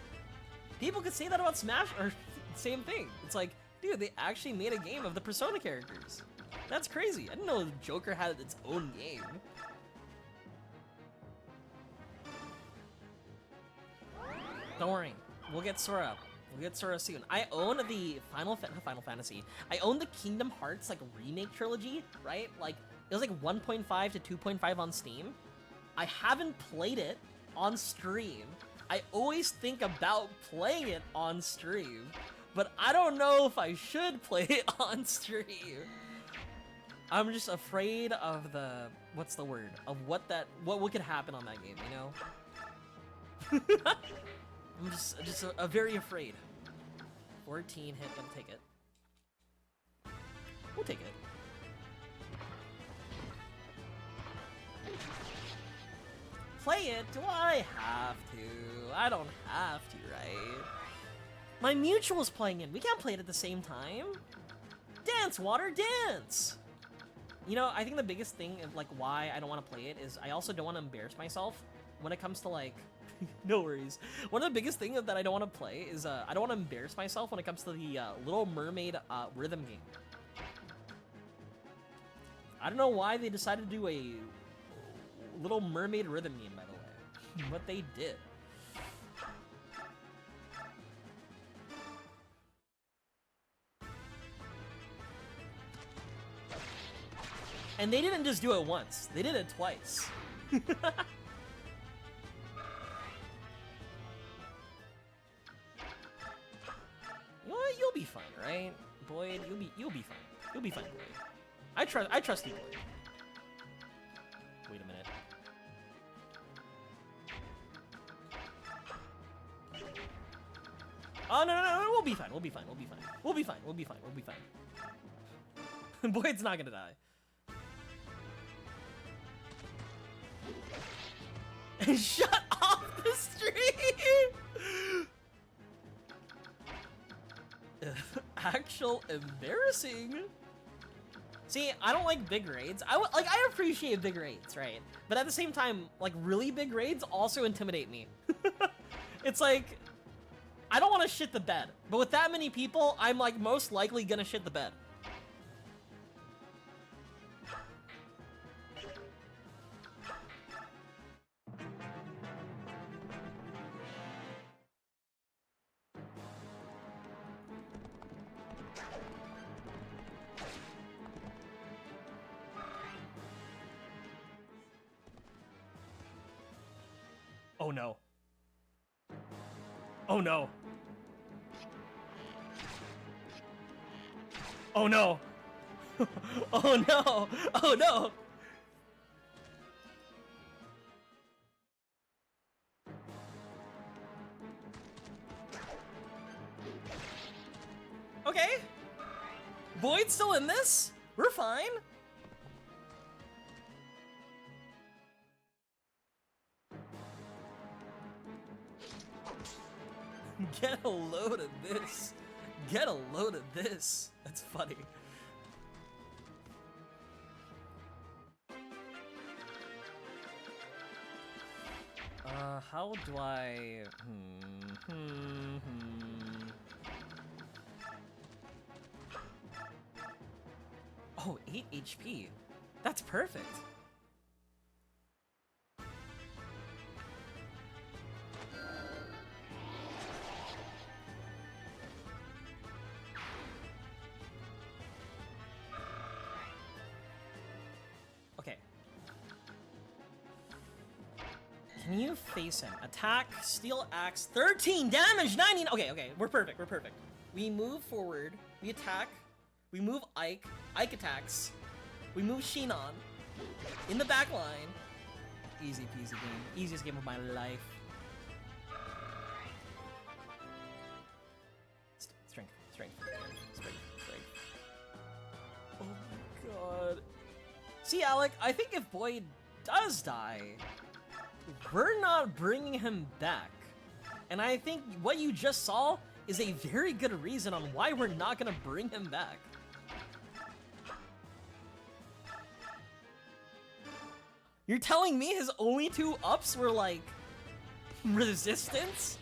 People could say that about Smash or same thing. It's like, dude, they actually made a game of the Persona characters. That's crazy. I didn't know Joker had its own game. Don't worry, we'll get Sora. We'll get Sora soon. I own the Final Fantasy. I own the Kingdom Hearts like remake trilogy, right? Like it was like 1.5 to 2.5 on Steam. I haven't played it on stream. I always think about playing it on stream, but I don't know if I should play it on stream. I'm just afraid of the what's the word of what could happen on that game, you know? I'm just very afraid. 14 hit, gonna take it. We'll take it. Play it? Do I have to? I don't have to, right? My mutual's playing it. We can't play it at the same time. Dance, water, dance! You know, I think the biggest thing of like why I don't want to play it is I also don't want to embarrass myself when it comes to like no worries. One of the biggest things that I don't want to play is I don't want to embarrass myself when it comes to the Little Mermaid rhythm game. I don't know why they decided to do a Little Mermaid rhythm game, by the way, but they did. And they didn't just do it once, they did it twice. You know what? You'll be fine, right? Boyd, you'll be fine. You'll be fine, Boyd. I trust you, Boyd. Wait a minute. Oh no, we'll be fine. We'll be fine. We'll be fine. We'll be fine. We'll be fine. We'll be fine. Boyd's not gonna die. Shut off the stream! Actual embarrassing. See, I don't like big raids. I appreciate big raids, right? But at the same time, like really big raids also intimidate me. It's like, I don't want to shit the bed, but with that many people, I'm like most likely gonna shit the bed. Oh no. Oh no. Oh no. Oh no. Oh no. Okay. Void's still in this? We're fine. Get a load of this. Get a load of this. That's funny. How do I... Oh, 8 HP. That's perfect. Okay. Can you face him? Attack, steel axe, 13 damage, 90. Okay, okay, we're perfect, we're perfect. We move forward, we attack, we move Ike, Ike attacks, we move Shinon in the back line. Easy peasy game, easiest game of my life. Strength, strength, strength, strength. Oh my god. See, Alec, I think if Boyd does die, we're not bringing him back. And I think what you just saw is a very good reason on why we're not gonna bring him back. You're telling me his only 2 ups were like resistance?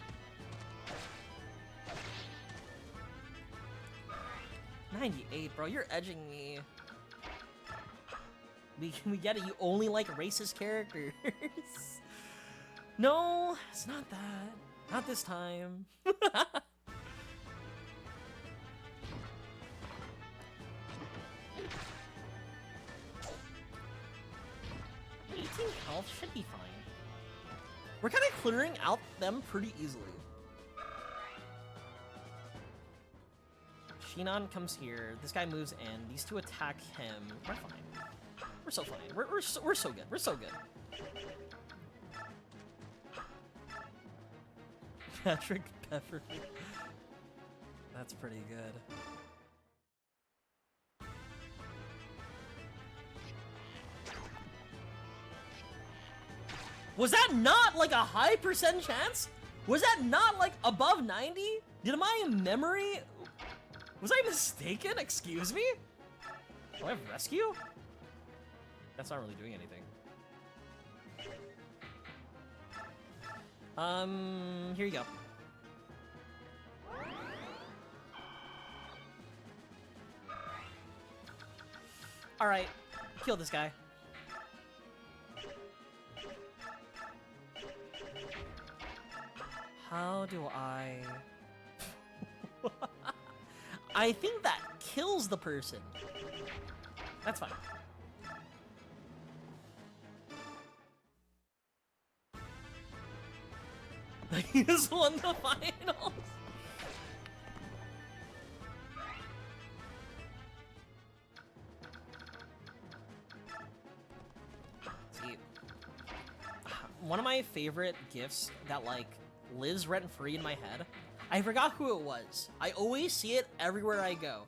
98, bro, you're edging me. We get it, you only like racist characters. No, it's not that. Not this time. 18 health should be fine. We're kind of clearing out them pretty easily. Shinon comes here. This guy moves in. These 2 attack him. We're fine. We're so fine. We're so good. We're so good. Patrick Pepper. That's pretty good. Was that not like a high percent chance? Was that not like above 90? Did my memory... Was I mistaken? Excuse me? Do I have rescue? That's not really doing anything. Here you go. Alright, kill this guy. How do I... I think that kills the person. That's fine. He just won the finals. See, one of my favorite gifts that like lives rent-free in my head. I forgot who it was. I always see it everywhere I go.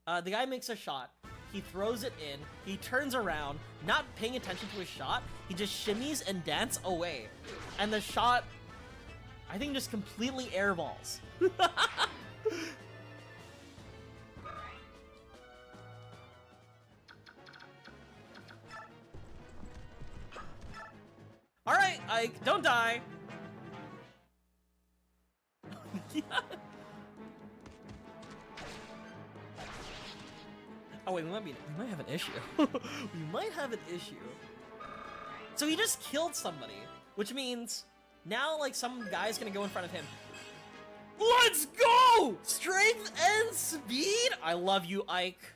The guy makes a shot. He throws it in. He turns around, not paying attention to his shot. He just shimmies and dances away, and the shot, I think, just completely airballs. Ike, don't die. Yeah. Oh wait, we might have an issue. We might have an issue. So he just killed somebody, which means now like some guy's gonna go in front of him. Let's go! Strength and speed? I love you, Ike.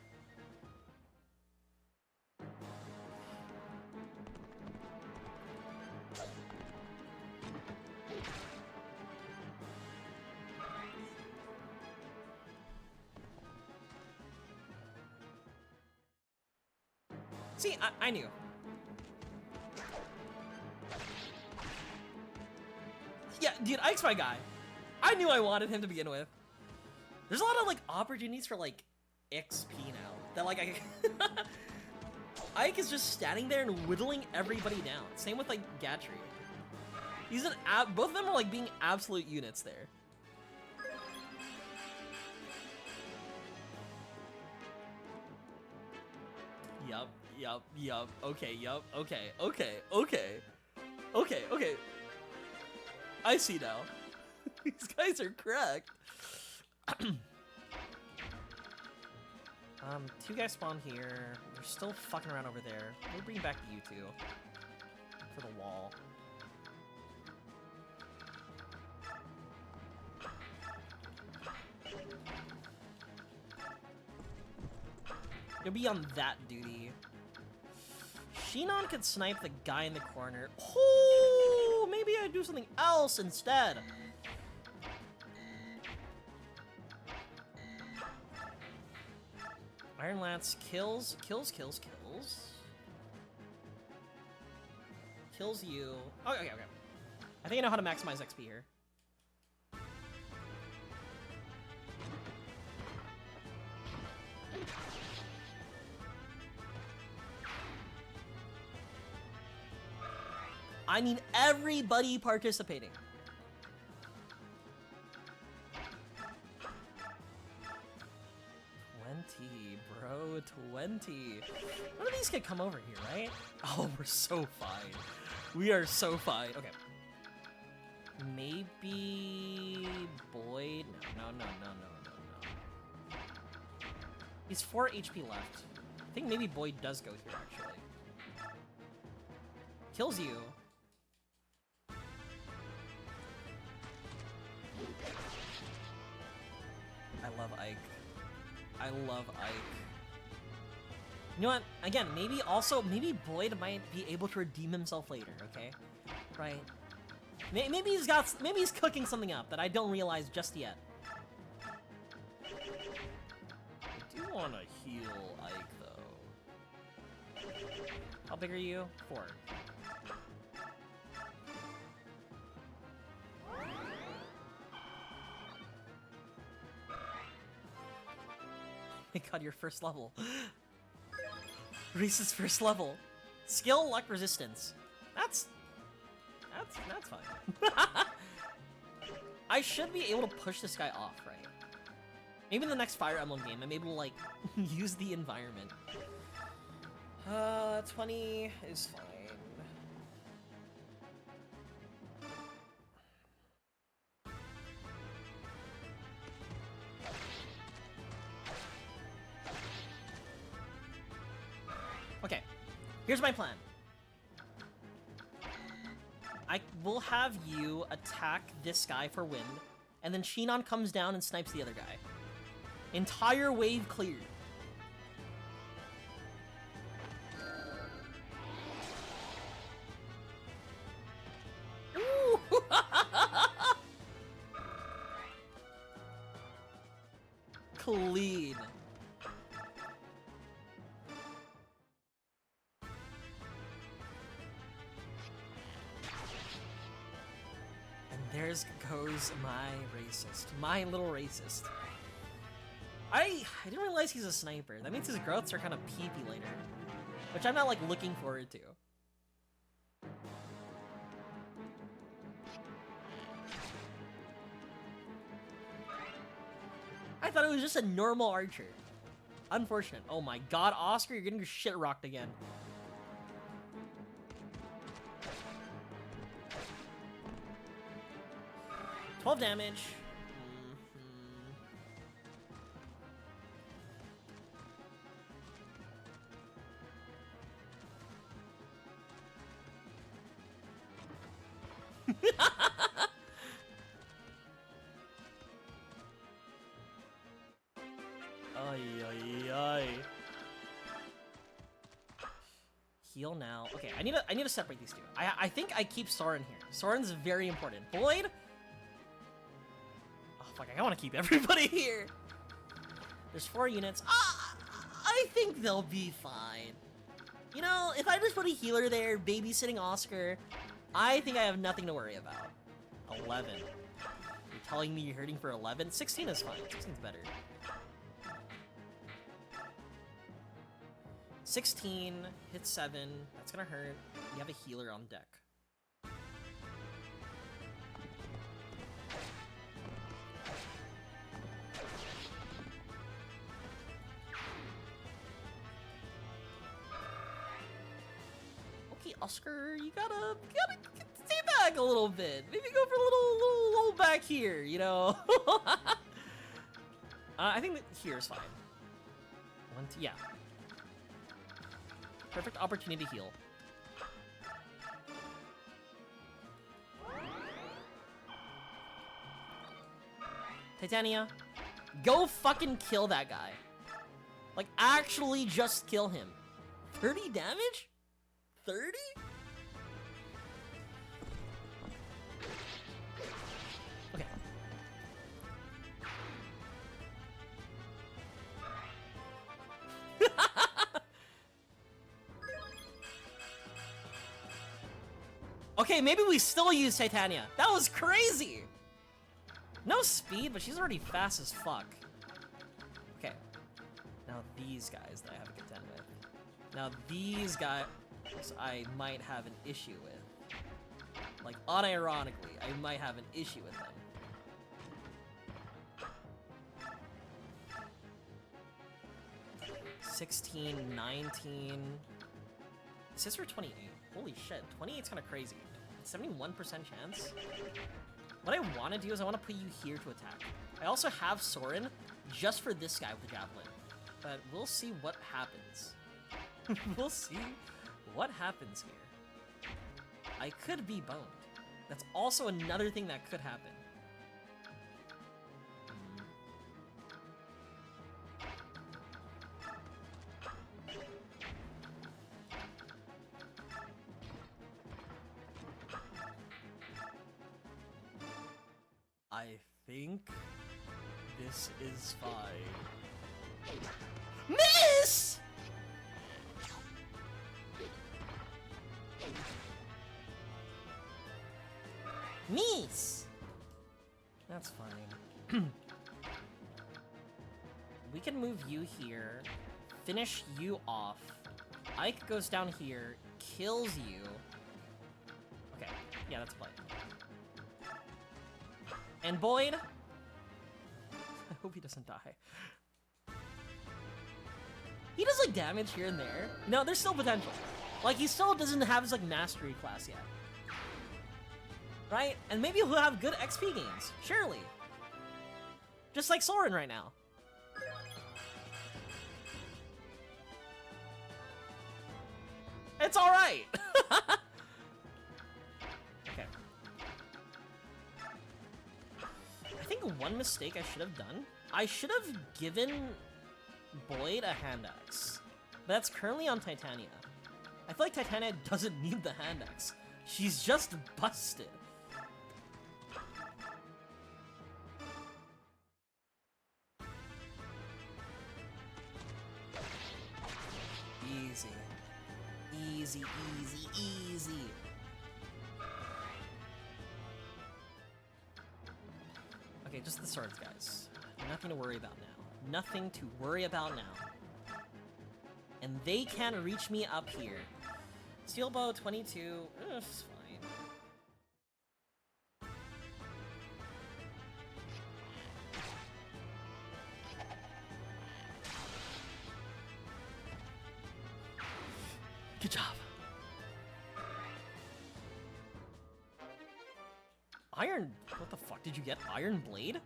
See, I knew. Yeah, dude, Ike's my guy. I knew I wanted him to begin with. There's a lot of like opportunities for like XP now that like Ike is just standing there and whittling everybody down. Same with like Gatry. He's an both of them are like being absolute units there. Yup. Okay, yup. Okay. I see now. These guys are cracked. Two guys spawn here. They're still fucking around over there. We'll bring back you two for the wall. You'll be on that duty. Shinon could snipe the guy in the corner. Oh, maybe I do something else instead. Iron Lance kills. Kills you. Okay. I think I know how to maximize XP here. I need everybody participating. 20, bro, 20. One of these could come over here, right? Oh, we're so fine. We are so fine. Okay. Maybe Boyd? No. He's 4 HP left. I think maybe Boyd does go here, actually. Kills you. I love Ike. You know what? Again, maybe Boyd might be able to redeem himself later, okay? Right? Maybe he's cooking something up that I don't realize just yet. I do want to heal Ike, though. How big are you? 4. My god, your first level. Reese's first level. Skill, luck, resistance. That's fine. I should be able to push this guy off, right? Maybe in the next Fire Emblem game, I'm able to, like, use the environment. 20 is fine. Okay, here's my plan. I will have you attack this guy for wind, and then Shinon comes down and snipes the other guy. Entire wave cleared. Ooh. Clean. There goes my little racist. I didn't realize he's a sniper. That means his growths are kind of peepee later, which I'm not like looking forward to. I thought it was just a normal archer. Unfortunate. Oh my god, Oscar, you're getting your shit rocked again. 12 damage. Ay, ay, ay. Heal now. Okay, I need to separate these two. I think I keep Soren here. Soren's very important. Boyd. Oh fuck! I want to keep everybody here. There's 4 units. I think they'll be fine. You know, if I just put a healer there, babysitting Oscar, I think I have nothing to worry about. 11. You're telling me you're hurting for 11? 16 is fine. 16's better. 16, hit 7, that's gonna hurt. You have a healer on deck. Okay, Oscar, you gotta stay back a little bit. Maybe go for a little back here, you know? I think that here is fine. Yeah. Perfect opportunity to heal. Titania, go fucking kill that guy. Like, actually just kill him. 30 damage? 30? Okay. Okay, maybe we still use Titania. That was crazy! No speed, but she's already fast as fuck. Okay. Now these guys that I have to contend with. Now these guys I might have an issue with. Like, unironically, I might have an issue with them. $16, $19. It says for 28. Holy shit, 28's kind of crazy. 71% chance? What I want to do is I want to put you here to attack. I also have Soren just for this guy with the javelin. But we'll see what happens. We'll see what happens here. I could be boned. That's also another thing that could happen. I think this is fine. Miss! Miss! That's fine. We can move you here, finish you off. Ike goes down here, kills you. Okay, yeah, that's play. And Boyd, I hope he doesn't die. He does like damage here and there. No, there's still potential. Like, he still doesn't have his like mastery class yet. Right? And maybe he'll have good XP gains. Surely. Just like Soren right now. It's alright! Okay. I think one mistake I should have done. I should have given Boyd a hand axe. But that's currently on Titania. I feel like Titania doesn't need the hand axe. She's just busted. Easy. Easy, easy, easy. Okay, just the swords, guys. Nothing to worry about now. Nothing to worry about now. And they can't reach me up here. Steel bow 22. It's fine. Good job. Iron... What the fuck did you get? Iron Blade?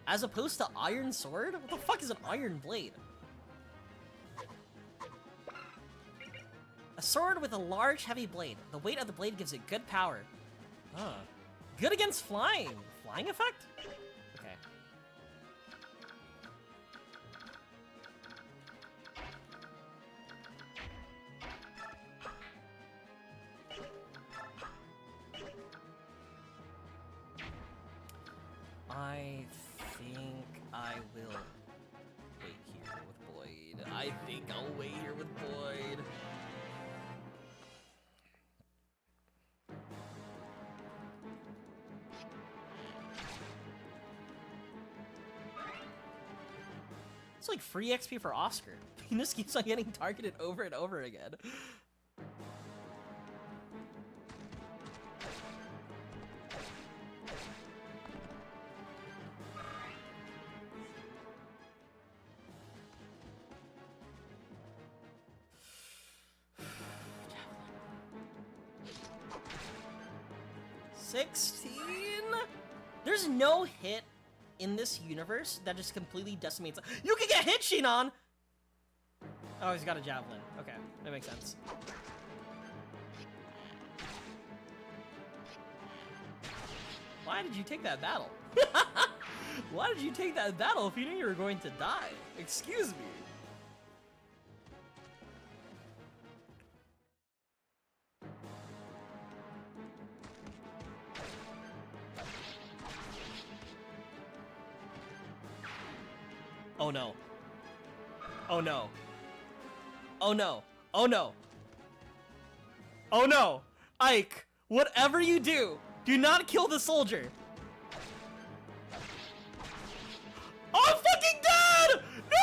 As opposed to Iron Sword? What the fuck is an Iron Blade? A sword with a large, heavy blade. The weight of the blade gives it good power. Huh. Good against flying. Flying effect? Okay. I think I will wait here with Boyd. I think I'll wait here with Boyd. It's like free XP for Oscar. He just keeps on getting targeted over and over again. There's no hit in this universe that just completely decimates. You can get hit, Shinon! Oh, he's got a javelin. Okay, that makes sense. Why did you take that battle? Why did you take that battle if you knew you were going to die? Excuse me. Oh no. Oh no. Oh no. Oh no. Oh no. Ike, whatever you do, do not kill the soldier. Oh, I'm fucking dead! No!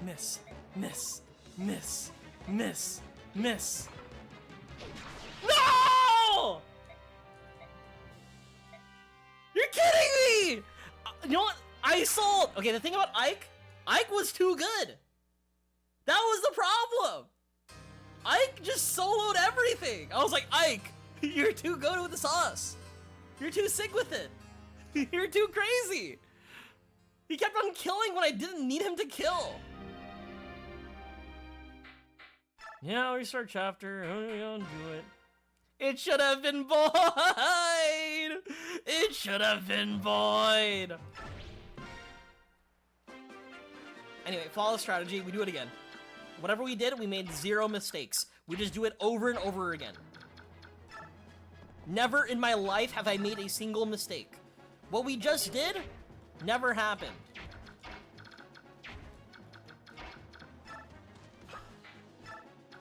Miss, miss, miss, miss, miss. No! You're kidding me! You know what? I sold. Okay, the thing about Ike was too good. That was the problem. Ike just soloed everything. I was like, Ike, you're too good with the sauce. You're too sick with it. You're too crazy. He kept on killing when I didn't need him to kill. Yeah, restart chapter. Oh, we don't do it. It should have been Boyd. It should have been Boyd. Anyway, flawless strategy. We do it again. Whatever we did, we made 0 mistakes. We just do it over and over again. Never in my life have I made a single mistake. What we just did never happened.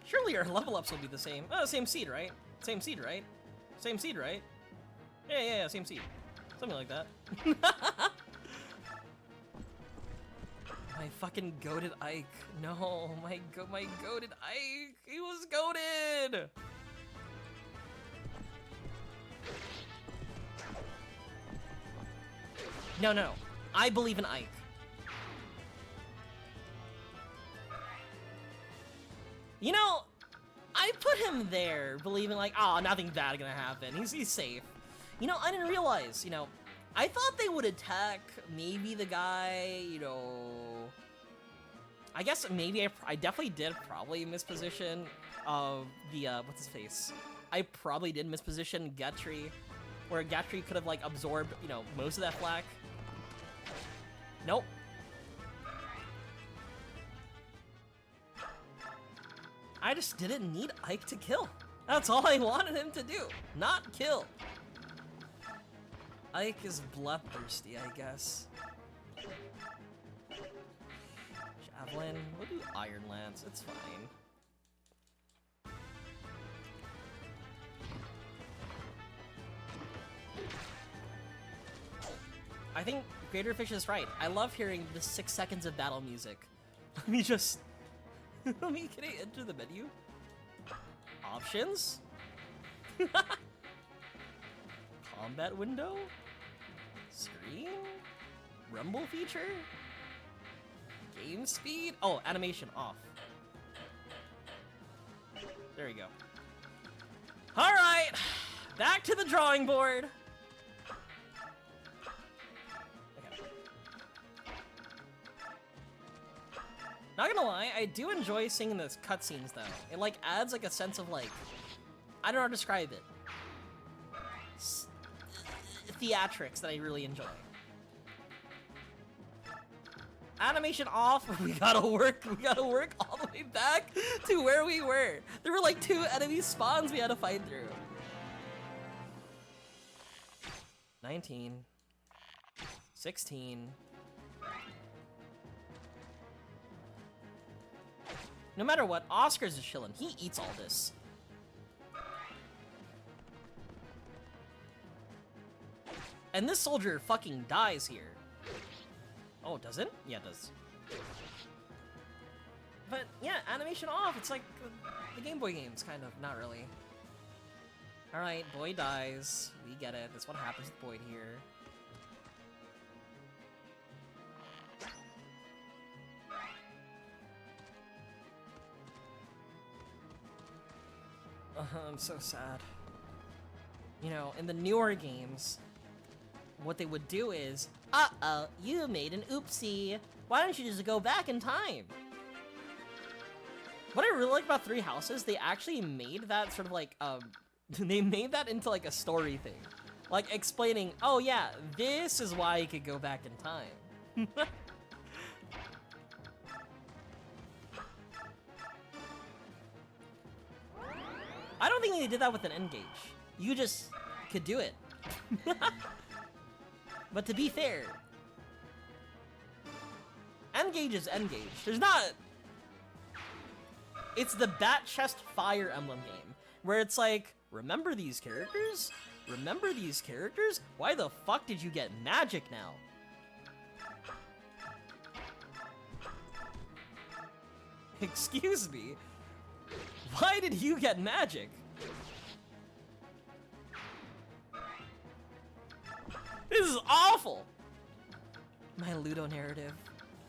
Surely our level ups will be the same. Oh, same seed, right? Same seed, right? Same seed, right? Yeah, same seed. Something like that. My fucking goated Ike. No, my goated Ike. He was goated. No. I believe in Ike. You know, I put him there believing like, oh, nothing bad gonna happen. He's safe. You know, I didn't realize, you know, I thought they would attack maybe the guy, you know, I guess maybe I definitely did probably misposition of the, what's his face? I probably did misposition Gatry, where Gatry could have like absorbed, you know, most of that flak. Nope. I just didn't need Ike to kill. That's all I wanted him to do, not kill. Ike is bloodthirsty, I guess. Javelin, we'll do Iron Lance, it's fine. I think Greater Fish is right. I love hearing the 6 seconds of battle music. Let me just... can I enter the menu? Options? Combat window? Screen? Rumble feature? Game speed? Oh, animation off. There you go. Alright! Back to the drawing board! Okay. Not gonna lie, I do enjoy seeing the cutscenes though. It like adds like a sense of like, I don't know how to describe it. Theatrics that I really enjoy. Animation off. We gotta work all the way back to where we were. There were like 2 enemy spawns we had to fight through. 19. 16. No matter what, Oscar's is chillin'. He eats all this. And this soldier fucking dies here. Oh, does it? Yeah, it does. But yeah, animation off. It's like the Game Boy games, kind of. Not really. Alright, Boyd dies. We get it. That's what happens with Boyd here. I'm so sad. You know, in the newer games, what they would do is, uh-oh, you made an oopsie. Why don't you just go back in time? What I really like about Three Houses, they actually made that sort of like, they made that into like a story thing. Like explaining, oh yeah, this is why you could go back in time. I don't think they did that with an N-Gage. You just could do it. But to be fair, N-Gage is N-Gage. There's not... It's the Bat Chest Fire Emblem game, where it's like, remember these characters? Remember these characters? Why the fuck did you get magic now? Excuse me? Why did you get magic? This is awful! My Ludo narrative.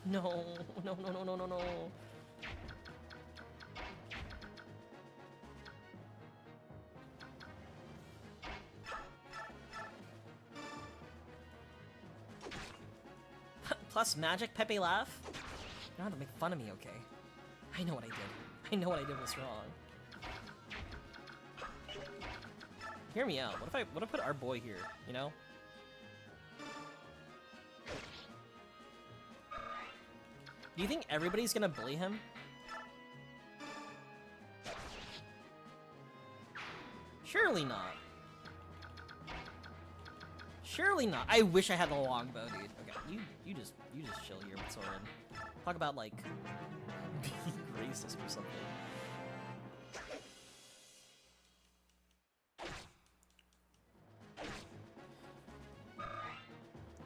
No, no, no, no, no, no, no. Plus magic, Pepe laugh? You don't have to make fun of me, okay? I know what I did. I know what I did was wrong. Hear me out. What if I put our boy here, you know? Do you think everybody's gonna bully him? Surely not. Surely not. I wish I had the longbow, dude. Okay, you just chill here with Soren. Talk about like being racist or something.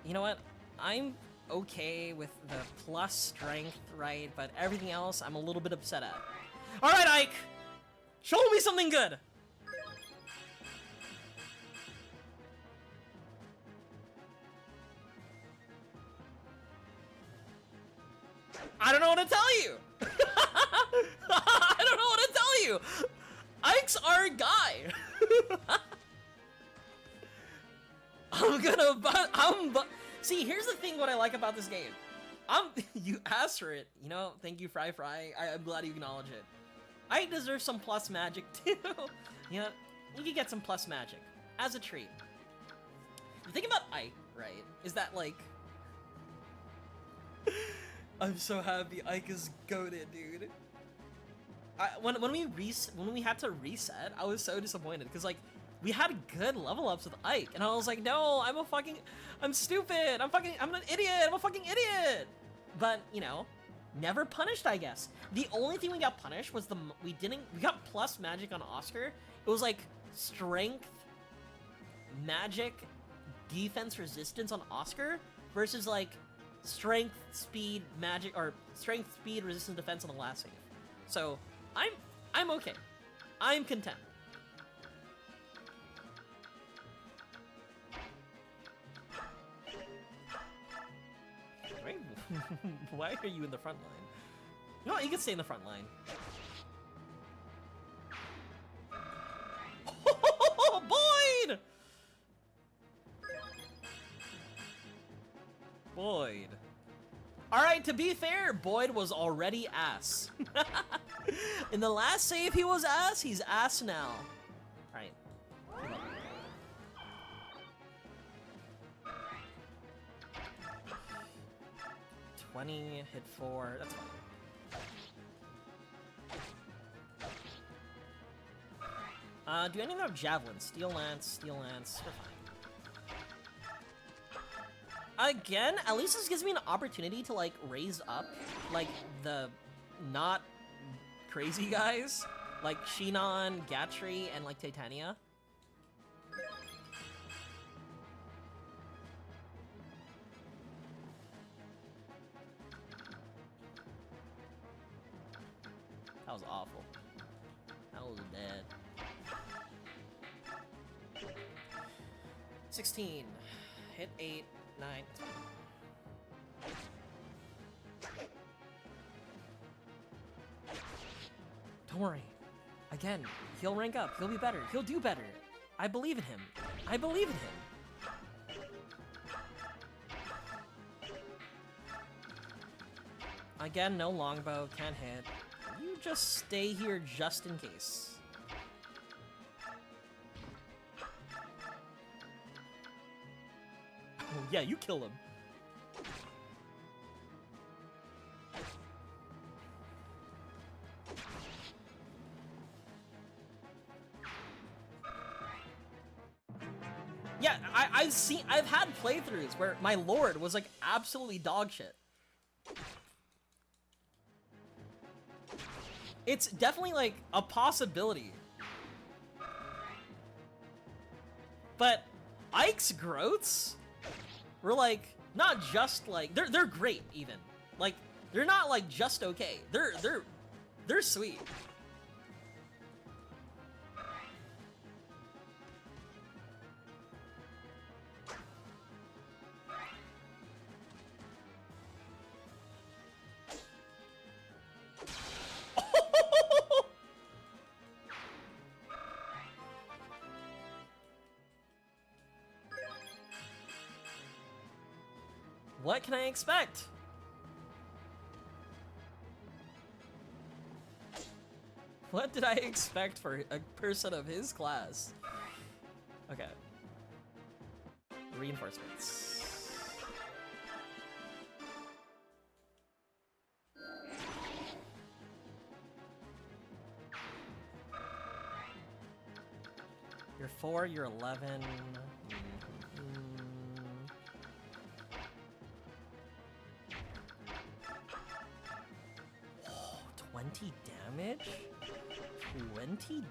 You know what? I'm okay with the plus strength, right? But everything else, I'm a little bit upset at. All right, Ike, show me something good. I don't know what to tell you. I don't know what to tell you. Ike's our guy. See, here's the thing. What I like about this game, you asked for it. You know, thank you, Fry. I'm glad you acknowledge it. Ike deserves some plus magic too. You know, you can get some plus magic as a treat. The thing about Ike, right, is that like. I'm so happy Ike is goated, dude. When we had to reset, I was so disappointed because like we had good level ups with Ike, and I was like, no, I'm stupid. I'm an idiot. I'm a fucking idiot. But you know, never punished, I guess. The only thing we got punished was we got plus magic on Oscar. It was like strength, magic, defense, resistance on Oscar. versus like strength, speed, magic, or strength, speed, resistance, defense on the last save. So I'm okay. I'm content. Wait, why are you in the front line? You know what? You can stay in the front line. Boyd! Boyd. Alright, to be fair, Boyd was already ass. In the last save he was ass, he's ass now. Alright. 20, hit 4, that's fine. Do any of them have javelin? Steel lance, we're fine. Again, at least this gives me an opportunity to like raise up like the not crazy guys, like Shinon, Gatry, and like Titania. That was awful. That was bad. 16. Hit 8, 9. Don't worry. Again, he'll rank up. He'll be better. He'll do better. I believe in him. I believe in him. Again, no longbow. Can't hit. You just stay here just in case. Oh, yeah, you kill him. Yeah, I've had playthroughs where my lord was like absolutely dog shit. It's definitely like a possibility. But Ike's growths were like not just like they're great even. Like they're not like just okay. They're sweet. What can I expect? What did I expect for a person of his class? Okay. Reinforcements. You're 4, you're 11. 20 damage? 20?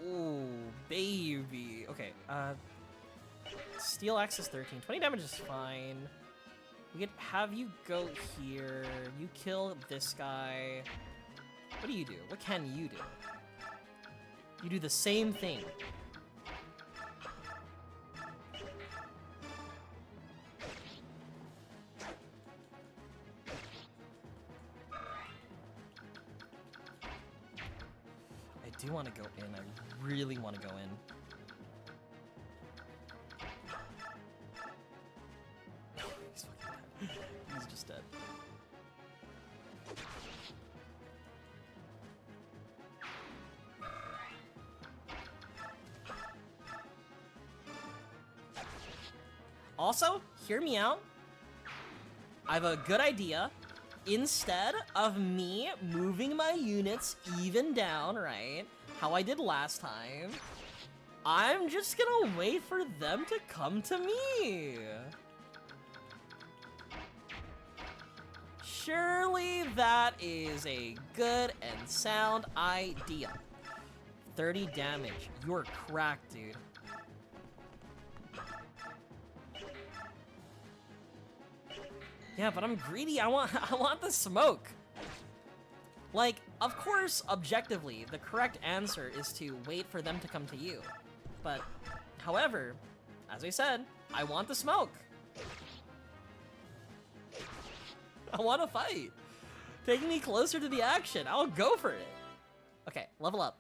Oh, baby. Okay, Steel Axe is 13. 20 damage is fine. We could have you go here. You kill this guy. What do you do? What can you do? You do the same thing. I do want to go in. I really want to go in. He's fucking dead. He's just dead. Also, hear me out. I have a good idea. Instead of me moving my units even down, right, how I did last time, I'm just gonna wait for them to come to me. Surely that is a good and sound idea. 30 damage. You're cracked, dude. Yeah, but I'm greedy. I want the smoke. Like, of course, objectively, the correct answer is to wait for them to come to you. But, however, as I said, I want the smoke. I want to fight. Take me closer to the action. I'll go for it. Okay, level up.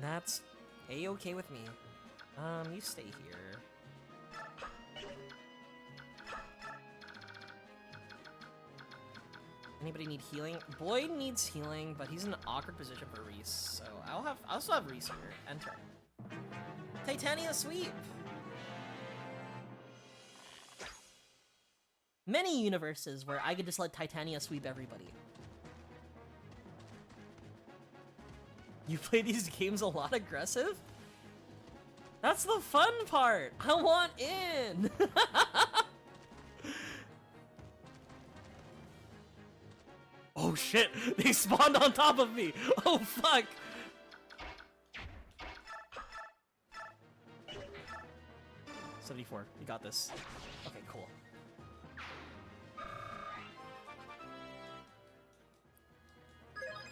That's a-okay with me. You stay here. Anybody need healing? Boyd needs healing, but he's in an awkward position for Reese, so I'll still have Reese here. Enter. Titania sweep! Many universes where I could just let Titania sweep everybody. You play these games a lot aggressive? That's the fun part! I want in! Oh shit! They spawned on top of me! Oh fuck! $74. You got this. Okay, cool.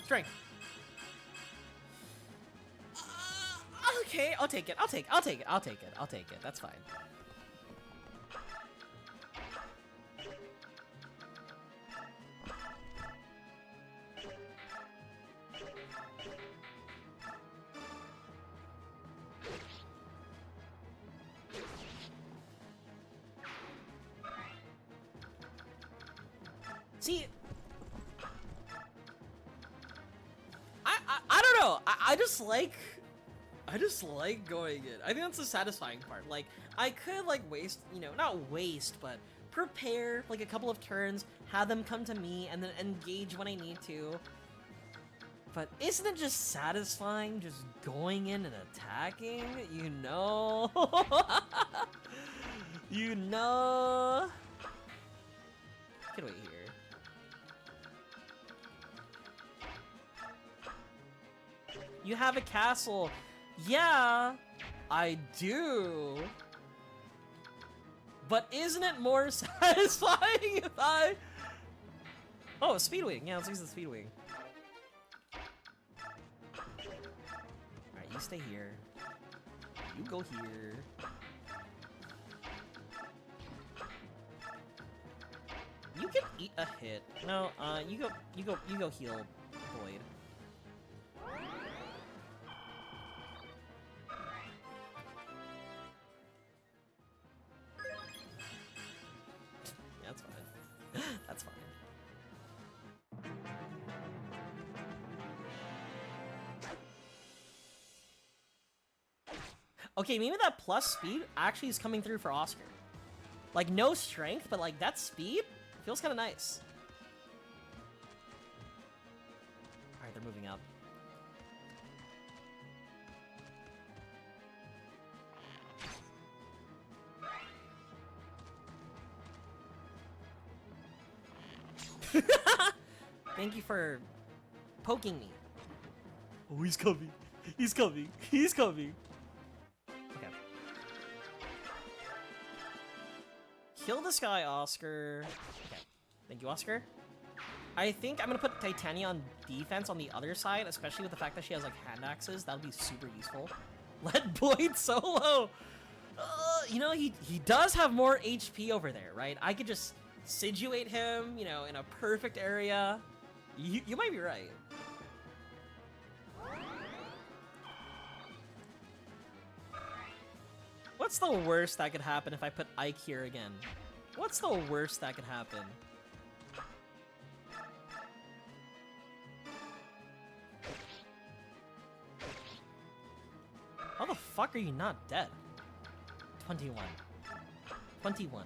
Strength. Okay, I'll take it. I'll take it. That's fine. See, I don't know. I just like going in. I think that's the satisfying part. Like, I could like waste, you know, not waste, but prepare like a couple of turns, have them come to me, and then engage when I need to. But isn't it just satisfying just going in and attacking? You know? You know? Get away here. You have a castle. Yeah, I do. But isn't it more satisfying if I... Oh, a speed wing. Yeah, let's use the speed wing. Alright, you stay here. You go here. You can eat a hit. No, you go heal Boyd. That's fine. That's fine. Okay, maybe that plus speed actually is coming through for Oscar. Like, no strength, but like, that speed feels kind of nice. Alright, they're moving up. Thank you for poking me. Oh, he's coming. He's coming. He's coming. Okay. Kill this guy, Oscar. Okay. Thank you, Oscar. I think I'm gonna put Titania on defense on the other side, especially with the fact that she has like hand axes. That would be super useful. Let Boyd solo. You know, he does have more HP over there, right? I could just situate him, you know, in a perfect area. You might be right. What's the worst that could happen if I put Ike here again? What's the worst that could happen? How the fuck are you not dead? 21. 21.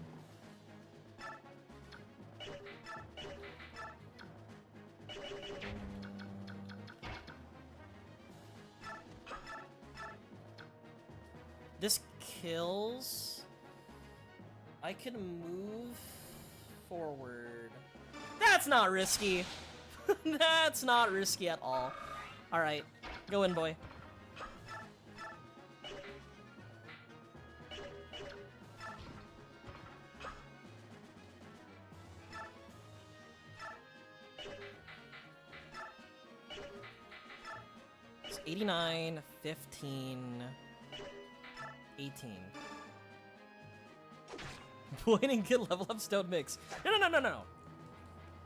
This kills. I can move forward. That's not risky. That's not risky at all. Alright, go in, boy. 89, 15, 18. Boyd and Kid level up Stone Mix. No.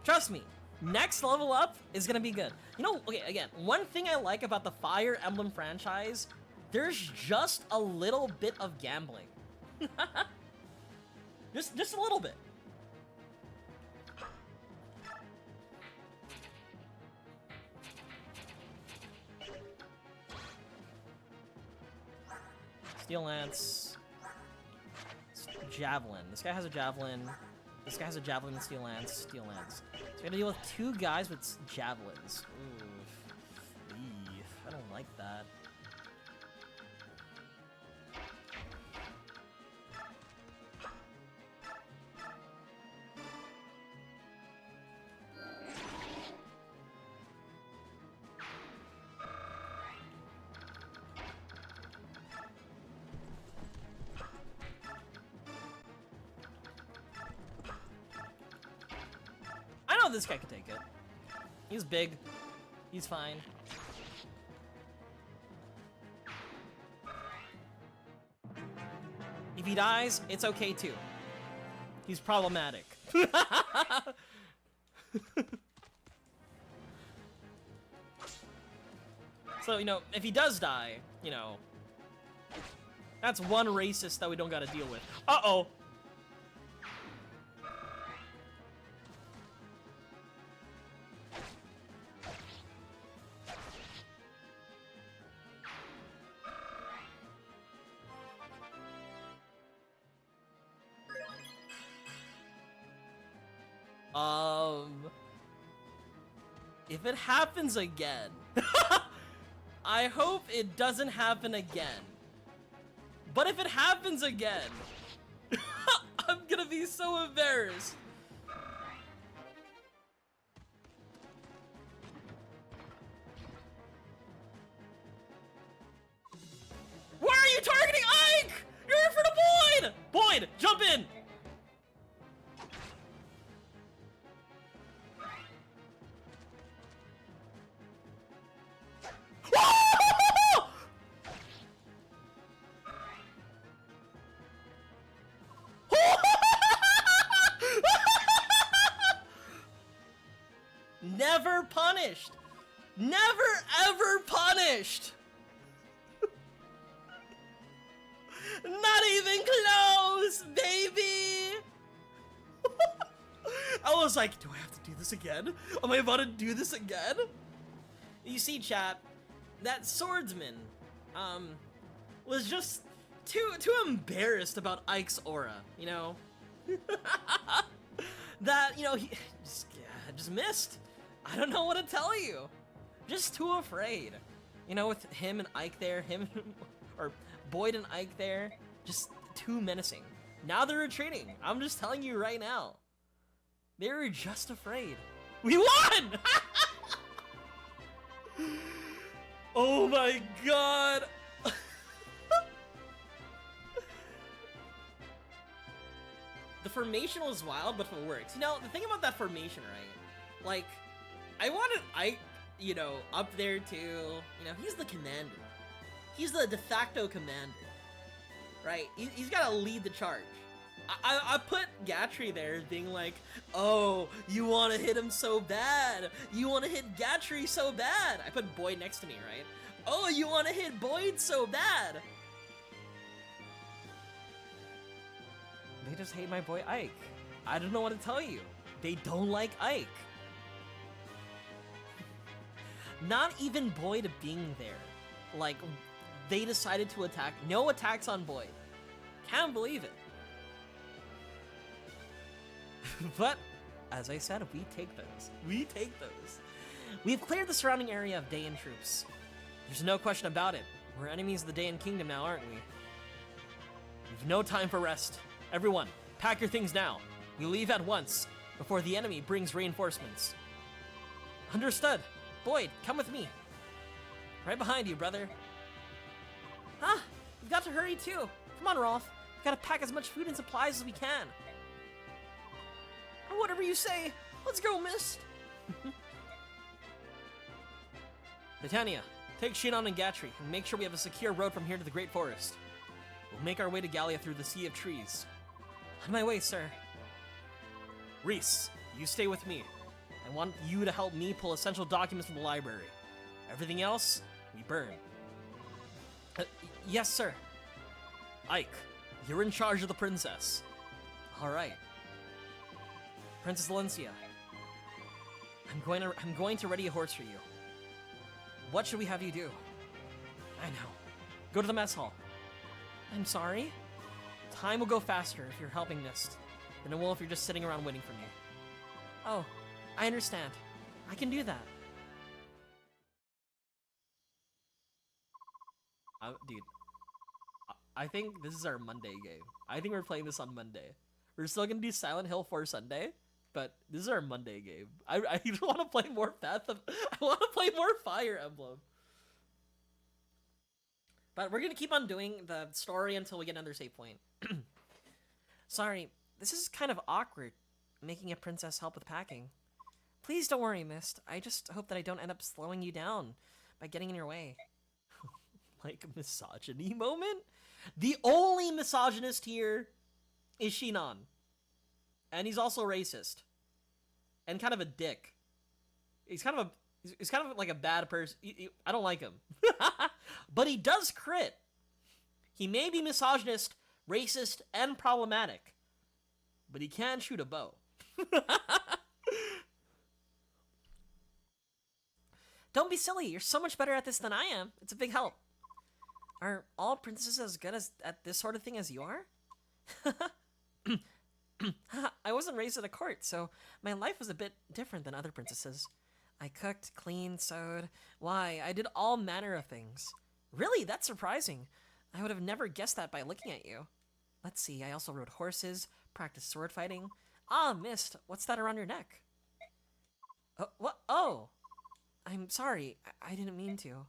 Trust me, next level up is gonna be good. You know, okay, again, one thing I like about the Fire Emblem franchise, there's just a little bit of gambling. just a little bit. Steel Lance. Javelin. This guy has a javelin. This guy has a javelin and steel lance. Steel Lance. So we gotta deal with two guys with javelins. Oof. Eee, I don't like that. I know this guy can take it. He's big. He's fine. If he dies, it's okay too. He's problematic. So, you know, if he does die, you know, that's one racist that we don't gotta deal with. Uh-oh! If it happens again, I hope it doesn't happen again. But if it happens again, I'm gonna be so embarrassed. Why are you targeting Ike? You're in front of Boyd! Boyd, jump in! Never punished. Never ever punished. Not even close, baby. I was like, do I have to do this again? Am I about to do this again? You see, chat, that swordsman, was just too embarrassed about Ike's aura, you know? That, you know, he just missed. I don't know what to tell you. Just too afraid. You know, with him and Ike there, or Boyd and Ike there, just too menacing. Now they're retreating. I'm just telling you right now. They were just afraid. We won! Oh my god! The formation was wild, but it works. You know, the thing about that formation, right? Like, I wanted Ike, you know, up there too. You know, he's the commander. He's the de facto commander. Right? He's gotta lead the charge. I put Gatry there being like, oh, you wanna hit him so bad. You wanna hit Gatry so bad. I put Boyd next to me, right? Oh, you wanna hit Boyd so bad. They just hate my boy Ike. I don't know what to tell you. They don't like Ike. Not even Boyd being there. Like, they decided to attack. No attacks on Boyd. Can't believe it. But, as I said, we take those. We take those. We've cleared the surrounding area of Dayan troops. There's no question about it. We're enemies of the Dayan Kingdom now, aren't we? We've no time for rest. Everyone, pack your things now. We leave at once, before the enemy brings reinforcements. Understood. Boyd, come with me. Right behind you, brother. Huh? We've got to hurry too. Come on, Rolf. We've got to pack as much food and supplies as we can. Or whatever you say. Let's go, Mist. Titania, Take Shinon and Gatry, and make sure we have a secure road from here to the Great Forest. We'll make our way to Gallia through the Sea of Trees. On my way, sir. Reese, you stay with me. I want you to help me pull essential documents from the library. Everything else, we burn. Yes, sir. Ike, you're in charge of the princess. All right. Princess Valencia, I'm going to ready a horse for you. What should we have you do? I know. Go to the mess hall. I'm sorry? Time will go faster if you're helping Mist than it will if you're just sitting around waiting for me. Oh, I understand. I can do that. Dude, I think this is our Monday game. I think we're playing this on Monday. We're still gonna do Silent Hill for Sunday, but this is our Monday game. I want to play more I want to play more Fire Emblem. But we're gonna keep on doing the story until we get another save point. Sorry, this is kind of awkward, making a princess help with packing. Please don't worry, Mist. I just hope that I don't end up slowing you down by getting in your way. Like a misogyny moment? The only misogynist here is Shinon. And he's also racist. And kind of a dick. He's kind of like a bad person. I don't like him. But he does crit. He may be misogynist, racist, and problematic. But he can shoot a bow. Don't be silly. You're so much better at this than I am. It's a big help. Are all princesses as good at this sort of thing as you are? I wasn't raised at a court, so my life was a bit different than other princesses. I cooked, cleaned, sewed. Why, I did all manner of things. Really? That's surprising. I would have never guessed that by looking at you. Let's see, I also rode horses, practiced sword fighting. Ah, Mist, what's that around your neck? What? Oh! I'm sorry, I didn't mean to.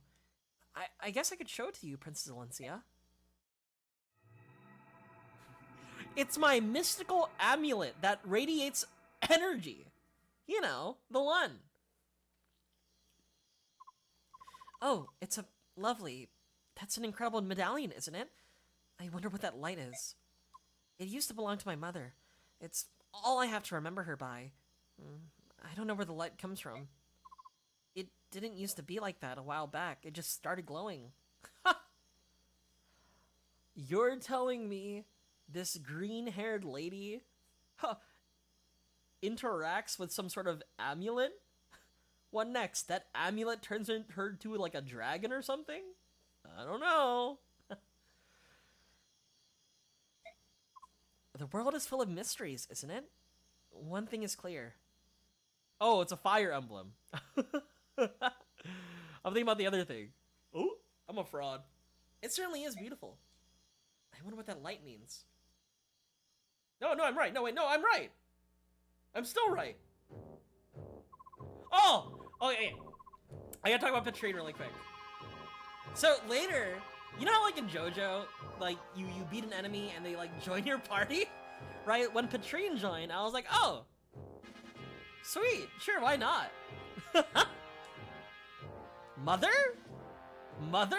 I guess I could show it to you, Princess Valencia. It's my mystical amulet that radiates energy. You know, the one. Oh, it's a lovely... That's an incredible medallion, isn't it? I wonder what that light is. It used to belong to my mother. It's all I have to remember her by. I don't know where the light comes from. It didn't used to be like that a while back. It just started glowing. You're telling me this green-haired lady interacts with some sort of amulet? What next? That amulet turns her into like a dragon or something? I don't know. The world is full of mysteries, isn't it? One thing is clear. Oh, it's a fire emblem. I'm thinking about the other thing. Oh, I'm a fraud. It certainly is beautiful. I wonder what that light means. No, I'm right. No, wait, no, I'm right. I'm still right. Oh, okay. I gotta talk about Petrine really quick. So later, you know how like in JoJo, like you beat an enemy and they like join your party? Right? When Petrine joined, I was like, oh, sweet, sure, why not? Mother? Mother?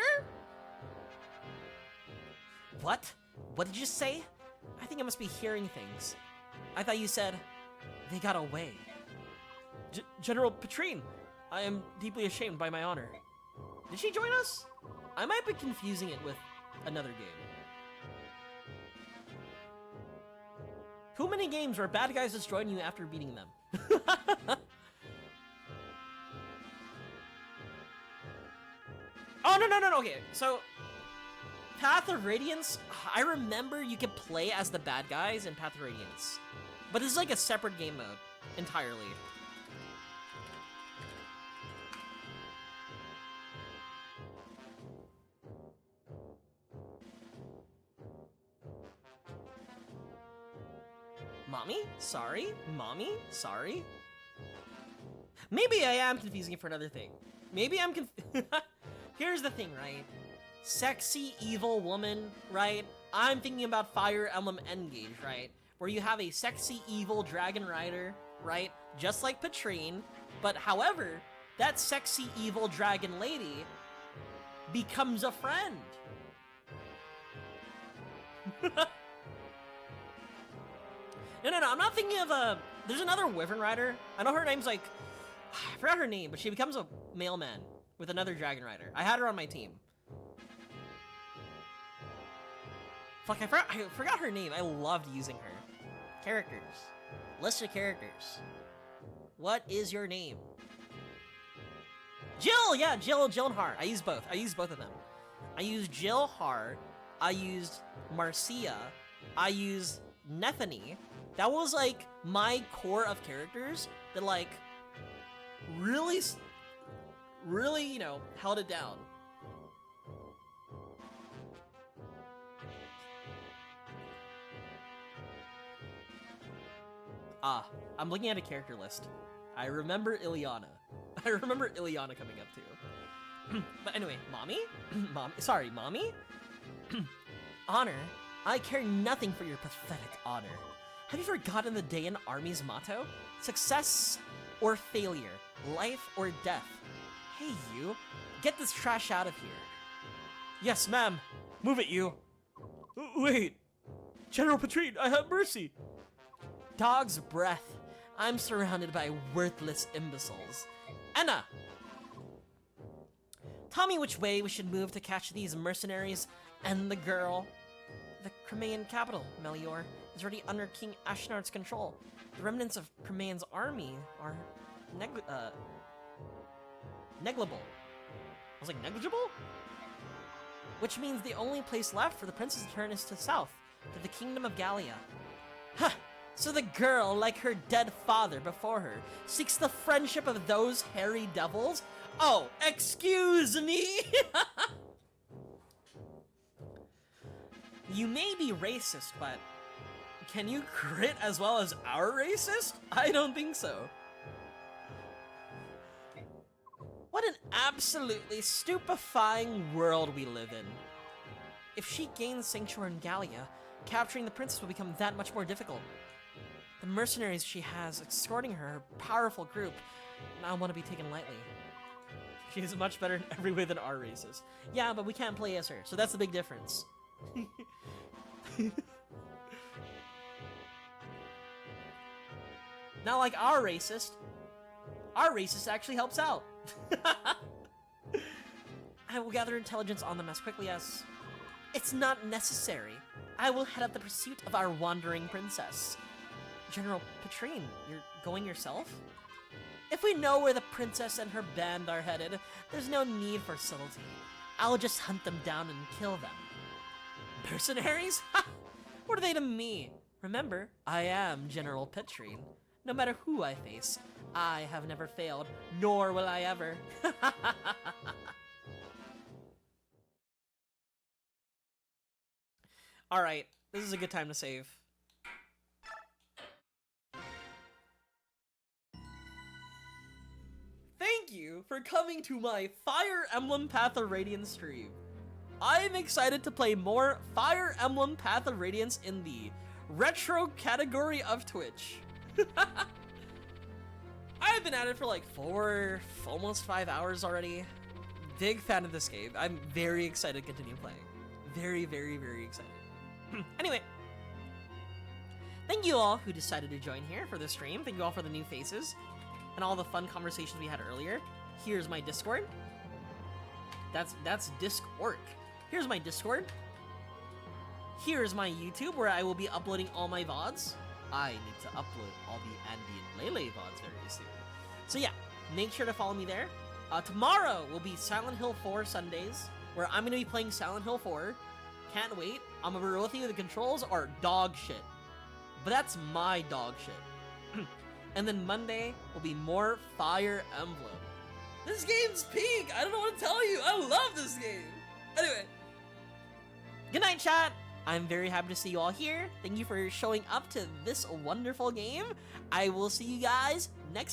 What? What did you say? I think I must be hearing things. I thought you said they got away. General Petrine, I am deeply ashamed by my honor. Did she join us? I might be confusing it with another game. Too many games where bad guys just join you after beating them. Oh, no, okay. So, Path of Radiance, I remember you could play as the bad guys in Path of Radiance. But this is like a separate game mode, entirely. Mommy? Sorry? Mommy? Sorry? Maybe I am confusing it for another thing. Maybe I'm Here's the thing, right? Sexy, evil woman, right? I'm thinking about Fire Emblem Engage, right? Where you have a sexy, evil dragon rider, right? Just like Petrine, but however, that sexy, evil dragon lady becomes a friend. No, I'm not thinking of there's another Wyvern Rider. I know her name's like, I forgot her name, but she becomes a mailman with another Dragon Rider. I had her on my team. Fuck, I forgot her name. I loved using her. Characters. List of characters. What is your name? Jill! Yeah, Jill and Hart. I used both. I used both of them. I used Jill Hart. I used Marcia. I used Nethany. That was like my core of characters that like really, you know, held it down. Ah, I'm looking at a character list. I remember Ileana. I remember Ileana coming up too. But anyway, Mommy? Sorry, Mommy? Honor? I care nothing for your pathetic honor. Have you forgotten the Dayan Army's motto? Success or failure, life or death. Hey you, get this trash out of here. Yes, ma'am. Move it, you. Wait. General Patrine, I have mercy. Dog's breath. I'm surrounded by worthless imbeciles. Anna! Tell me which way we should move to catch these mercenaries and the girl. The Crimean capital, Melior, is already under King Ashnard's control. The remnants of Crimean's army are negligible. I was like, negligible? Which means the only place left for the princess to turn is to south, to the kingdom of Gallia. Huh! So the girl, like her dead father before her, seeks the friendship of those hairy devils? Oh, excuse me! You may be racist, but can you crit as well as our racist? I don't think so. What an absolutely stupefying world we live in. If she gains sanctuary in Gallia, capturing the princess will become that much more difficult. The mercenaries she has escorting her powerful group now want to be taken lightly. She is much better in every way than our races. Yeah, but we can't play as her, so that's the big difference. Not like our racist actually helps out. I will gather intelligence on them as quickly as... It's not necessary. I will head up the pursuit of our wandering princess. General Patrine, you're going yourself? If we know where the princess and her band are headed, there's no need for subtlety. I'll just hunt them down and kill them. Mercenaries? Ha! What are they to me? Remember, I am General Patrine. No matter who I face, I have never failed, nor will I ever. Alright, this is a good time to save. Thank you for coming to my Fire Emblem Path of Radiance stream. I'm excited to play more Fire Emblem Path of Radiance in the retro category of Twitch. I've been at it for like almost 5 hours already. Big fan of this game. I'm very excited to continue playing. Very, very, very excited. Anyway, thank you all who decided to join here for the stream. Thank you all for the new faces and all the fun conversations we had earlier. Here's my Discord. That's Discord. Here's my Discord. Here's my YouTube, where I will be uploading all my VODs. I need to upload all the Andy and Lele VODs very soon. So yeah, make sure to follow me there. Tomorrow will be Silent Hill 4 Sundays, where I'm going to be playing Silent Hill 4. Can't wait. I'm going to be with you. The controls are dog shit. But that's my dog shit. And then Monday will be more Fire Emblem. This game's peak! I don't know what to tell you. I love this game. Anyway. Good night, chat. I'm very happy to see you all here. Thank you for showing up to this wonderful game. I will see you guys next time.